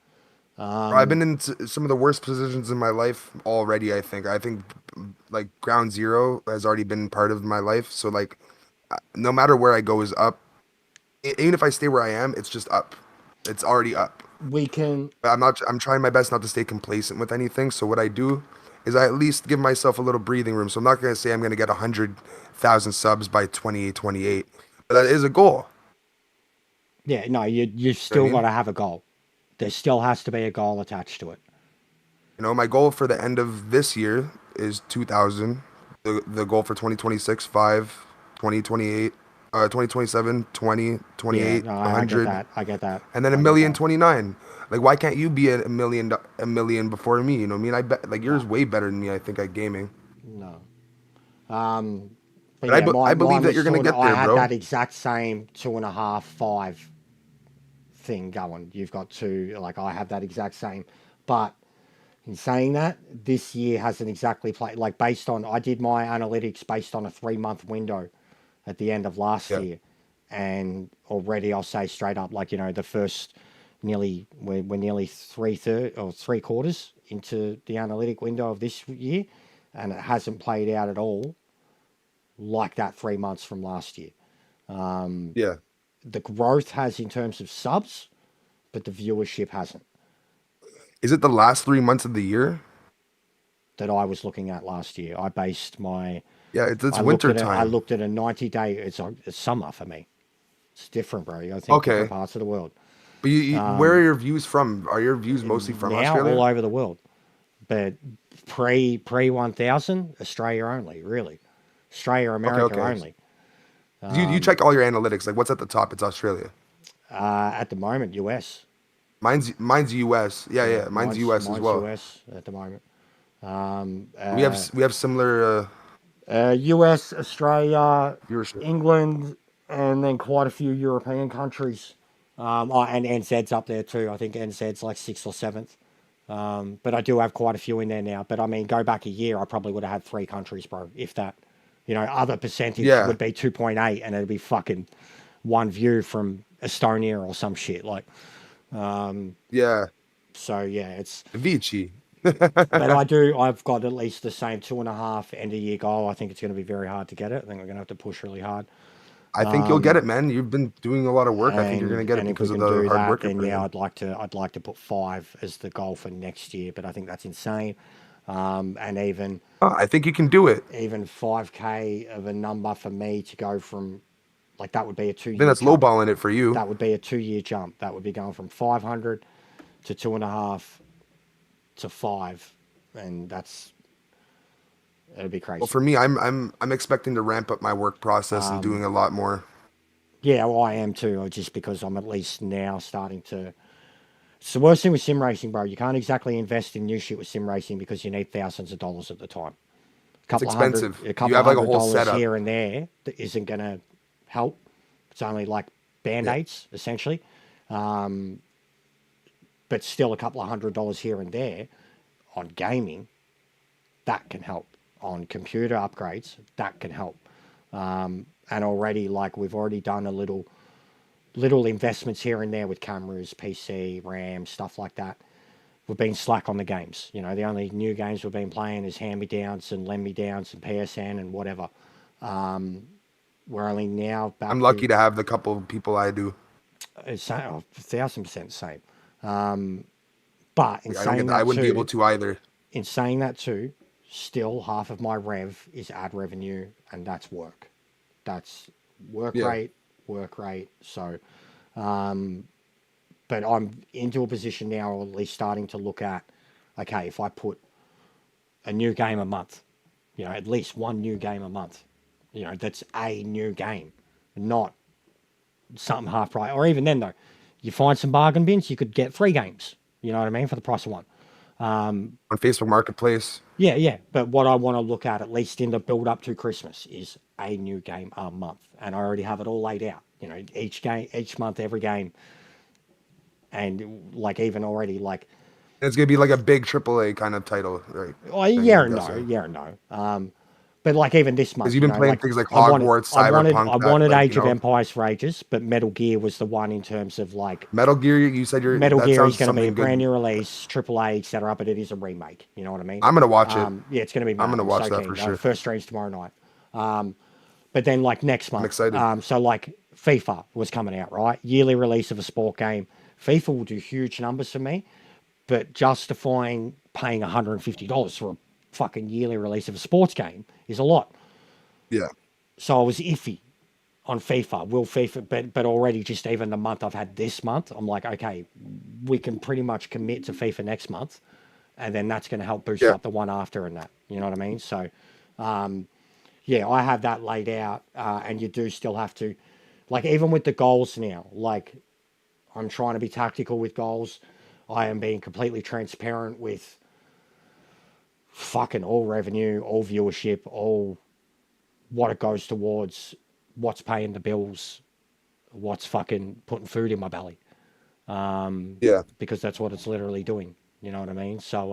I've been in some of the worst positions in my life already. I think like ground zero has already been part of my life. So like, no matter where I go is up. Even if I stay where I am, it's just up. It's already up. We can. But I'm trying my best not to stay complacent with anything. So what I do is I at least give myself a little breathing room. So I'm not gonna say I'm gonna get 100,000 subs by 28, but that is a goal. Yeah, no, you still mean? got to have a goal. There still has to be a goal attached to it. You know, my goal for the end of this year is 2,000. The goal for 2026, 5, 2028, 2027, 20, 28, Yeah, no, I get 100, that. I get that. and then I a get million, that. 29. Like, why can't you be a million before me? You know what I mean? I bet like yours way better than me. I think at gaming. No. But I believe mine that was you're gonna sorta- get there, I had bro. that exact same 2.5, 5 thing going. You've got two, like I have that exact same. But in saying that, this year hasn't exactly played, like based on, I did my analytics based on a 3-month window at the end of last Yeah. year. And already I'll say straight up, like, the first we're nearly 3/3 or 3/4 into the analytic window of this year. And it hasn't played out at all like that 3 months from last year. Yeah. The growth has in terms of subs, but the viewership hasn't, Is it the last 3 months of the year? that I was looking at last year. I based my Yeah, it's I winter looked at I time. looked at a 90-day. It's summer for me. It's different, bro. I think Okay. different parts of the world. But where are your views from? Are your views mostly from Now Australia? all over the world, but pre 1000 Australia only, really. Australia, America okay. only. You check all your analytics. Like what's at the top? It's Australia. At the moment, US. Mine's US. Yeah. Mine's US as well. US at the moment. We have similar US, Australia, viewership. England, and then quite a few European countries. And NZ's up there too. I think NZ's like 6th or 7th. But I do have quite a few in there now. But I mean, go back a year, I probably would have had 3 countries, bro, if that. Other percentage Yeah. would be 2.8, and it'd be fucking 1 view from Estonia or some shit. Like, Yeah. so yeah, it's. Vici. But I've got at least the same 2.5 end of year goal. I think it's going to be very hard to get it. I think we're going to have to push really hard. I think you'll get it, man. You've been doing a lot of work. I think you're gonna get it And if because we of can the do hard that, work you're then putting yeah, in. I'd like to put 5 as the goal for next year. But I think that's insane. And even I think you can do it. 5K of a number for me to go from, like, that would be a 2 I year. think that's lowballing it for you. That would be a 2-year jump. That would be going from 500 to 2.5 to 5, and it'd be crazy. Well, for me, I'm expecting to ramp up my work process and doing a lot more. Yeah, well, I am too, just because I'm at least now starting to. It's the worst thing with sim racing, bro. You can't exactly invest in new shit with sim racing because you need thousands of dollars at the time. It's expensive. A couple You have of like a whole $100 setup. here and there that isn't going to help. It's only like band-aids, essentially. But still a couple of $100 here and there on gaming, that can help. On computer upgrades, that can help. And already, like, we've already done a little investments here and there with cameras, PC, RAM, stuff like that. We've been slack on the games. The only new games we've been playing is hand-me-downs and lend-me-downs and PSN and whatever. We're only now back. I'm lucky to have the couple of people I do. It's 1,000% same. But in saying that I wouldn't too, be able to either. in saying that too, still half of my rev is ad revenue, and that's work. That's work Yeah. rate. So, but I'm into a position now, or at least starting to look at, okay, if I put a new game a month, at least one new game a month, that's a new game, not something half price. Or even then, though, you find some bargain bins, you could get 3 games, you know what I mean, for the price of 1. On Facebook Marketplace. Yeah. But what I want to look at least in the build up to Christmas, is a new game a month. And I already have it all laid out. Each month, every game. And like, even already, like, It's gonna be like a big AAA kind of title, right? oh, yeah or no. But like, even this month, Because you've been playing things like I wanted- Hogwarts, I wanted, Cyberpunk. I wanted that, Age of Empires for ages, but Metal Gear was the one in terms of like. Metal Gear. You said you're Metal that Gear sounds is going to be a something good. brand new release, AAA, etc. But it is a remake. You know what I mean? I'm gonna watch it. Yeah, it's going to be. I'm gonna mad. watch so that keen. for sure. First streams tomorrow night. But then, like, next month, excited. So like FIFA was coming out, right? Yearly release of a sport game. FIFA will do huge numbers for me, but justifying paying $150 for a fucking yearly release of a sports game is a lot. Yeah. So I was iffy on FIFA. Will FIFA, but already just even the month I've had this month, I'm like, okay, we can pretty much commit to FIFA next month, and then that's going to help boost up the one after and that. You know what I mean? So, yeah, I have that laid out, and you do still have to, like, even with the goals now, like, I'm trying to be tactical with goals. I am being completely transparent with fucking all revenue, all viewership, all what it goes towards, what's paying the bills, what's fucking putting food in my belly. Yeah. because that's what it's literally doing. You know what I mean? So,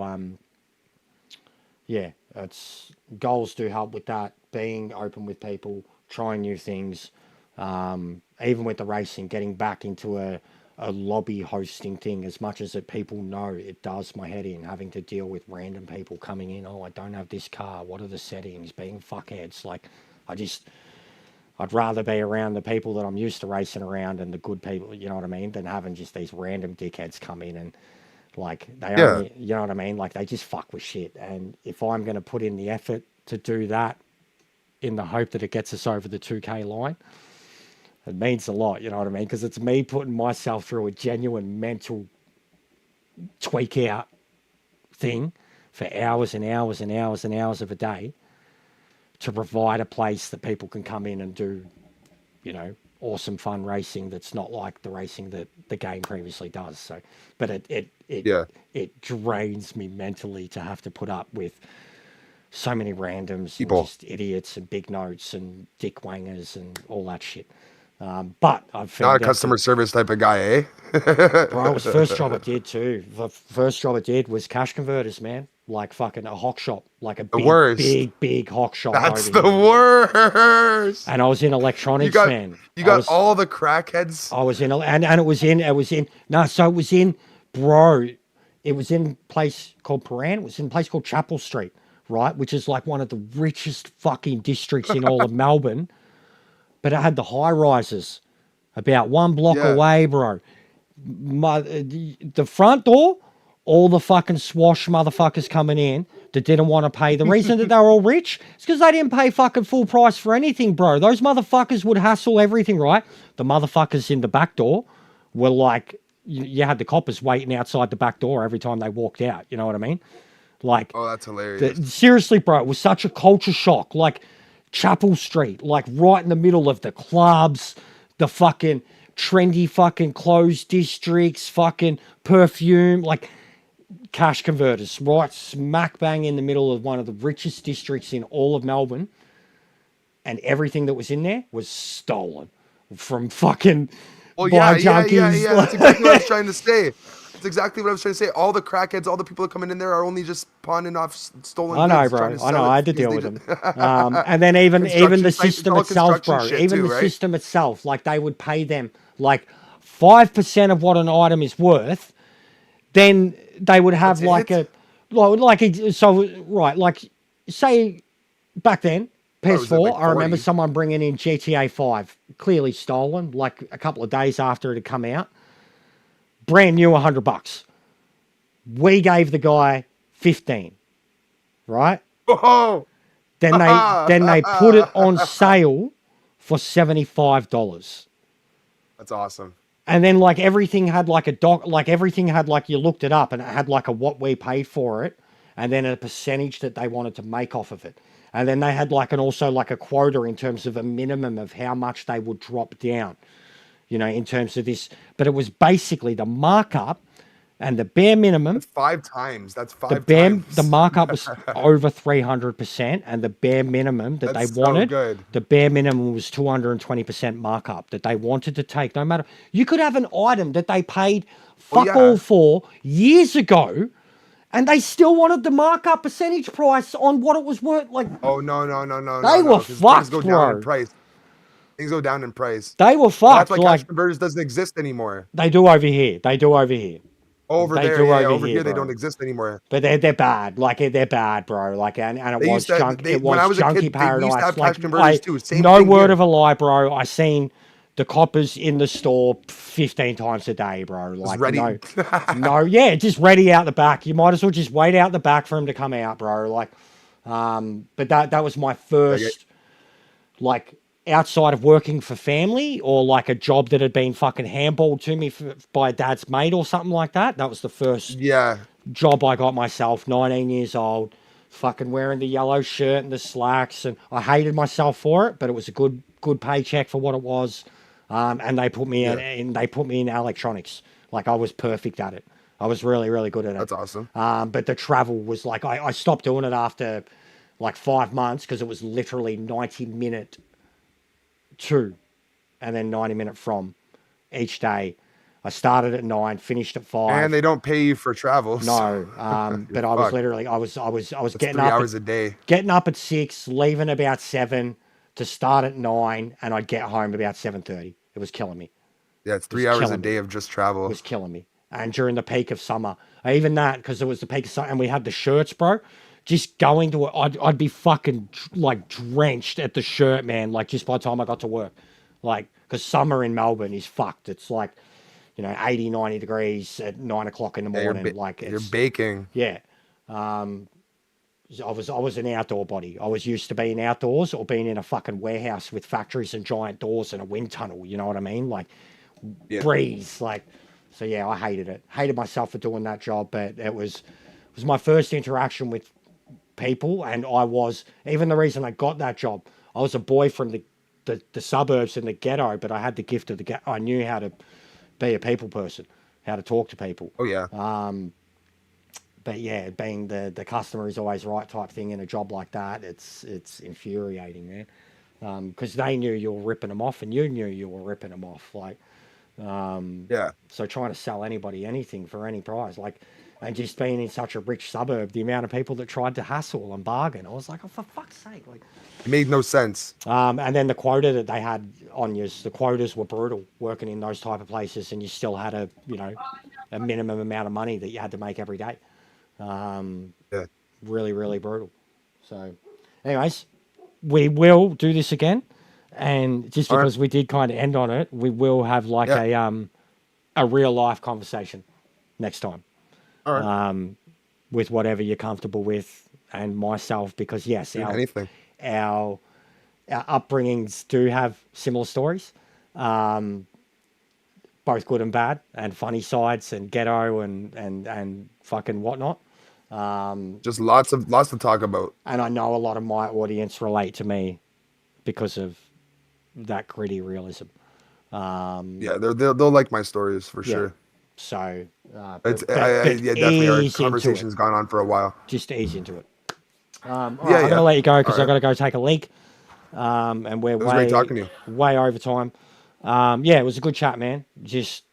yeah, it's goals do help with that. Being open with people, trying new things, even with the racing, getting back into a lobby hosting thing. As much as it people know, it does my head in having to deal with random people coming in. Oh, I don't have this car. What are the settings? Being fuckheads. Like, I'd rather be around the people that I'm used to racing around and the good people, you know what I mean, than having just these random dickheads come in and like they Yeah. only, you know what I mean, like they just fuck with shit. And if I'm going to put in the effort to do that in the hope that it gets us over the 2K line, it means a lot, you know what I mean? Because it's me putting myself through a genuine mental tweak out thing for hours and hours and hours and hours of a day to provide a place that people can come in and do, you know, awesome fun racing that's not like the racing that the game previously does. So, but Yeah. it drains me mentally to have to put up with so many randoms People. and just idiots and big notes and dick wangers and all that shit. But I've found Not a out that- customer service type of guy, eh? Bro, it was the first job I did too. The first job I did was cash converters, man. Like fucking a hock shop, like a big, worst. big hock shop. That's over the here. worst. And I was in electronics, man. You I got was, all the crackheads. I was in, and it was in. No, so it was in, bro. It was in a place called Paran. It was in a place called Chapel Street, right, which is like one of the richest fucking districts in all of Melbourne. But it had the high rises, about one block Yeah. away, bro. The front door, all the fucking swash motherfuckers coming in that didn't want to pay. The reason that they were all rich is because they didn't pay fucking full price for anything, bro. Those motherfuckers would hassle everything, right? The motherfuckers in the back door were like, you had the coppers waiting outside the back door every time they walked out. You know what I mean? Like, Oh, that's hilarious. seriously, bro, it was such a culture shock. Like Chapel Street, like right in the middle of the clubs, the fucking trendy fucking clothes districts, fucking perfume, like cash converters, right smack bang in the middle of one of the richest districts in all of Melbourne. And everything that was in there was stolen from fucking Well, bar yeah. junkies. That's exactly what I was trying to say. That's exactly what I was trying to say. All the crackheads, all the people coming in there are only just pawning off stolen I know, goods, bro. trying to I know. sell it I had to because deal they with just- them. And then even the Construction sites, system it's all itself, bro. construction shit Even too, the right? system itself, like they would pay them like 5% of what an item is worth. Then they would have That's like it? like say back then was it, PS4. like I remember 40? someone bringing in GTA 5, clearly stolen, like a couple of days after it had come out. Brand new, $100. We gave the guy 15, right? Oh, Then they put it on sale for $75. that's awesome. And then like everything had like a doc, like everything had like you looked it up and it had like a what we paid for it, and then a percentage that they wanted to make off of it. And then they had like also like a quota in terms of a minimum of how much they would drop down, you know, in terms of this. But it was basically the markup and the bare minimum. That's 5 times. That's 5 The bare, times. the markup was over 300%, and the bare minimum that That's they so wanted, good. the bare minimum was 220% markup that they wanted to take. No matter, you could have an item that they paid Well, fuck yeah. all for years ago, and they still wanted the markup percentage price on what it was worth. Like Oh no. They were 'cause fucked, things go down bro. in price. Things go down in price. they were Well, fucked. that's why Like cash converters doesn't exist anymore. they do over here. They do over here. Over They there, do yeah, over over here, here they bro. don't exist anymore. But they're bad. Like they're bad, bro. Like and it They was used to- junk. they- It when I was was a junky kid, we used to paradise. have Like cash converters too. Same no thing word here. of a lie, bro. I seen the coppers in the store 15 times a day, bro. Like ready. yeah, just ready out the back. You might as well just wait out the back for him to come out, bro. Like, but that was my first, like, outside of working for family or like a job that had been fucking handballed to me by dad's mate or something like that. That was the first Yeah, job I got myself, 19 years old, fucking wearing the yellow shirt and the slacks, and I hated myself for it, but it was a good paycheck for what it was. And they put me in electronics. Like I was perfect at it. I was really, really good at it. that's awesome. But the travel was like I stopped doing it after like 5 months because it was literally 90-minute to and then 90-minute from each day. I started at 9, finished at 5. And they don't pay you for travel. No, but I was Fuck. literally I was That's getting 3 up hours a day. getting up at 6, leaving about 7 to start at 9, and I'd get home about 7:30. It was killing me. Yeah, it's was 3 hours a killing me. day of just It travel. was killing me. And during the peak of summer, even that, because it was the peak of summer, and we had the shirts, bro. Just going to it, I'd be fucking like drenched at the shirt, man. Like just by the time I got to work, like because summer in Melbourne is fucked. It's like 80, 90 degrees at 9 o'clock in the Yeah, morning. Like you're it's baking. yeah. I was an outdoor body. I was used to being outdoors or being in a fucking warehouse with factories and giant doors and a wind tunnel. You know what I mean? Like Yeah. breeze. Like so. Yeah, I hated it. Hated myself for doing that job, but it was my first interaction with people, and I was even the reason I got that job. I was a boy from the suburbs and the ghetto, but I had the gift of the ghetto. I knew how to be a people person, how to talk to people. Oh yeah. But yeah, being the customer is always right type thing in a job like that, it's infuriating, man. Because they knew you were ripping them off, and you knew you were ripping them off. Like, Yeah. so trying to sell anybody anything for any price, like, and just being in such a rich suburb, the amount of people that tried to hassle and bargain, I was like, oh, for fuck's sake, like. It made no sense. And then the quota that they had on you, the quotas were brutal working in those type of places, and you still had a minimum amount of money that you had to make every day. Yeah. Really, really brutal. So, anyways, we will do this again, and just All right. because we did kind of end on it, we will have like a real life conversation next time. All right. With whatever you're comfortable with, and myself, because yes, Anything. our upbringings do have similar stories, both good and bad, and funny sides, and ghetto, and fucking whatnot. Just lots to talk about. And I know a lot of my audience relate to me because of that gritty realism. Yeah, they'll like my stories for sure. So It's but yeah, definitely. Our ease into conversation's it. gone on for a while. Just ease into it. All right, Yeah, I'm gonna let you go because All I've got to go take a leak. And we're was great talking to way over time. Yeah, it was a good chat, man. Just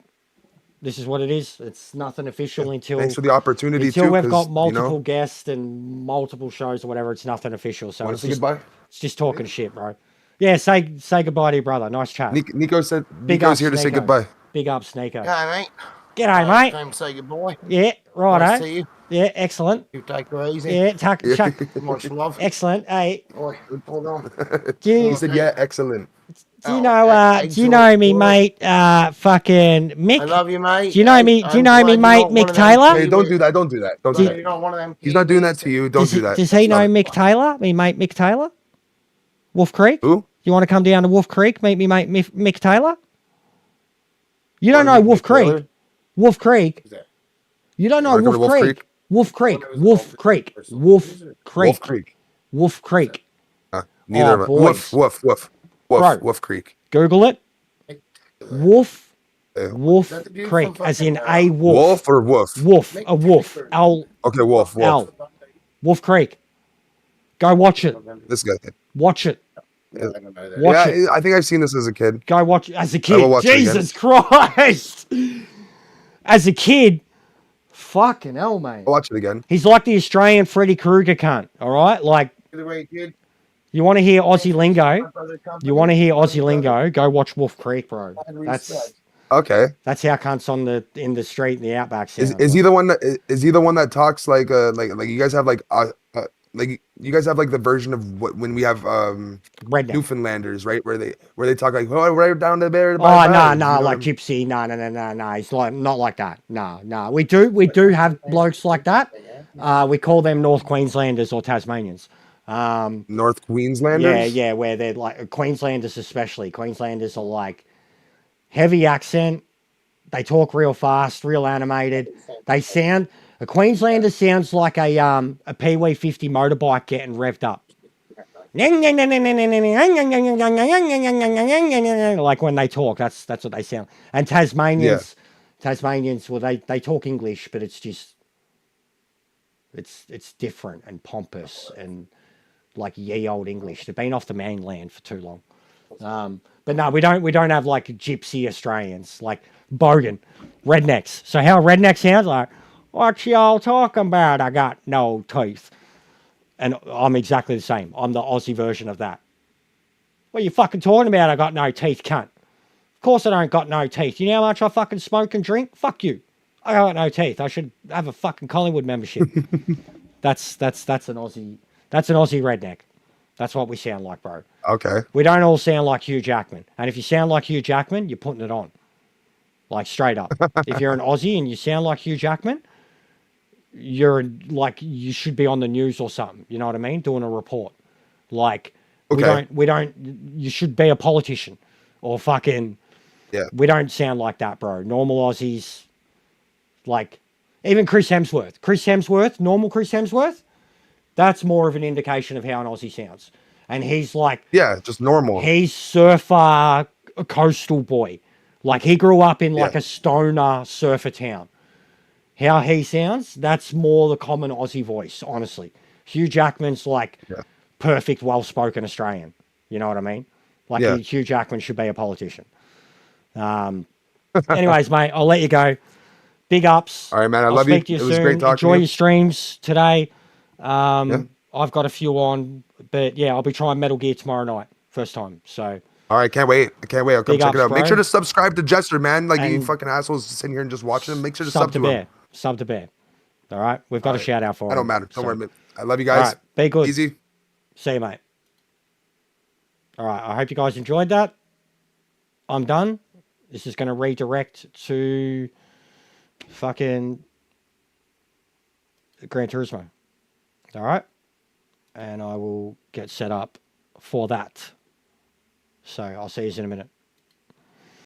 this is what it is. It's nothing official until Thanks for the opportunity until too. we've 'Cause, got multiple guests and multiple shows or whatever. It's nothing official. So Want it's to say just, goodbye? it's just talking shit, bro. Yeah, say goodbye to your brother. Nice chat. Nico said Big Nico's up, here to say Sneeko. goodbye. Big up, Sneeko. Hi, mate. G'day, mate. Time to say goodbye. Yeah, right. Nice to see you. Yeah, excellent. You take her easy. Yeah, chuck. Much love. Excellent. Hey, Oi, hold on. do you, He said, "Yeah, excellent." do you know? Do you know me, mate? Fucking Mick. I love you, mate. Do you know me? Do you know me, mate? Mick Taylor. Hey, don't do that. Don't do that. Don't do You're that. not one of them. He's not doing that to you. Don't Does, do that. does he know Stop it. Mick Taylor? Me mate, Mick Taylor. Wolf Creek. Who? You want to come down to Wolf Creek? Meet me, mate, Mick Taylor. You don't know Mick Wolf Creek. Taylor? Wolf Creek. You don't know Wanna come to Wolf Wolf Creek. Creek? Wolf Creek. Wolf Creek. Wolf Creek. Wolf Creek. Wolf Creek. Neither of us. boys. Woof. Bro. Wolf Creek. Google it. Wolf. Yeah. Wolf That's the dude Creek, from as in fucking, a wolf. Wolf or woof? Wolf. A wolf. L. Okay, wolf. L. Wolf Creek. Go watch it. This guy. Watch it. I don't know that. Watch Yeah, it. I think I've seen this as a kid. Go watch it as a will kid. watch it again. Jesus Christ. As a kid. Fucking hell, mate. I'll watch it again. He's like the Australian Freddy Krueger cunt. All right? Like, Either way, dude. you want to hear Aussie lingo? Brother company. You want to hear Aussie lingo? Go watch Wolf Creek, bro. Respect. Okay. That's how cunts in the street in the outback sound. Is he the one that talks like you guys have like you guys have like the version of what when we have Redneck? Newfoundlanders, right? Where they talk like, oh, right down the bear. Oh no, like Gypsy, no. He's like not like that. No. We do have blokes like that. We call them North Queenslanders or Tasmanians. North Queenslanders. Yeah, where they're like Queenslanders, especially. Queenslanders are like heavy accent. They talk real fast, real animated. A Queenslander sounds like a Pee-wee 50 motorbike getting revved up. Like when they talk, that's what they sound. And Tasmanians, well, they talk English, but it's just it's different and pompous and like ye old English. They've been off the mainland for too long. But no, we don't have like gypsy Australians, like bogan, rednecks. So how redneck sounds like, what y'all talking about? I got no teeth. And I'm exactly the same. I'm the Aussie version of that. What are you fucking talking about? I got no teeth, cunt. Of course I don't got no teeth. You know how much I fucking smoke and drink? Fuck you. I got no teeth. I should have a fucking Collingwood membership. That's an Aussie. That's an Aussie redneck. That's what we sound like, bro. Okay. We don't all sound like Hugh Jackman. And if you sound like Hugh Jackman, you're putting it on. Like straight up. If you're an Aussie and you sound like Hugh Jackman, you're like you should be on the news or something. You know what I mean? Doing a report. Like Okay. we don't you should be a politician or fucking Yeah. we don't sound like that, bro. Normal Aussies, like even Chris Hemsworth, normal Chris Hemsworth, that's more of an indication of how an Aussie sounds. And he's like Yeah, just normal. he's surfer coastal boy. Like he grew up in like Yeah. a stoner surfer town. How he sounds, that's more the common Aussie voice, honestly. Hugh Jackman's like Yeah. perfect, well-spoken Australian. You know what I mean? Like Yeah. Hugh Jackman should be a politician. Anyways, mate, I'll let you go. Big ups. All right, man. I I'll love you. speak to It you was soon. great talking Enjoy to you. your streams today. Yeah. I've got a few on, but yeah, I'll be trying Metal Gear tomorrow night. First time. So All right, can't wait. I can't wait. I'll come Big check it ups, out. Make bro. sure to subscribe to Jester, man. Like you And- fucking assholes sitting here and just watching him. Make sure to sub sub to to Bear. him. Sub to Bear. All right. We've got a shout out for I him. don't matter. Don't So, worry, man. I love you all guys. right. Be good. Easy. See you, mate. All right. I hope you guys enjoyed that. I'm done. This is going to redirect to fucking Gran Turismo. All right. And I will get set up for that. So I'll see you in a minute.